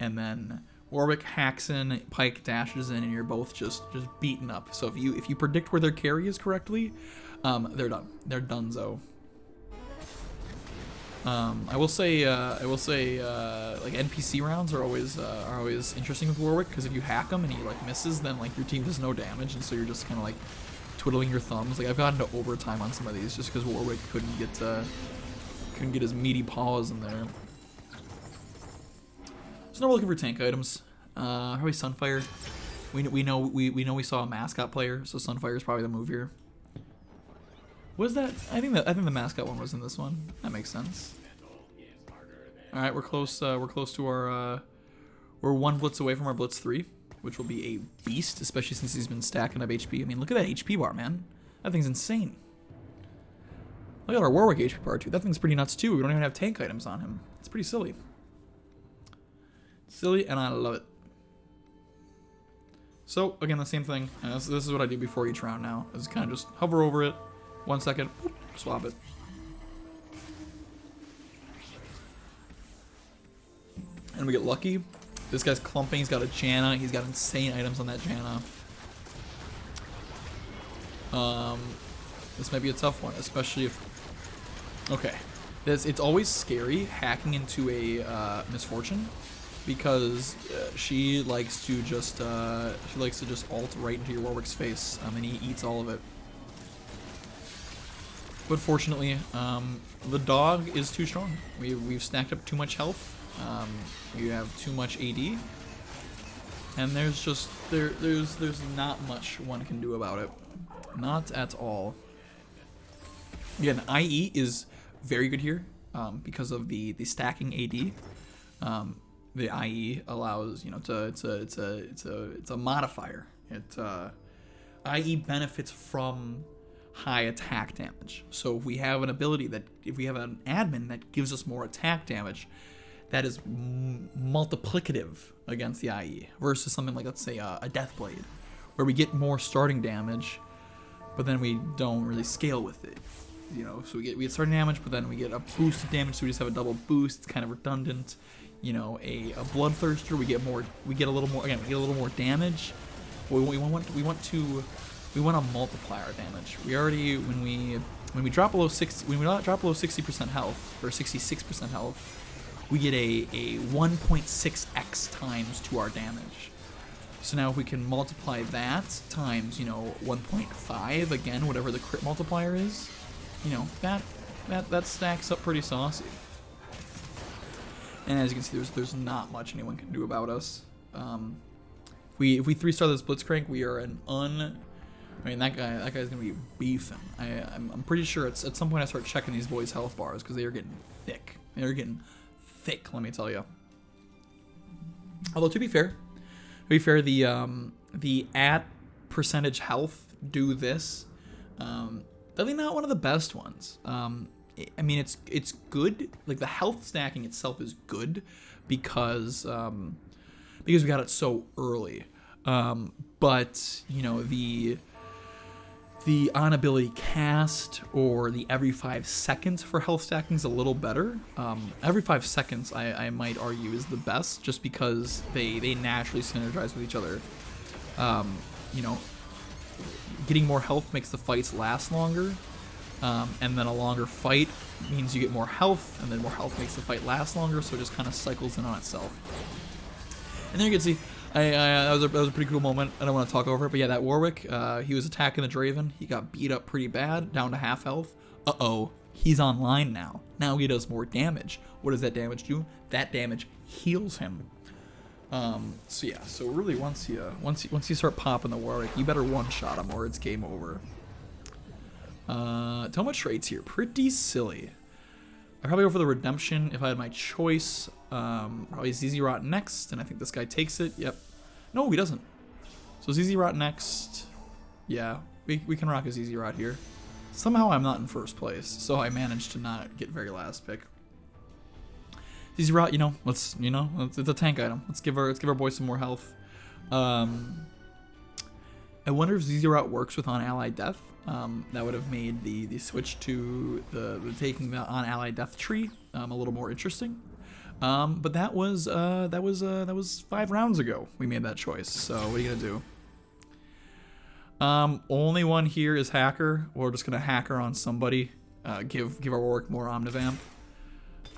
and then Warwick hacks in, pyke dashes in, and you're both just beaten up. So if you predict where their carry is correctly, they're done. They're donezo. I will say like NPC rounds are always interesting with Warwick, because if you hack him and he like misses, then like your team does no damage, and so you're just kind of like twiddling your thumbs. Like I've gotten to overtime on some of these just because Warwick couldn't get his meaty paws in there. So now we're looking for tank items. Probably Sunfire. We know we saw a mascot player, so Sunfire is probably the move here. Was that? I think the mascot one was in this one. That makes sense. All right, we're close. We're close to our. We're one blitz away from our blitz 3, which will be a beast, especially since he's been stacking up HP. I mean, look at that HP bar, man. That thing's insane. Look at our Warwick HP bar too. That thing's pretty nuts too. We don't even have tank items on him. It's pretty silly. Silly, and I love it. So again, the same thing. And this is what I do before each round. Now is kind of just hover over it. 1 second, whoop, swap it. And we get lucky. This guy's clumping, he's got a Janna, he's got insane items on that Janna. This might be a tough one, especially if... Okay. It's always scary hacking into a Misfortune, because she likes to just ult right into your Warwick's face, and he eats all of it. But fortunately, the dog is too strong. We've stacked up too much health. We have too much AD, and there's not much one can do about it. Not at all. Again, IE is very good here because of the stacking AD. The IE allows, you know, it's a modifier. IE benefits from high attack damage. So if we have an ability if we have an admin that gives us more attack damage, that is multiplicative against the IE versus something like, let's say, a Deathblade, where we get more starting damage, but then we don't really scale with it. You know, so we get starting damage, but then we get a boosted damage, so we just have a double boost. It's kind of redundant. You know, a Bloodthirster, we get a little more damage. We want to multiply our damage. We already, when we drop below 60% health, or 66% health, we get a 1.6x times to our damage. So now if we can multiply that times, you know, 1.5, again, whatever the crit multiplier is, you know, that stacks up pretty saucy. And as you can see, there's not much anyone can do about us. If we 3-star this blitzcrank, we are I mean, that guy's gonna be beefing. I'm pretty sure at some point I start checking these boys' health bars, because they are getting thick. They're getting thick, let me tell you. Although to be fair, the at percentage health do this. Definitely not one of the best ones. I mean, it's good. Like the health stacking itself is good because we got it so early. But you know, the on ability cast or the every 5 seconds for health stacking is a little better. Every 5 seconds, I might argue, is the best, just because they naturally synergize with each other. You know, getting more health makes the fights last longer, and then a longer fight means you get more health, and then more health makes the fight last longer, so it just kind of cycles in on itself. And there you can see, that was a pretty cool moment. I don't want to talk over it, but yeah, that Warwick, he was attacking the Draven. He got beat up pretty bad, down to half health. Uh-oh, he's online now. Now he does more damage. What does that damage do? That damage heals him. So yeah, so really once you start popping the Warwick, you better one-shot him or it's game over. Toma traits here, pretty silly. I'd probably go for the redemption if I had my choice. Probably ZZ Rot next, and I think this guy takes it. Yep. No, he doesn't. So ZZ Rot next. Yeah, we can rock a ZZ Rot here. Somehow I'm not in first place, so I managed to not get very last pick. ZZ Rot, it's a tank item. Let's give our boy some more health. I wonder if ZZ Rot works with on ally death. That would have made the switch to the taking the on ally death tree a little more interesting. But that was 5 rounds ago we made that choice. So what are you gonna do? Only one here is hacker. We're just gonna hacker on somebody. Give our Warwick more omnivamp.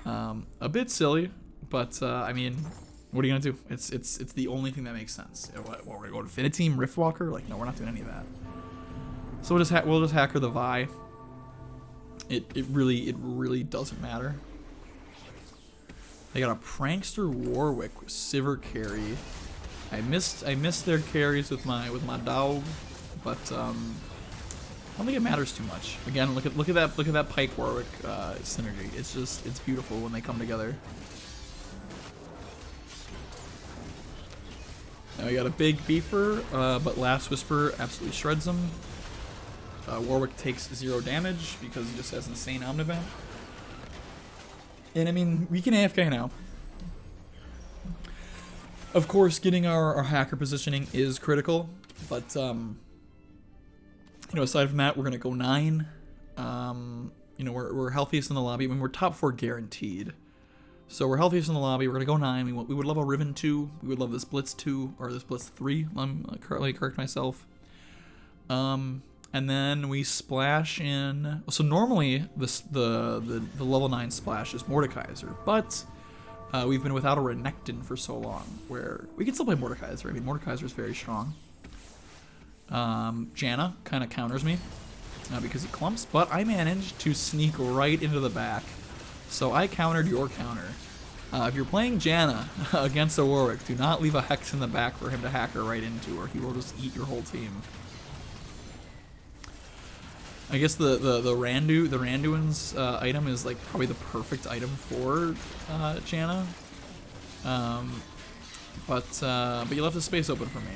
A bit silly, but I mean, what are you gonna do? It's the only thing that makes sense. What we're gonna go Infinity Team Riftwalker? Like, no, we're not doing any of that. So we'll just hacker the Vi. It really doesn't matter. They got a prankster Warwick with Sivir carry. I missed their carries with my dog, but I don't think it matters too much. Again, look at that Pyke Warwick synergy. It's beautiful when they come together. Now we got a big beefer, but Last Whisper absolutely shreds him. Warwick takes 0 damage because he just has insane omnivamp. And I mean, we can AFK now. Of course, getting our hacker positioning is critical, but aside from that, we're gonna go 9. We're healthiest in the lobby. I mean, we're top 4 guaranteed. So we're healthiest in the lobby. We're gonna go 9. We would love a Riven 2. We would love this Blitz 2 or this Blitz 3. Currently correct myself. And then we splash in. So normally the level 9 splash is Mordekaiser, but we've been without a renekton for so long, where we can still play Mordekaiser. I mean, Mordekaiser is very strong. Janna kind of counters me because he clumps, but I managed to sneak right into the back. So I countered your counter. If you're playing Janna against a Warwick, do not leave a Hex in the back for him to hacker right into, or he will just eat your whole team. I guess the Randuin's item is like probably the perfect item for Janna. But you left the space open for me.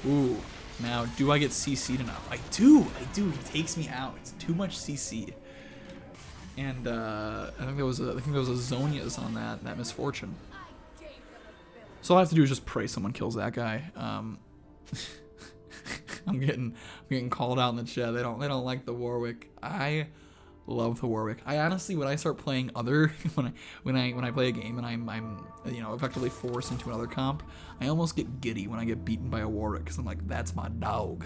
Ooh, now do I get CC'd enough? I do. He takes me out. It's too much CC. And I think there was a Zonia's on that misfortune. So all I have to do is just pray someone kills that guy. I'm getting called out in the chat. They don't like the Warwick. I love the Warwick. I honestly, when I start playing other when I play a game and I'm effectively forced into another comp, I almost get giddy when I get beaten by a Warwick because I'm like, that's my dog.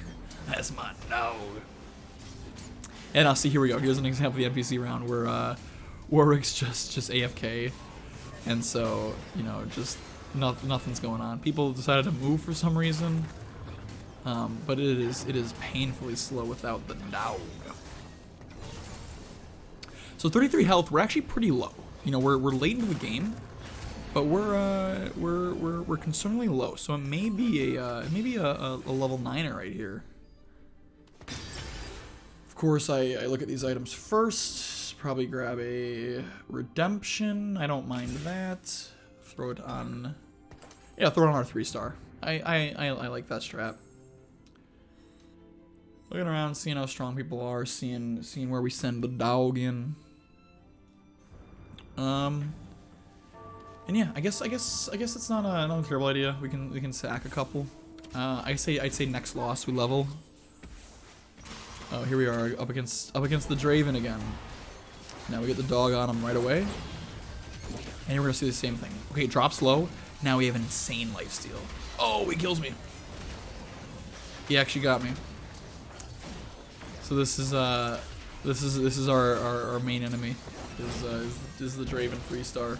That's my dog. And I'll see, here we go. Here's an example of the NPC round where Warwick's just AFK, and so just nothing's going on. People decided to move for some reason. But it is painfully slow without the dog. So 33 health, we're actually pretty low. We're late into the game, but we're concerningly low. So it may be a level 9er right here. Of course, I look at these items first. Probably grab a redemption. I don't mind that. Throw it on. Yeah, throw it on our 3-star. I like that strat. Looking around, seeing how strong people are, seeing where we send the dog in. And yeah, I guess it's not a terrible idea. We can sack a couple. I'd say next loss we level. Oh, here we are up against the Draven again. Now we get the dog on him right away. And we're gonna see the same thing. Okay, drops low. Now we have an insane lifesteal. Oh, he kills me. He actually got me. So this is our main enemy. Is the Draven 3-star.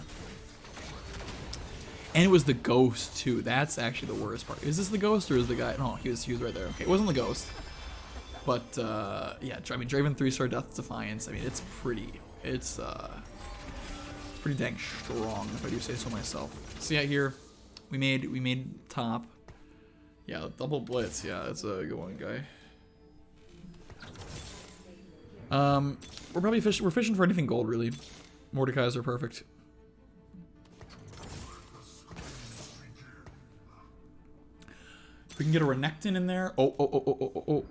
And it was the ghost too. That's actually the worst part. Is this the ghost or is the guy? No, he was right there. Okay, it wasn't the ghost. But yeah, I mean, Draven 3-star Death Defiance. I mean, it's pretty dang strong, if I do say so myself. So yeah, here we made top. Yeah, double blitz. Yeah, that's a good one, guy. We're probably we're fishing for anything gold, really. Mordekaiser, perfect. If we can get a renekton in there. Oh.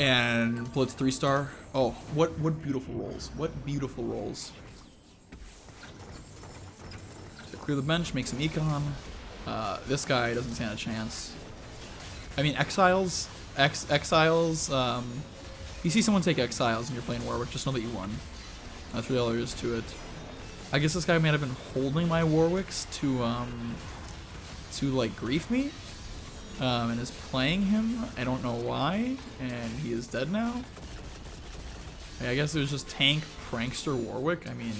And blitz 3-star. Oh, what beautiful rolls. What beautiful rolls. So clear the bench, make some econ. This guy doesn't stand a chance. I mean, Exiles. Exiles. If you see someone take Exiles and you're playing Warwick, just know that you won. That's really all there is to it. I guess this guy might have been holding my Warwicks to like grief me. And is playing him. I don't know why. And he is dead now. I guess it was just tank prankster Warwick. I mean,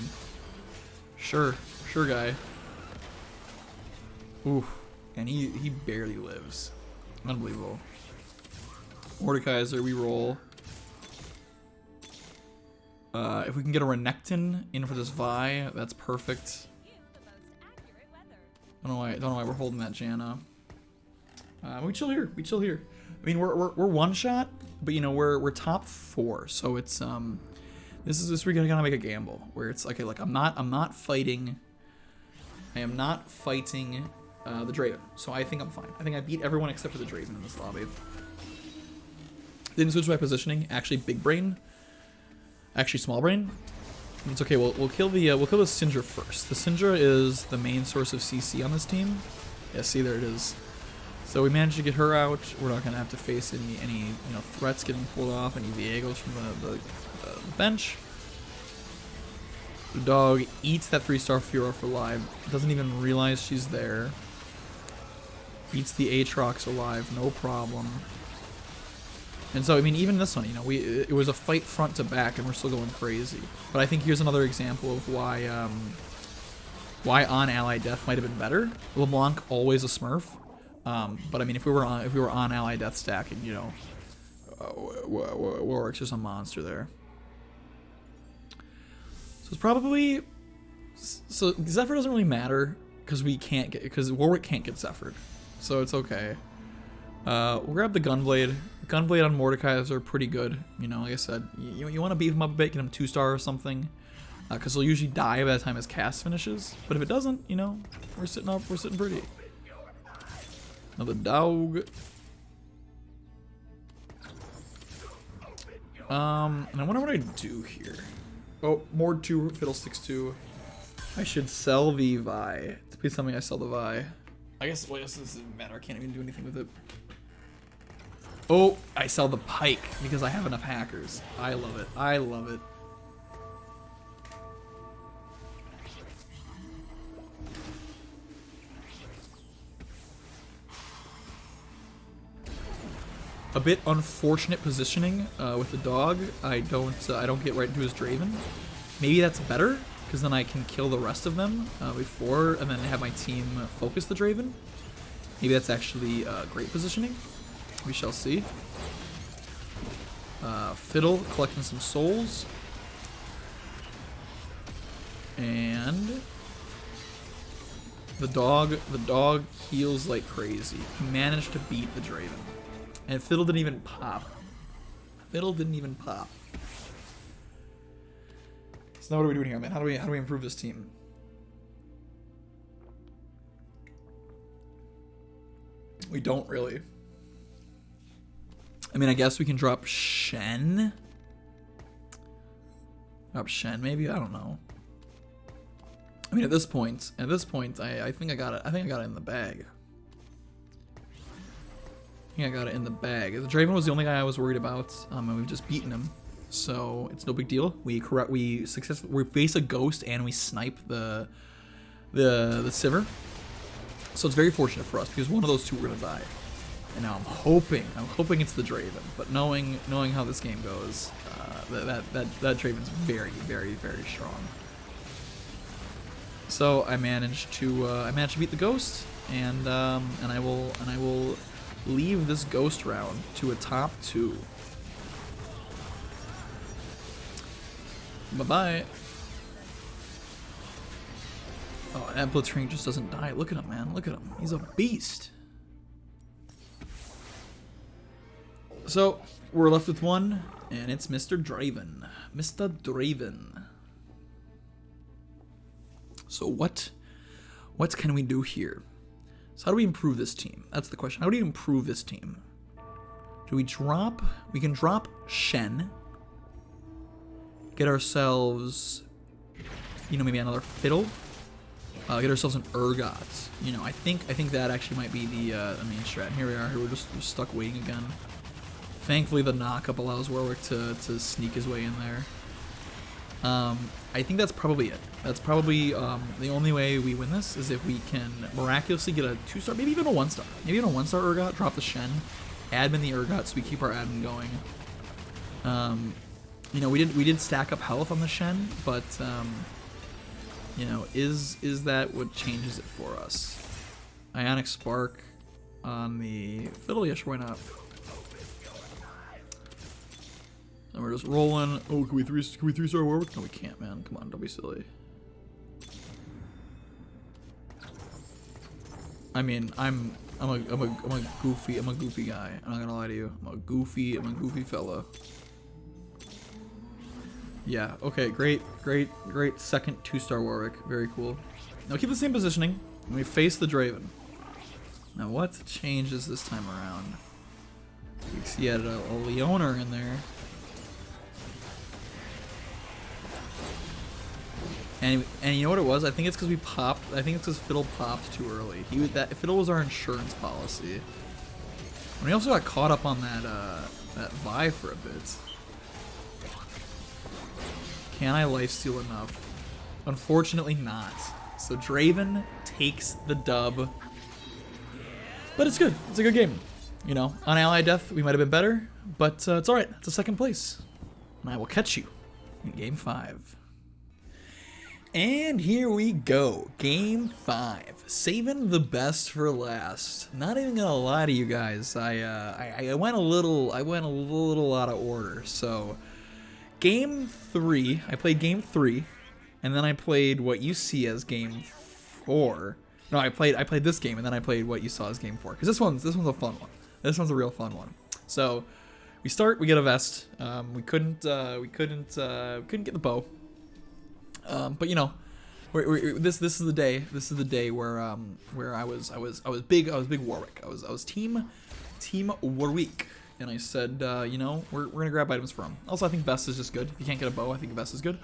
sure guy. Oof. And he barely lives. Unbelievable. Mordekaiser, we roll. If we can get a renekton in for this Vi, that's perfect. I don't know why we're holding that Janna. We chill here. I mean, we're one shot, but you know we're top 4, so it's this is where you're gonna make a gamble where it's okay. Like I'm not fighting. I am not fighting the Draven, so I think I'm fine. I think I beat everyone except for the Draven in this lobby. Didn't switch my positioning. Actually, big brain. Actually, small brain. It's okay. We'll kill the Syndra first. The Syndra is the main source of CC on this team. Yeah, see there it is. So we managed to get her out. We're not gonna have to face any threats getting pulled off, any Viegos from the bench. The dog eats that 3-star Furor for live. Doesn't even realize she's there. Eats the Aatrox alive, no problem. And so I mean, even this one, it was a fight front to back, and we're still going crazy. But I think here's another example of why on ally death might have been better. LeBlanc always a Smurf. But I mean, if we were on ally death stacking, Warwick's just a monster there. So it's probably Zephyr doesn't really matter because Warwick can't get Zephyred, so it's okay. We'll grab the Gunblade. Gunblade on Mordekaiser are pretty good. Like I said, you want to beef him up a bit, get him 2-star or something, because he'll usually die by the time his cast finishes. But if it doesn't, we're sitting pretty. Another dog. And I wonder what I do here. Oh, Mord 2, Fiddlesticks 2. I should sell the Vi. Please tell me I sell the Vi. I guess this doesn't matter. I can't even do anything with it. Oh, I sell the Pyke because I have enough hackers. I love it. I love it. A bit unfortunate positioning with the dog. I don't get right into his Draven. Maybe that's better because then I can kill the rest of them before, and then have my team focus the Draven. Maybe that's actually great positioning. We shall see. Fiddle collecting some souls, and the dog heals like crazy. He managed to beat the Draven. And Fiddle didn't even pop. So now what are we doing here, man? How do we improve this team? We don't really. I mean, I guess we can drop Shen. Drop Shen, maybe? I don't know. I mean, at this point, I think I got it. I think I got it in the bag. I got it in the bag. The Draven was the only guy I was worried about, and we've just beaten him, so it's no big deal. We face a ghost and we snipe the Sivir, so it's very fortunate for us because one of those two we're gonna die. And now I'm hoping it's the Draven, but knowing how this game goes, that Draven's very, very, very strong. So I managed to beat the ghost, and I will leave this ghost round to a top 2. Bye bye. Oh, that blitzcrank just doesn't die. Look at him, man. Look at him. He's a beast. So we're left with one, and it's Mr. Draven. Mr. Draven. So what can we do here? So how do we improve this team? That's the question. How do you improve this team? Do we drop? We can drop Shen. Get ourselves, you know, maybe another fiddle. Get ourselves an Urgot. You know, I think that actually might be the main strat. And here we are. We're just stuck waiting again. Thankfully, the knockup allows Warwick to sneak his way in there. I think that's probably it. That's probably the only way we win this is if we can miraculously get a 2-star, maybe even a 1-star. Maybe even a 1-star Urgot, drop the Shen, admin the Urgot so we keep our admin going. You know, we did stack up health on the Shen, but you know, is that what changes it for us? Ionic Spark on the fiddle, yeah, sure, why not? And we're just rolling. Oh, can we 3-star Warwick? No, we can't, man. Come on, don't be silly. I mean, I'm a goofy guy. I'm not gonna lie to you. I'm a goofy fella. Yeah. Okay. Great second 2-star Warwick. Very cool. Now keep the same positioning. And we face the Draven. Now what changes this time around? We see he had a Leoner in there. And you know what it was? I think it's because we popped. I think it's because Fiddle popped too early. That Fiddle was our insurance policy. And we also got caught up on that Vi for a bit. Can I lifesteal enough? Unfortunately not. So Draven takes the dub. But it's good. It's a good game. You know, on ally death we might have been better, but it's alright. It's a second place. And I will catch you in game 5. And here we go, game 5, saving the best for last. Not even gonna lie to you guys, I went a little out of order. So, game 3, I played game 3, and then I played what you see as game 4. No, I played this game, and then I played what you saw as game 4. Because this one's a fun one. This one's a real fun one. So, we get a vest. We couldn't get the bow. But you know, this is the day. This is the day where I was big Warwick. I was team Warwick, and I said, you know, we're gonna grab items for him. Also, I think vest is just good. If you can't get a bow, I think a vest is good.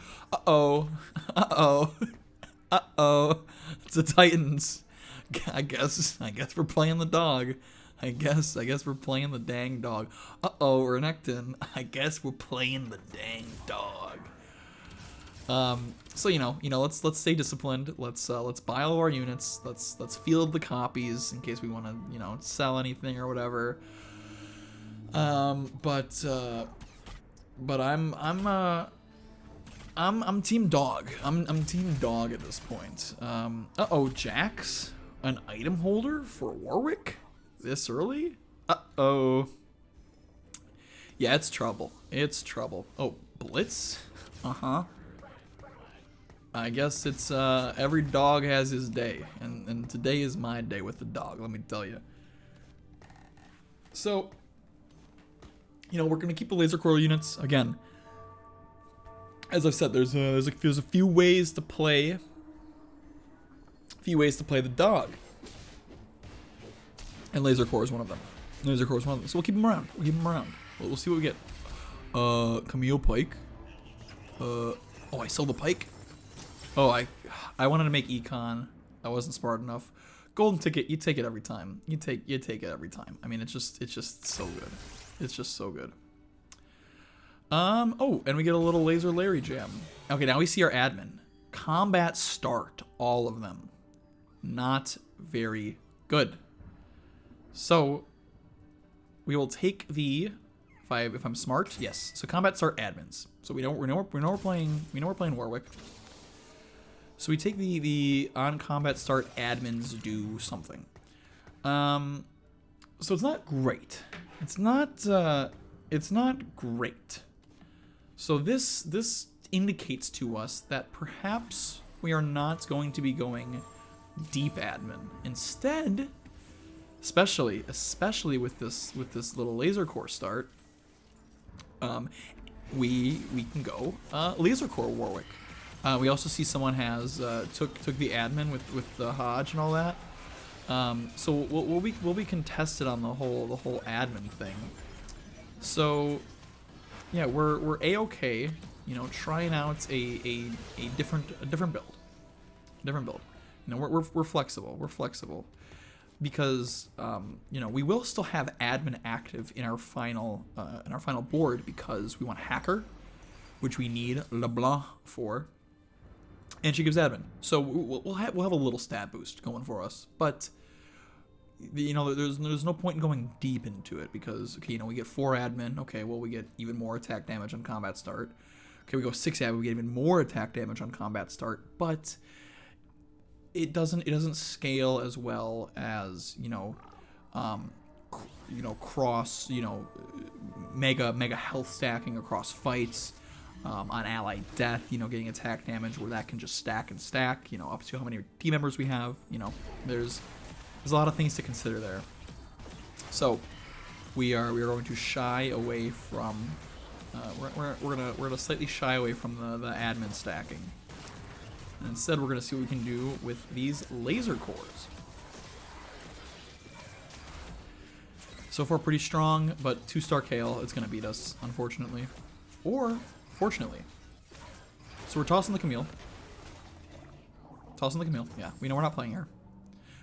It's the Titans. I guess we're playing the dog. I guess we're playing the dang dog. Renekton. I guess we're playing the dang dog. So you know, let's stay disciplined. Let's buy all of our units. Let's field the copies in case we want to, you know, sell anything or whatever. But I'm team dog. I'm team dog at this point. Jax, an item holder for Warwick this early? Yeah, it's trouble. It's trouble. Oh, Blitz? I guess it's every dog has his day, and today is my day with the dog, let me tell you. So, you know, we're gonna keep the laser coil units again. As I've said, there's a few ways to play. The dog, and laser core is one of them. So we'll keep them around. We'll see what we get. Camille pyke. Oh, I sold the pyke. Oh, I wanted to make econ. I wasn't smart enough. Golden ticket, you take it every time. You take it every time. I mean, it's just so good. It's just so good. Oh, and we get a little laser Larry jam. Okay, now we see our admin. Combat start, all of them. Not very good. So we will take the if I'm smart, yes. So combat start admins. So we know we're playing Warwick. So we take the on combat start admins do something. So it's not great. It's not great. So this indicates to us that perhaps we are not going to be going deep admin. Instead, especially with this little laser core start, we can go laser core Warwick. We also see someone has took the admin with the Hodge and all that. So we'll be contested on the whole admin thing. So yeah, we're a-okay, you know, trying out a different build. You know, we're flexible. We're flexible because you know, we will still have admin active in our final board because we want hacker, which we need LeBlanc for, and she gives admin. So we'll have a little stat boost going for us, but you know, there's no point in going deep into it because, okay, you know, we get 4 admin. Okay, well, we get even more attack damage on combat start. Okay, we go 6 admin, we get even more attack damage on combat start, but it doesn't scale as well as, you know, cross, you know, mega health stacking across fights, on allied death, you know, getting attack damage where that can just stack and stack, you know, up to how many team members we have. You know, there's a lot of things to consider there. So we are going to shy away from we're gonna slightly shy away from the admin stacking. And instead, we're gonna see what we can do with these laser cores. So far, pretty strong, but 2-star Kale, it's gonna beat us, unfortunately, or fortunately. So we're tossing the Camille. Yeah, we know we're not playing her.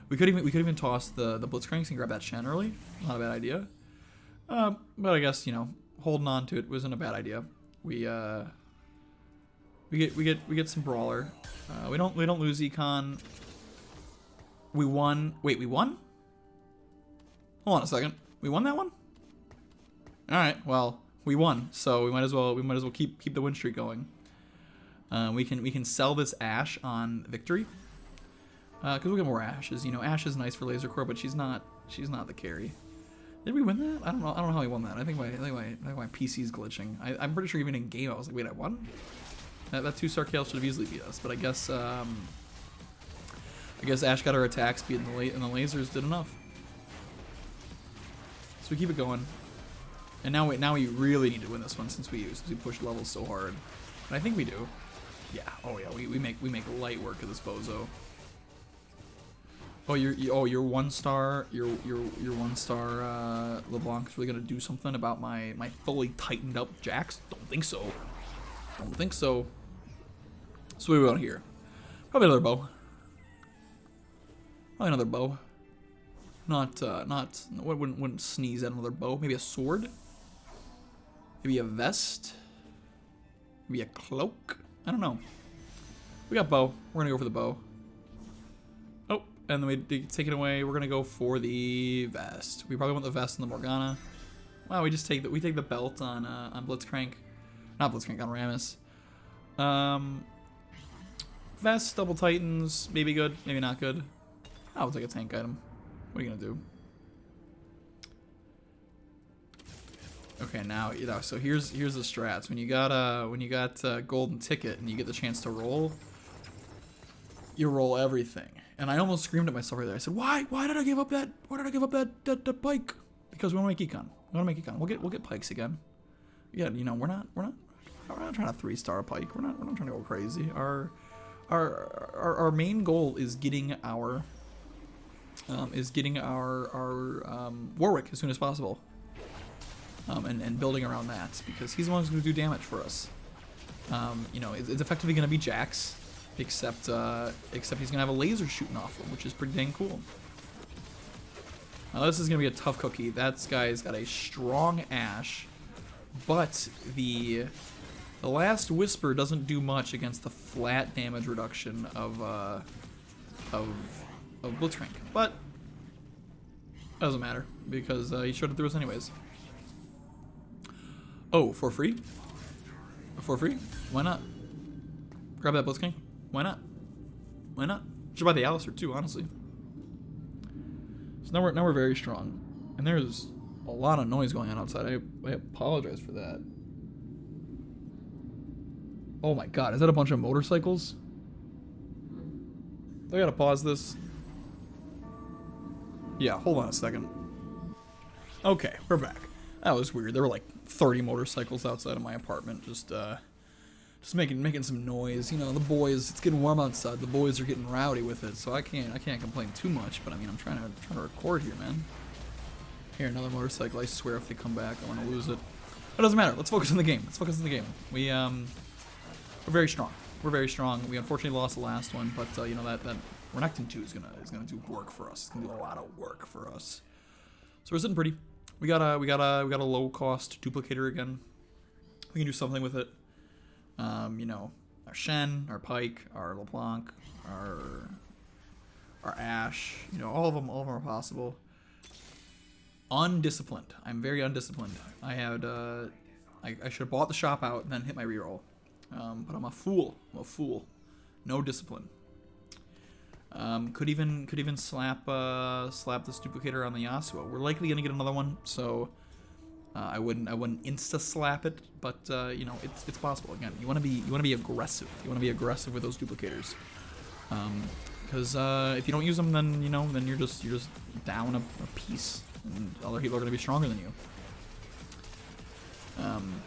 We could even toss the blitzcranks and grab that Shen early. Not a bad idea. But I guess, you know, holding on to it wasn't a bad idea. We get some brawler. We don't lose econ. We won. Wait, we won? Hold on a second. We won that one? All right. Well, we won, so we might as well keep the win streak going. We can sell this Ashe on victory. Because we'll get more Ashes. You know, Ashe is nice for laser core, but she's not the carry. Did we win that? I don't know how we won that. I think my PC's glitching. I'm pretty sure even in game I was like, wait, I won? That 2-star Kale should have easily beat us, but I guess Ashe got her attack speed and the lasers did enough. So we keep it going. And now we really need to win this one since we pushed levels so hard. And I think we do. Yeah. Oh yeah. We make light work of this bozo. Oh, your 1-star LeBlanc is really gonna do something about my fully tightened up Jax? Don't think so. So what do we want here? Probably another bow. Wouldn't sneeze at another bow. Maybe a sword. Maybe a vest. Maybe a cloak. I don't know. We got bow. We're gonna go for the bow. Oh, and then we take it away. We're gonna go for the vest. We probably want the vest and the Morgana. Wow, we take the belt on blitzcrank. Not blitzcrank, on Rammus. Vest, double titans, maybe good, maybe not good. I'll take a tank item. What are you gonna do? Okay, now, you know, so here's the strats. When you got golden ticket and you get the chance to roll, you roll everything. And I almost screamed at myself right there. I said, why did I give up that pyke? Because we want to make econ. We'll get pikes again. Yeah, you know, we're not trying to 3-star pyke. We're not trying to go crazy. Our main goal is getting our Warwick as soon as possible. And building around that, because he's the one who's going to do damage for us. You know, it's effectively going to be Jax, except he's going to have a laser shooting off him, which is pretty dang cool. Now this is going to be a tough cookie. That guy's got a strong Ashe, but the last Whisper doesn't do much against the flat damage reduction of blitzcrank. But it doesn't matter because he showed it through us anyways. Oh, for free? For free? Why not? Grab that blitzcrank. Why not? Why not? Should buy the Alistair too, honestly. So now we're very strong. And there's a lot of noise going on outside. I apologize for that. Oh my god, is that a bunch of motorcycles? Do I gotta pause this? Yeah, hold on a second. Okay, we're back. That was weird. There were like 30 motorcycles outside of my apartment, just making some noise. You know, the boys. It's getting warm outside. The boys are getting rowdy with it, so I can't complain too much. But I mean, I'm trying to record here, man. Here, another motorcycle. I swear, if they come back, I want to lose it. It doesn't matter. Let's focus on the game. Let's focus on the game. We're very strong. We're very strong. We unfortunately lost the last one, but you know that renekton 2 is gonna do work for us. It's gonna do a lot of work for us. So we're sitting pretty. We got a low cost duplicator again. We can do something with it. You know, our shen, our pyke, our leblanc, our ash. You know, all of them are possible. Undisciplined. I'm very undisciplined. I had I should have bought the shop out and then hit my reroll. But I'm a fool. I'm a fool. No discipline. Could even slap this duplicator on the Yasuo. We're likely gonna get another one, so I wouldn't insta slap it, but you know, it's possible. Again, you wanna be aggressive. You wanna be aggressive with those duplicators, because if you don't use them, then you're just down a piece, and other people are gonna be stronger than you.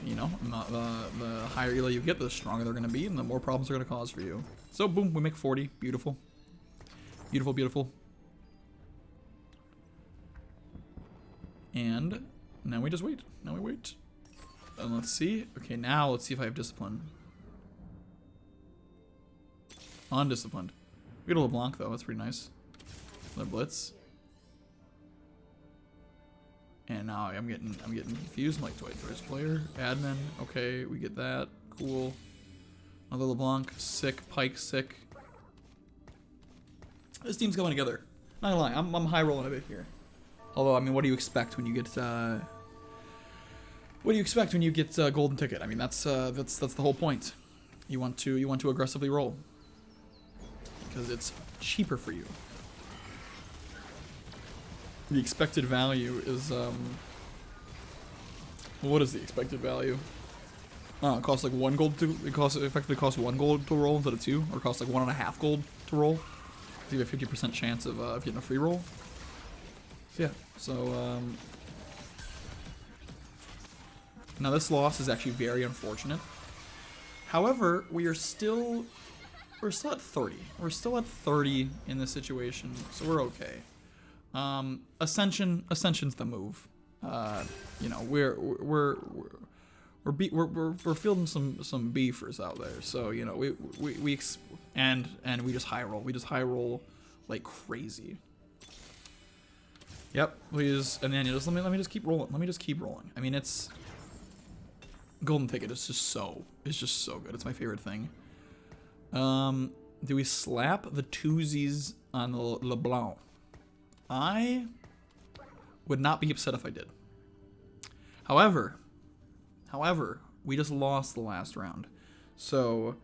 You know, the higher elo you get, the stronger they're gonna be, and the more problems they're gonna cause for you. So boom, we make 40. Beautiful. Beautiful, beautiful. And now we just wait. Now we wait. And let's see. Okay, now let's see if I have discipline. Undisciplined. We got a LeBlanc though. That's pretty nice. Another blitz. And now I'm getting confused. I'm like, do I choice player? Admin. Okay, we get that. Cool. Another LeBlanc. Sick. Pyke. Sick. This team's coming together. Not gonna lie, I'm high rolling a bit here. Although, I mean, what do you expect when you get golden ticket? I mean, that's the whole point. You want to aggressively roll because it's cheaper for you. The expected value is what is the expected value? Oh, it costs like 1 gold to effectively costs 1 gold to roll instead of 2, or it costs like 1.5 gold to roll. You have a 50% chance of getting a free roll. So yeah, so now this loss is actually very unfortunate. However, we're still at 30. We're still at 30 in this situation, so we're okay. Ascension's the move. You know, we're fielding some beefers out there, so you know and we just high roll. We just high roll like crazy. Yep, please. And then let me just keep rolling. Let me just keep rolling. I mean, it's golden ticket is just so good. It's my favorite thing. Do we slap the twosies on the LeBlanc? I would not be upset if I did. However, we just lost the last round, so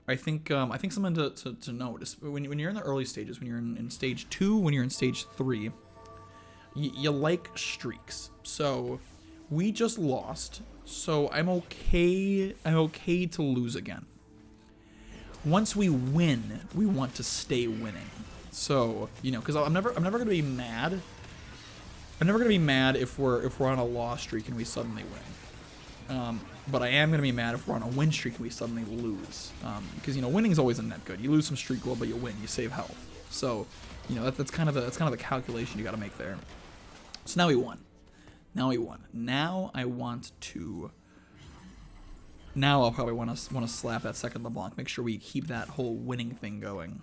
I think something to notice when you're in the early stages, when you're in stage 2, when you're in stage 3, you like streaks. So we just lost, so I'm okay to lose again. Once we win, we want to stay winning. So you know, because I'm never gonna be mad. I'm never gonna be mad if we're on a loss streak and we suddenly win. But I am gonna be mad if we're on a win streak and we suddenly lose. Because you know, winning is always a net good. You lose some streak gold, but you win. You save health. So you know that's kind of the calculation you got to make there. So now we won. Now I'll probably want to slap that second LeBlanc. Make sure we keep that whole winning thing going.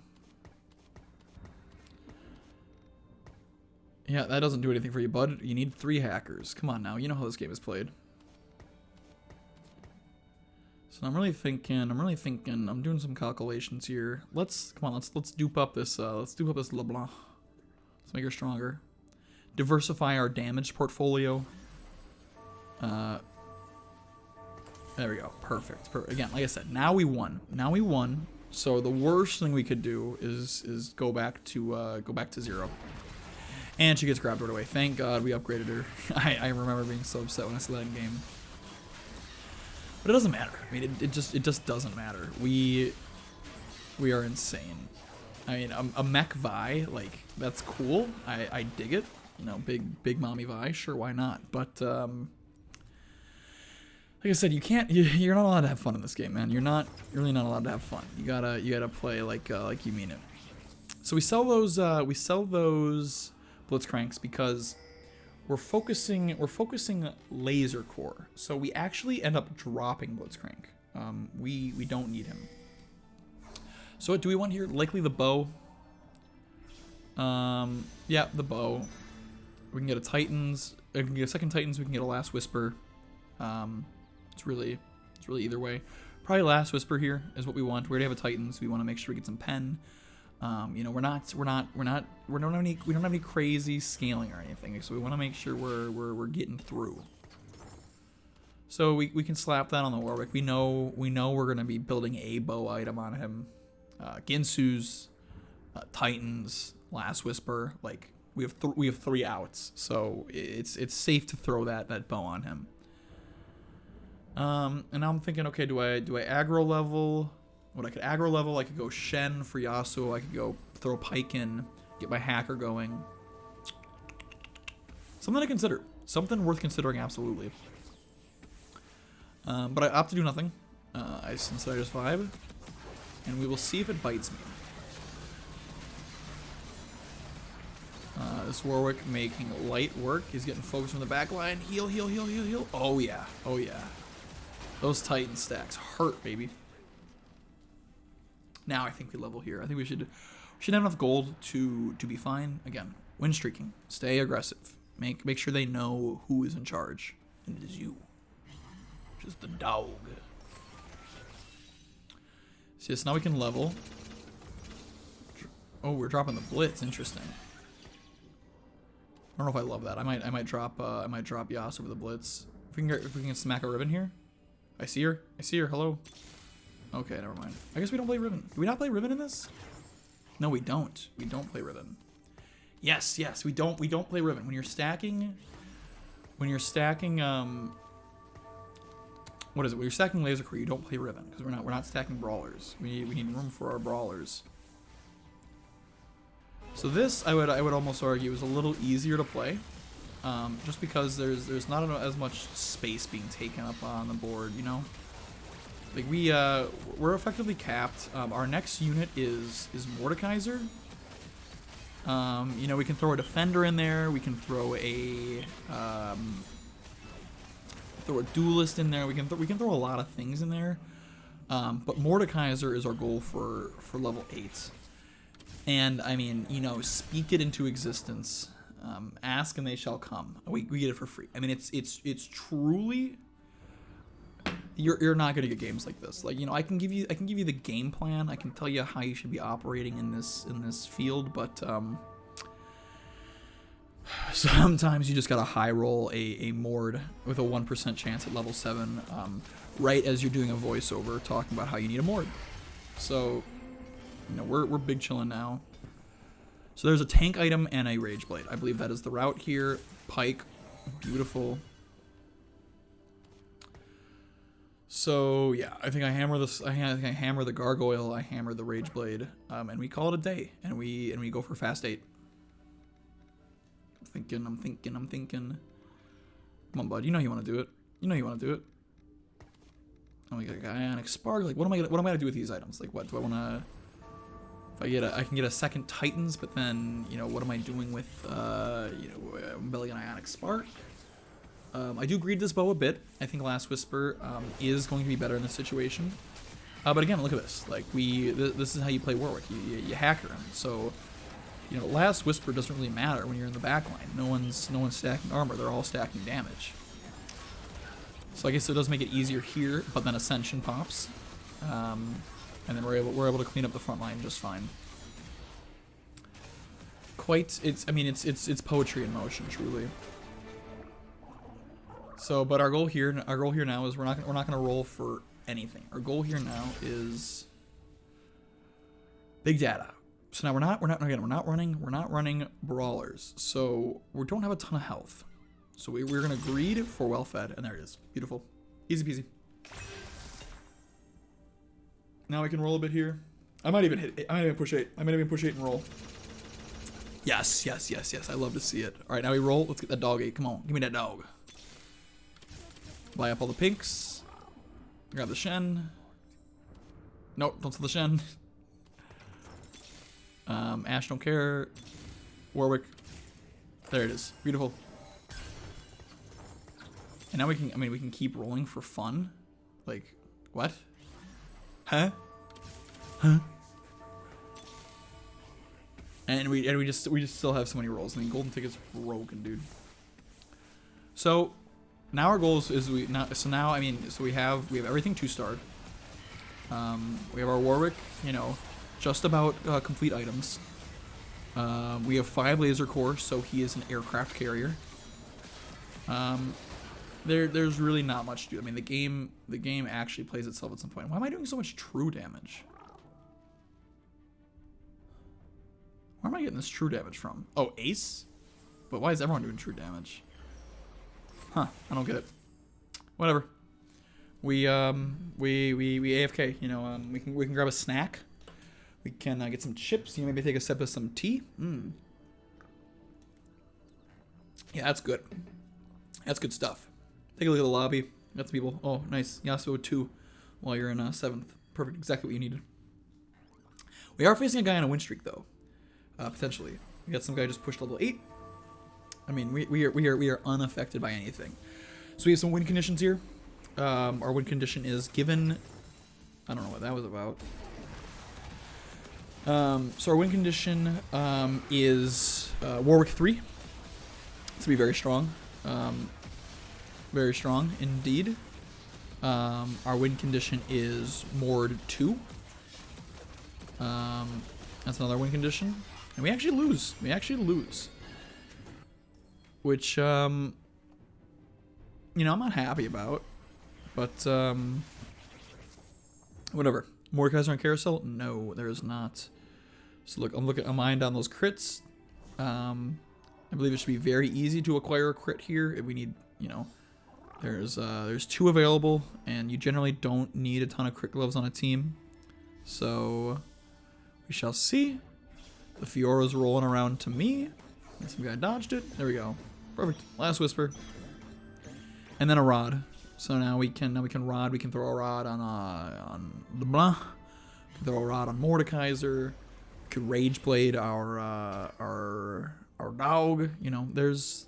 Yeah, that doesn't do anything for you, bud. You need 3 hackers. Come on now, you know how this game is played. So I'm really thinking, I'm doing some calculations here. Let's dupe up this LeBlanc. Let's make her stronger. Diversify our damage portfolio. There we go. Perfect. Again, like I said, now we won. So the worst thing we could do is go back to 0. And she gets grabbed right away. Thank God we upgraded her. I remember being so upset when I saw that in game. But it doesn't matter. I mean, it just doesn't matter. We are insane. I mean, a mech Vi, like, that's cool. I dig it. You know, big mommy Vi, sure, why not? But like I said, you're not allowed to have fun in this game, man. You're really not allowed to have fun. You gotta play like you mean it. So we sell those blitzcranks because we're focusing laser core. So we actually end up dropping blitzcrank. We don't need him. So what do we want here? Likely the bow. Yeah, the bow. We can get a Titans. We can get a second Titans. We can get a Last Whisper. It's really either way. Probably Last Whisper here is what we want. We already have a Titans. We want to make sure we get some pen. You know, we don't have any crazy scaling or anything. So we want to make sure we're getting through. So we can slap that on the Warwick. We know we're gonna be building a bow item on him. Ginsu's, Titans, Last Whisper. Like we have 3 outs, so it's safe to throw that bow on him. And now I'm thinking, okay, do I aggro level? What I could aggro level? I could go Shen for Yasuo. I could go throw Pyke in, get my hacker going. Something to consider. Something worth considering, absolutely. But I opt to do nothing. Instead I just vibe. And we will see if it bites me. This Warwick making light work. He's getting focused from the back line. Heal, heal, heal, heal, heal. Oh yeah. Oh yeah. Those Titan stacks hurt, baby. Now I think we level here. I think we should have enough gold to be fine. Again, win streaking. Stay aggressive. Make sure they know who is in charge. And it is you. Just the dog. So yes, now we can level. Oh, we're dropping the blitz. Interesting. I don't know if I love that. I might drop Yas over the blitz. If we can smack a riven here. I see her. Hello. Okay, never mind. I guess we don't play riven. Do we not play riven in this? No, we don't. We don't play riven. Yes, we don't play riven. When you're stacking what is it? When you're stacking laser core, you don't play riven because we're not stacking brawlers. We need room for our brawlers. So this I would almost argue is a little easier to play, just because there's not as much space being taken up on the board, you know. Like we're effectively capped. Our next unit is Mordekaiser. You know, we can throw a defender in there. We can throw a duelist in there. We can throw a lot of things in there. But Mordekaiser is our goal for level 8. And I mean, you know, speak it into existence. Ask and they shall come. We get it for free. I mean, it's truly. You're not gonna get games like this. Like, you know, I can give you the game plan. I can tell you how you should be operating in this field, but sometimes you just gotta high roll a mord with a 1% chance at level 7, right as you're doing a voiceover talking about how you need a mord. So, you know, we're big chillin' now. So there's a tank item and a rage blade. I believe that is the route here. Pyke, beautiful. So yeah, I think I hammer this. I think I hammer the gargoyle. I hammer the rage blade, and we call it a day. And we go for fast 8. I'm thinking. Come on, bud. You know you want to do it. Oh, we got a Ionic Spark. Like, what am I gonna do with these items? Like, what do I want to? If I can get a second Titans, but then, you know, what am I doing with you know, I'm building an Ionic Spark. I do greed this bow a bit. I think Last Whisper is going to be better in this situation. But again, look at this. Like, this is how you play Warwick. You hacker him. So, you know, Last Whisper doesn't really matter when you're in the backline. No one's stacking armor. They're all stacking damage. So I guess it does make it easier here. But then Ascension pops, and then we're able to clean up the front line just fine. It's poetry in motion, truly. So, but our goal here now is we're not gonna roll for anything. Our goal here now is Big data. So now we're not running brawlers. So we don't have a ton of health. So we're gonna greed for well fed, and there it is. Beautiful. Easy peasy. Now we can roll a bit here. I might even hit. I might even push 8. I might even push 8 and roll. Yes, yes, yes, yes. I love to see it. All right, now we roll. Let's get that dog 8. Come on, give me that dog. Buy up all the pinks. Grab the shen. Nope, don't sell the shen. Ash don't care. Warwick. There it is. Beautiful. And now we can. I mean, we can keep rolling for fun. Like, what? Huh? Huh? And we just still have so many rolls. I mean, golden ticket's broken, dude. So now our goal is we have everything 2-starred. We have our Warwick, you know, just about complete items. We have 5 laser cores, so he is an aircraft carrier. There's really not much to do. I mean, the game actually plays itself at some point. Why am I doing so much true damage? Where am I getting this true damage from? Oh, ace? But why is everyone doing true damage? Huh, I don't get it. Whatever. We AFK, you know, we can grab a snack. We can get some chips, you know, maybe take a sip of some tea. Yeah, that's good. That's good stuff. Take a look at the lobby. Got some people. Oh, nice. Yasuo 2 while you're in 7th. Perfect. Exactly what you needed. We are facing a guy on a win streak, though. Potentially. We got some guy just pushed level 8. I mean, we are unaffected by anything. So we have some win conditions here. Our win condition is given... I don't know what that was about. So our win condition is Warwick 3. To be very strong. Very strong indeed. Our win condition is Mord 2. That's another win condition. And we actually lose. We actually lose. Which, you know, I'm not happy about. But, whatever. Mordekaiser on carousel? No, there is not. So look, I'm eyeing down those crits. I believe it should be very easy to acquire a crit here if we need, you know, there's 2 available, and you generally don't need a ton of crit gloves on a team. So we shall see. The Fiora's rolling around to me. And some guy dodged it. There we go. Perfect. Last whisper. And then a rod. So now we can rod. We can throw a rod on LeBlanc. We can throw a rod on Mordekaiser. We could rage blade our dog. You know, there's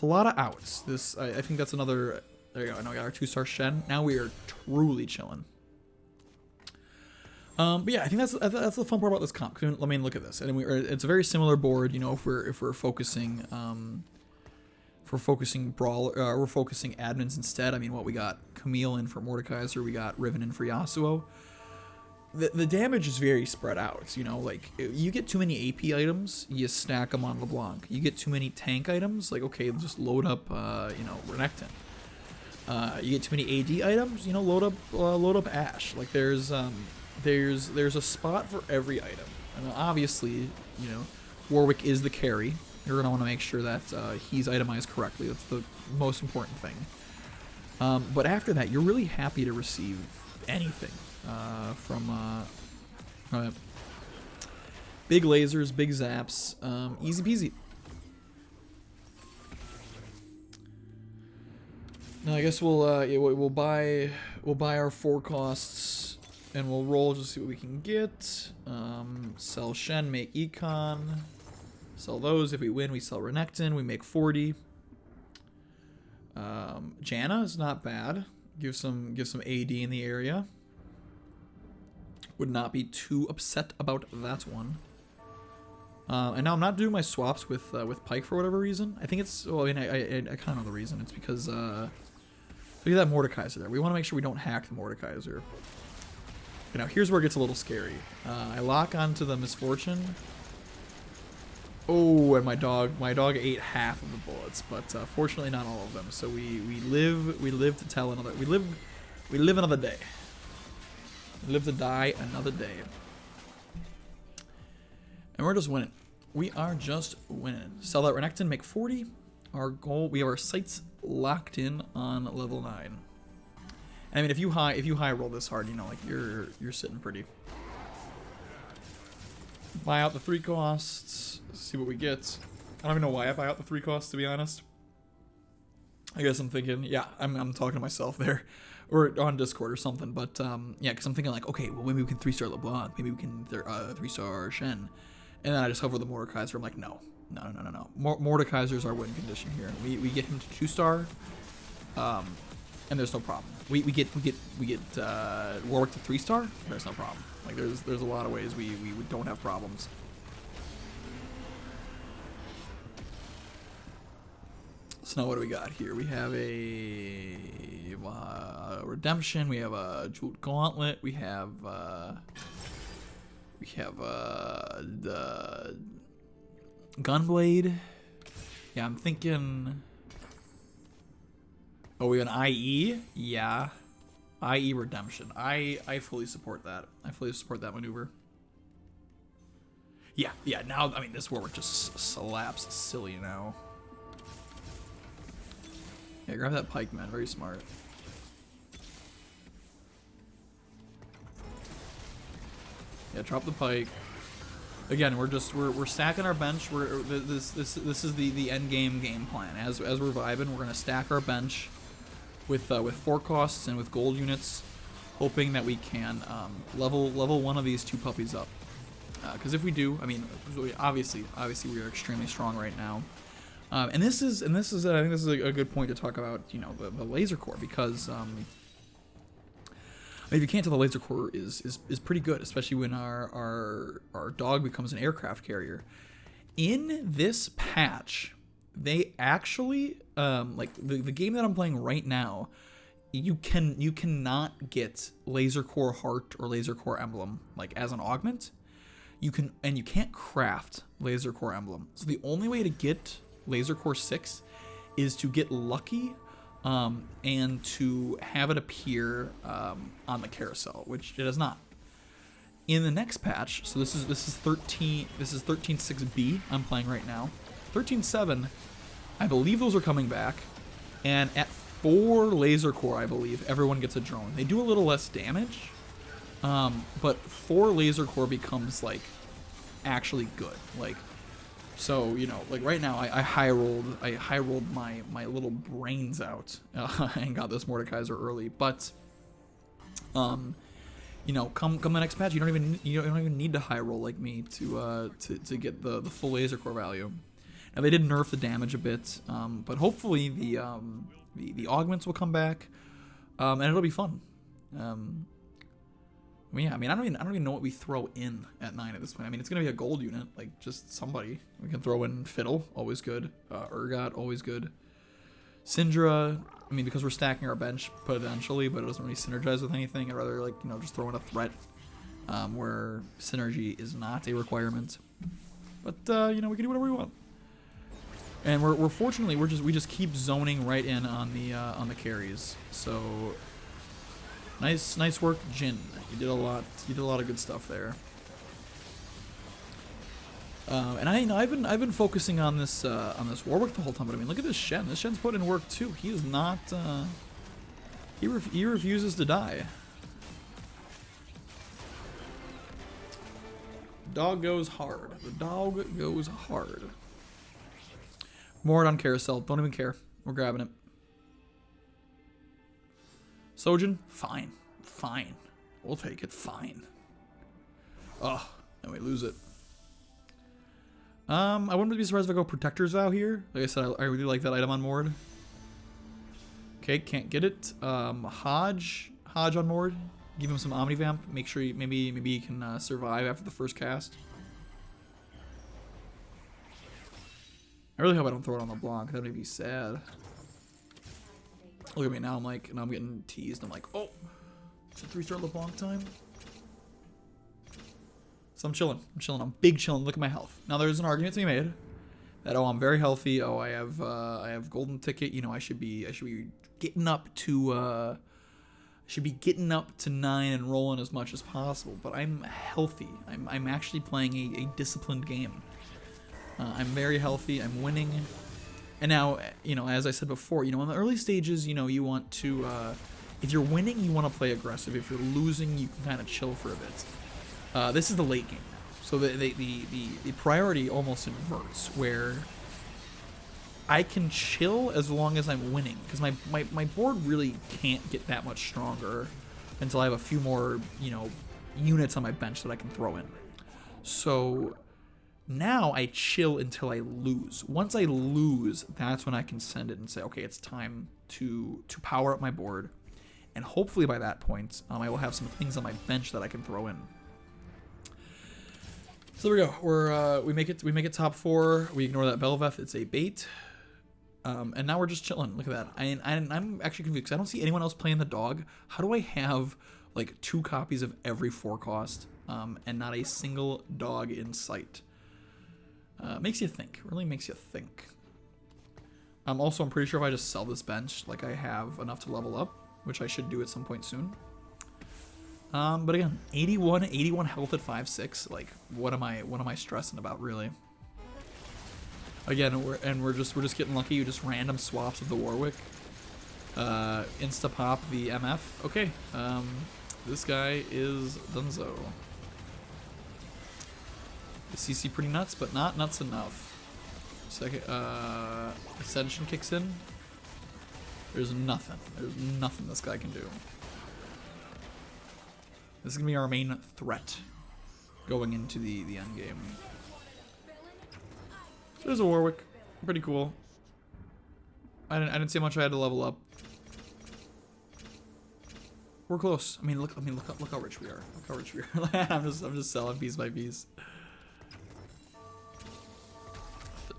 a lot of outs. I think that's another. There you go. Now we got our 2-star Shen. Now we are truly chilling. But yeah, I think that's the fun part about this comp. Let me look at this, and it's a very similar board. You know, if we're focusing brawler, we're focusing admins instead. I mean, what we got Camille in for Mordekaiser, we got Riven in for Yasuo. The damage is very spread out. You know, like you get too many AP items, you stack them on LeBlanc. You get too many tank items, like okay, just load up, you know, renekton. You get too many AD items, you know, load up Ash. Like there's a spot for every item. And obviously, you know, Warwick is the carry. You're gonna want to make sure that he's itemized correctly. That's the most important thing. But after that, you're really happy to receive anything from big lasers, big zaps, easy peasy. Now I guess we'll buy our 4 costs. And we'll roll just to see what we can get. Sell Shen, make Econ. Sell those. If we win, we sell Renekton. We make 40. Janna is not bad. Give some AD in the area. Would not be too upset about that one. And now I'm not doing my swaps with Pyke for whatever reason. I think it's. Well, I mean, I kind of know the reason. It's because look at that Mordekaiser there. We want to make sure we don't hack the Mordekaiser. You know, here's where it gets a little scary. I lock onto the misfortune. Oh, and my dog ate half of the bullets, but fortunately not all of them. So we live to tell another. We live another day. We live to die another day. And we're just winning. We are just winning. Sell that renekton, make 40. Our goal, we have our sights locked in on level 9. I mean, if you high roll this hard, you know, like you're sitting pretty. Buy out the 3 costs. See what we get. I don't even know why I buy out the 3 costs, to be honest. I guess I'm thinking, yeah, I'm talking to myself there, or on Discord or something. But yeah, because I'm thinking like, okay, well maybe we can 3-star LeBlanc, maybe we can 3-star Shen, and then I just hover the Mordekaiser. I'm like, no. Mordekaiser's our win condition here. We get him to 2-star. And there's no problem. We get Warwick to 3-star. There's no problem. Like there's a lot of ways we don't have problems. So now what do we got here? We have a redemption. We have a jeweled gauntlet. We have the gunblade. Yeah, I'm thinking. Oh, we have an IE? Yeah. IE redemption. I fully support that. I fully support that maneuver. Yeah, now, I mean, this Warwick just slaps silly now. Yeah, grab that pyke, man. Very smart. Yeah, drop the pyke. Again, we're stacking our bench. This is the end game plan. As we're vibing, we're gonna stack our bench with 4 costs and with gold units, hoping that we can level one of these 2 puppies up. Because if we do, I mean, obviously we are extremely strong right now. And this is I think this is a good point to talk about, you know, the laser core, because if you can't tell, the laser core is pretty good, especially when our dog becomes an aircraft carrier. In this patch, they actually like the game that I'm playing right now, you cannot get laser core heart or laser core emblem like as an augment. You can't craft laser core emblem. So the only way to get laser core 6 is to get lucky and to have it appear on the carousel, which it does not. In the next patch, so this is 13.6b I'm playing right now. 13.7, I believe those are coming back, and at 4 laser core, I believe everyone gets a drone. They do a little less damage, but 4 laser core becomes like actually good. Like, so, you know, like right now I high rolled my little brains out and got this Mordekaiser early, but you know, come the next patch, you don't even need to high roll like me to get the full laser core value. Now they did nerf the damage a bit, but hopefully the augments will come back, and it'll be fun. Yeah, I mean, I don't even know what we throw in at 9 at this point. I mean, it's gonna be a gold unit, like just somebody. We can throw in Fiddle, always good. Urgot, always good. Syndra, I mean, because we're stacking our bench potentially, but it doesn't really synergize with anything. I'd rather, like, you know, just throw in a threat where synergy is not a requirement. But you know, we can do whatever we want. And we're fortunately we just keep zoning right in on the carries. So nice work, Jin. You did a lot of good stuff there. And I've been focusing on this Warwick the whole time, but I mean, look at this Shen. This Shen's put in work too. He is not he refuses to die. Dog goes hard. The dog goes hard. Mord on carousel. Don't even care. We're grabbing it. Sojin, fine. We'll take it. Fine. Oh, and we lose it. I wouldn't be surprised if I go Protector's Vow here. Like I said, I really like that item on Mord. Okay, can't get it. Hodge on Mord. Give him some Omnivamp. Make sure maybe he can survive after the first cast. I really hope I don't throw it on LeBlanc. That would be sad. Look at me now. I'm getting teased. I'm like, oh, it's a 3-star LeBlanc time. So I'm chilling. I'm big chilling. Look at my health. Now there's an argument to be made that, oh, I'm very healthy. Oh, I have golden ticket. You know, I should be getting up to should be getting up to 9 and rolling as much as possible, but I'm healthy. I'm actually playing a disciplined game. I'm very healthy. I'm winning. And now, you know, as I said before, you know, in the early stages, you know, you want to, if you're winning, you want to play aggressive. If you're losing, you can kind of chill for a bit. This is the late game now. So the priority almost inverts, where I can chill as long as I'm winning, because my board really can't get that much stronger until I have a few more, you know, units on my bench that I can throw in. So now I chill until I lose. Once I lose, that's when I can send it and say, okay, it's time to power up my board, and hopefully by that point, I will have some things on my bench that I can throw in. So there we go. We make it top 4. We ignore that Belveth. It's a bait. And now we're just chilling. Look at that. I'm actually confused because I don't see anyone else playing the dog. How do I have like 2 copies of every 4 cost and not a single dog in sight? Makes you think. Really makes you think. Also, I'm pretty sure if I just sell this bench, like I have enough to level up, which I should do at some point soon. But again, 81 health at 5.6. Like, what am I stressing about, really? Again, we're just getting lucky. You just random swaps of the Warwick. Insta pop the MF. Okay. This guy is Dunzo. The CC pretty nuts, but not nuts enough. Second, Ascension kicks in. There's nothing. There's nothing this guy can do. This is gonna be our main threat going into the end game. So there's a Warwick, pretty cool. I didn't see how much I had to level up. We're close. I mean, look how rich we are. Look how rich we are. I'm just selling piece by piece.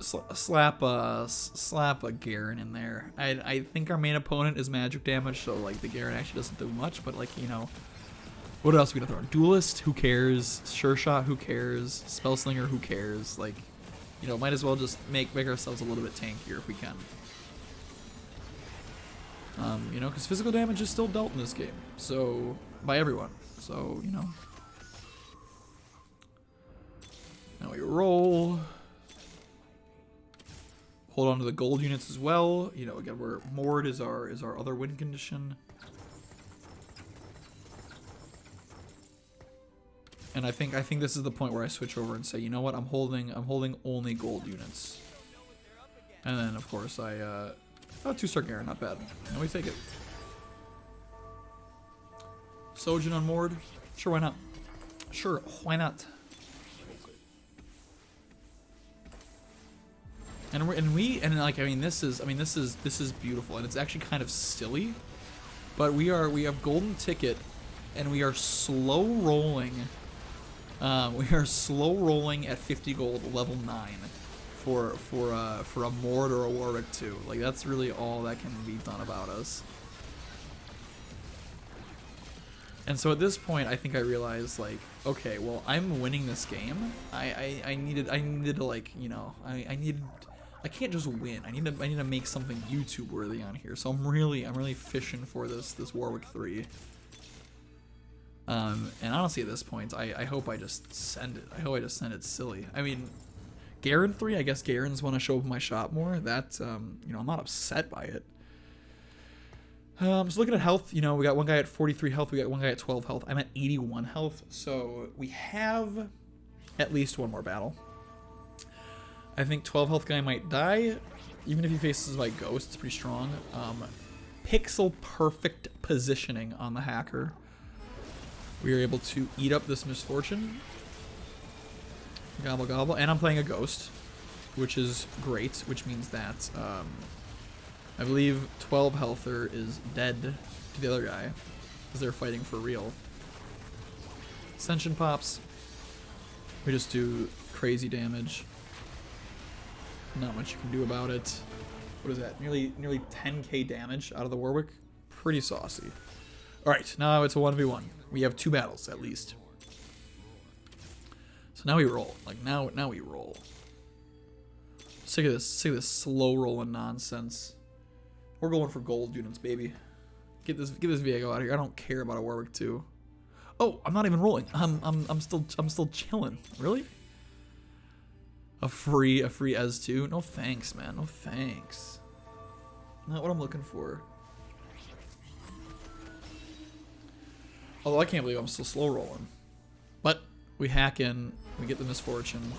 Slap a Garen in there. I think our main opponent is magic damage, so like the Garen actually doesn't do much. But like, you know, what else are we gonna throw in? Duelist, who cares? Sure shot, who cares? Spellslinger, who cares? Like, you know, might as well just make ourselves a little bit tankier if we can. You know, because physical damage is still dealt in this game, so by everyone. So, you know. Now we roll. Hold on to the gold units as well. You know, again, where Mord is our other win condition. And I think this is the point where I switch over and say, you know what, I'm holding only gold units. And then of course I 2-star Garen, not bad. And we take it. Sojin on Mord? Sure, why not? Sure, why not? And this is beautiful, and it's actually kind of silly, but we have golden ticket, and we are slow rolling. We are slow rolling at 50 gold, level 9, for a Mord or a Warwick 2. Like, that's really all that can be done about us. And so at this point, I think I realized, like, okay, well, I'm winning this game. I needed to, like, you know, I can't just win. I need to make something YouTube worthy on here. So I'm really fishing for this Warwick 3. And honestly, at this point, I hope I just send it. I hope I just send it silly. I mean, Garen 3, I guess Garens want to show up in my shop more. That, you know, I'm not upset by it. So looking at health, you know, we got one guy at 43 health, we got one guy at 12 health. I'm at 81 health, so we have at least one more battle. I think 12 health guy might die, even if he faces my ghost. It's pretty strong. Pixel perfect positioning on the hacker. We are able to eat up this misfortune. Gobble gobble. And I'm playing a ghost, which is great, which means that I believe 12 healther is dead to the other guy because they're fighting for real. Ascension pops. We just do crazy damage. Not much you can do about it. What is that? Nearly 10k damage out of the Warwick. Pretty saucy. All right, now it's a 1v1. We have 2 battles at least. So now we roll. Like now we roll. Sick of this slow rolling nonsense. We're going for gold units, baby. Get this Viego out of here. I don't care about a Warwick 2. Oh, I'm not even rolling. I'm still chilling. Really? A free S2? No thanks, man. No thanks. Not what I'm looking for. Although I can't believe I'm still slow rolling. But we hack in, we get the misfortune.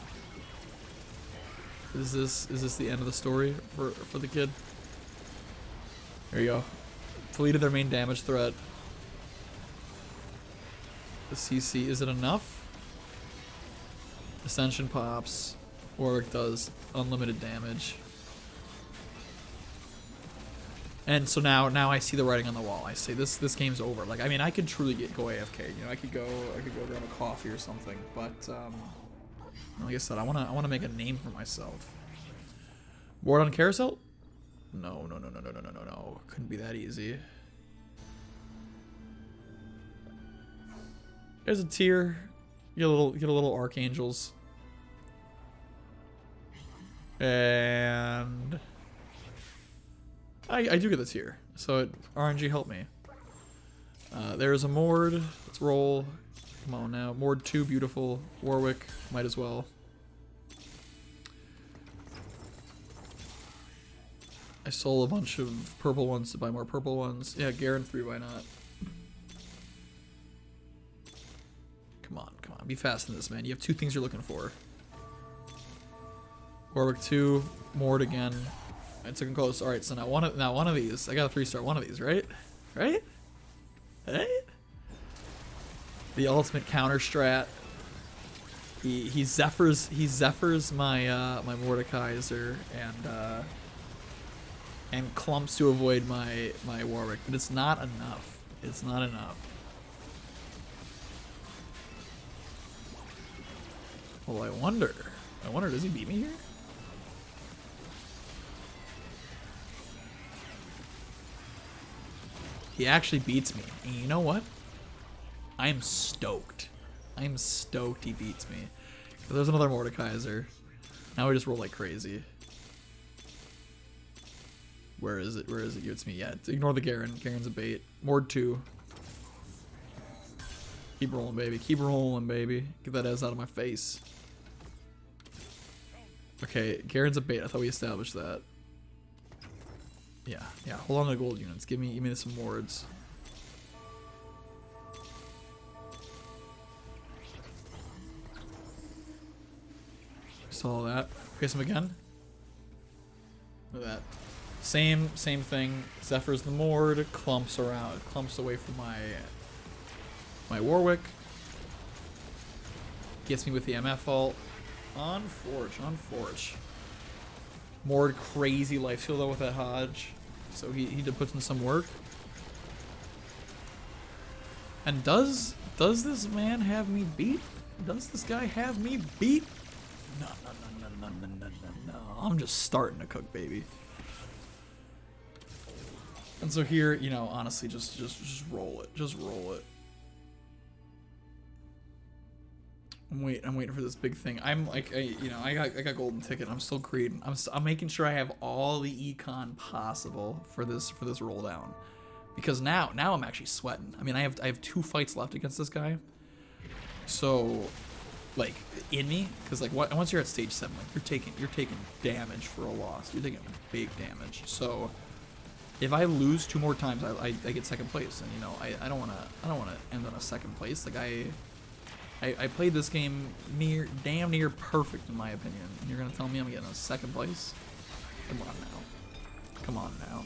Is this the end of the story for the kid? There you go. Deleted their main damage threat. The CC, is it enough? Ascension pops. Warwick does unlimited damage. And so now I see the writing on the wall. I say this game's over. Like, I mean, I could truly go AFK. You know, I could go grab a coffee or something. But like I said, I wanna make a name for myself. Board on carousel? No. Couldn't be that easy. There's a tier. Get a little archangels. And I do get the tier. So RNG help me. There's a Mord. Let's roll. Come on now. Mord 2, beautiful. Warwick, might as well. I sold a bunch of purple ones to buy more purple ones. Yeah, Garen 3, why not? Come on. Be fast in this, man. You have 2 things you're looking for. Warwick 2, Mord again. I took him close. Alright, so now one of these. I got a 3-star one of these, right? Right? The ultimate counter strat. He Zephyrs my my Mordekaiser and clumps to avoid my Warwick, but it's not enough. It's not enough. Well, I wonder, does he beat me here? He actually beats me. And you know what? I'm stoked. I'm stoked he beats me. There's another Mordekaiser. Now we just roll like crazy. Where is it? It's me. Yeah, ignore the Garen. Garen's a bait. Mord 2. Keep rolling, baby. Keep rolling, baby. Get that ass out of my face. Okay, Garen's a bait. I thought we established that. Yeah. Hold on to gold units. Give me some wards. Saw that. Face him again. Look at that. Same thing. Zephyr's the Mord. Clumps away from my Warwick. Gets me with the MF ult. On Forge. Mord crazy life steal though with that Hodge. So he did put in some work. And does this man have me beat? Does this guy have me beat? No. I'm just starting to cook, baby. And so here, you know, honestly, just roll it. Just roll it. I'm waiting for this big thing. I'm like, I got golden ticket. I'm still creating. I'm making sure I have all the econ possible for this roll down, because now I'm actually sweating. I mean, I have 2 fights left against this guy. So, like, in me, because like once you're at stage 7, like you're taking damage for a loss. You're taking big damage. So if I lose 2 more times, I get second place, and you know I don't wanna end on a second place. Like I played this game damn near perfect in my opinion, and you're gonna tell me I'm getting a second place? Come on now.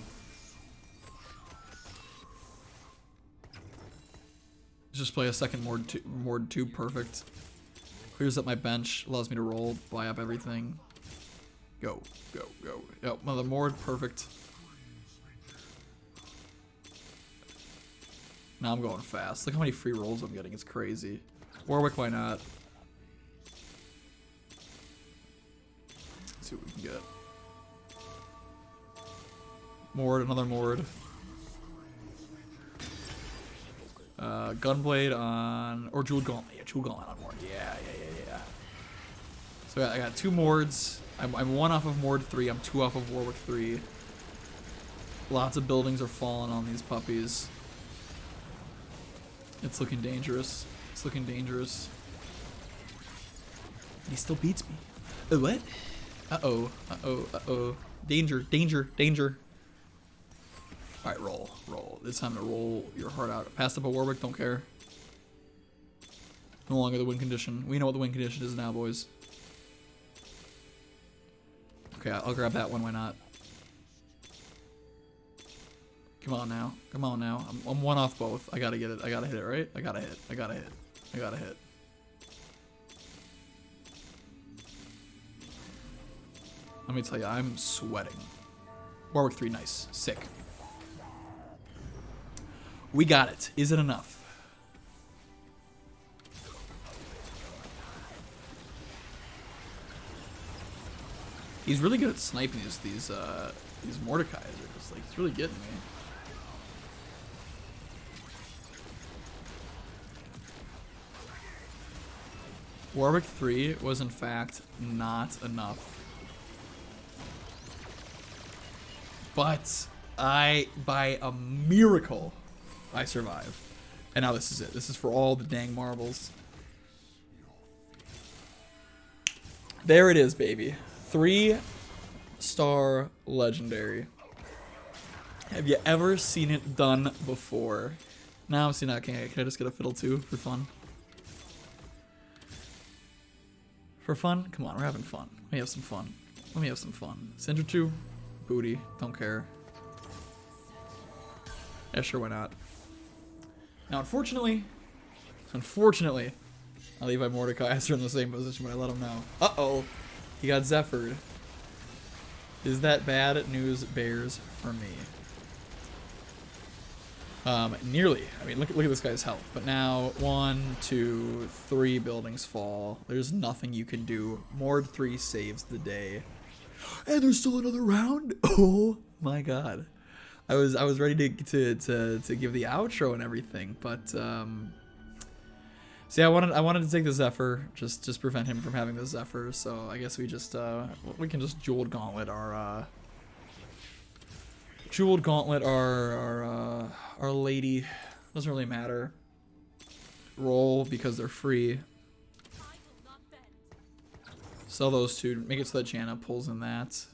Just play a second Mord 2 perfect. Clears up my bench, allows me to roll, buy up everything. Go. Yo, another Mord, perfect. Now I'm going fast. Look how many free rolls I'm getting, it's crazy. Warwick, why not? Let's see what we can get. Mord, another Mord. Gunblade on, or Jewel Gauntlet. Yeah, Jewel Gauntlet on Mord. Yeah. So I got 2 Mords. I'm 1 off of Mord 3. I'm 2 off of Warwick 3. Lots of buildings are falling on these puppies. It's looking dangerous. It's looking dangerous. And he still beats me. What? Uh-oh. Uh-oh. Uh-oh. Danger. Danger. Danger. Alright, roll. Roll. It's time to roll your heart out. Passed up a Warwick. Don't care. No longer the win condition. We know what the win condition is now, boys. Okay, I'll grab that one. Why not? Come on now. Come on now. I'm one off both. I gotta get it. I gotta hit it, right? I gotta hit. I gotta hit. I gotta hit. Let me tell you, I'm sweating. Warwick 3, nice. Sick. We got it. Is it enough? He's really good at sniping these mordekaisers. Like, he's really getting me. Warwick 3 was in fact not enough. But by a miracle, I survive. And now this is it. This is for all the dang marbles. There it is, baby. 3-star legendary. Have you ever seen it done before? Now I'm seeing that. Can I just get a fiddle too for fun? For fun? Come on, we're having fun. Let me have some fun. Let me have some fun. Cinder 2, booty, don't care. Yeah, sure, why not? Now, unfortunately, I leave my Mordekaiser in the same position, but I let him know. Uh-oh, he got Zephyred. Is that bad news bears for me? Nearly. I mean, look at this guy's health. But now, 1, 2, 3 buildings fall. There's nothing you can do. Mord 3 saves the day. And there's still another round? Oh my god. I was ready to give the outro and everything, but see, I wanted to take the Zephyr, just prevent him from having the Zephyr. So I guess we can just jeweled gauntlet our our lady. Doesn't really matter. Roll because they're free. Sell those two. Make it so that Janna pulls in that.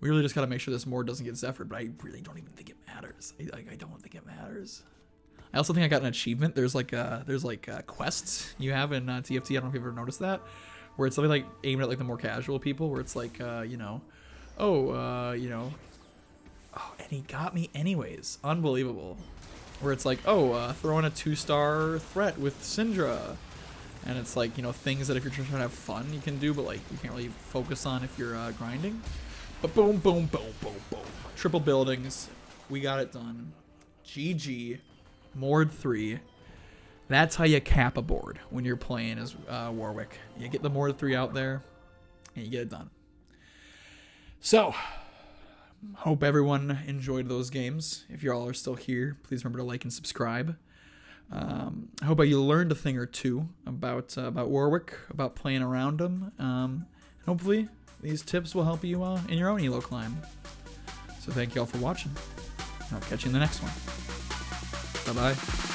We really just gotta make sure this Mord doesn't get Zephyred, but I really don't even think it matters. I don't think it matters. I also think I got an achievement. There's like quests you have in TFT. I don't know if you've ever noticed that, where it's something like aimed at like the more casual people, where it's like and he got me anyways. Unbelievable. Where it's like, throw in a 2-star threat with Syndra. And it's like, things that if you're trying to have fun, you can do, but like you can't really focus on if you're grinding. But boom, boom, boom, boom, boom. Triple buildings. We got it done. GG. Mord 3. That's how you cap a board when you're playing as Warwick. You get the Mord 3 out there, and you get it done. So, hope everyone enjoyed those games. If you all are still here, please remember to like and subscribe. I hope you learned a thing or two about Warwick, about playing around him. Hopefully, these tips will help you in your own elo climb. So thank you all for watching. I'll catch you in the next one. Bye-bye.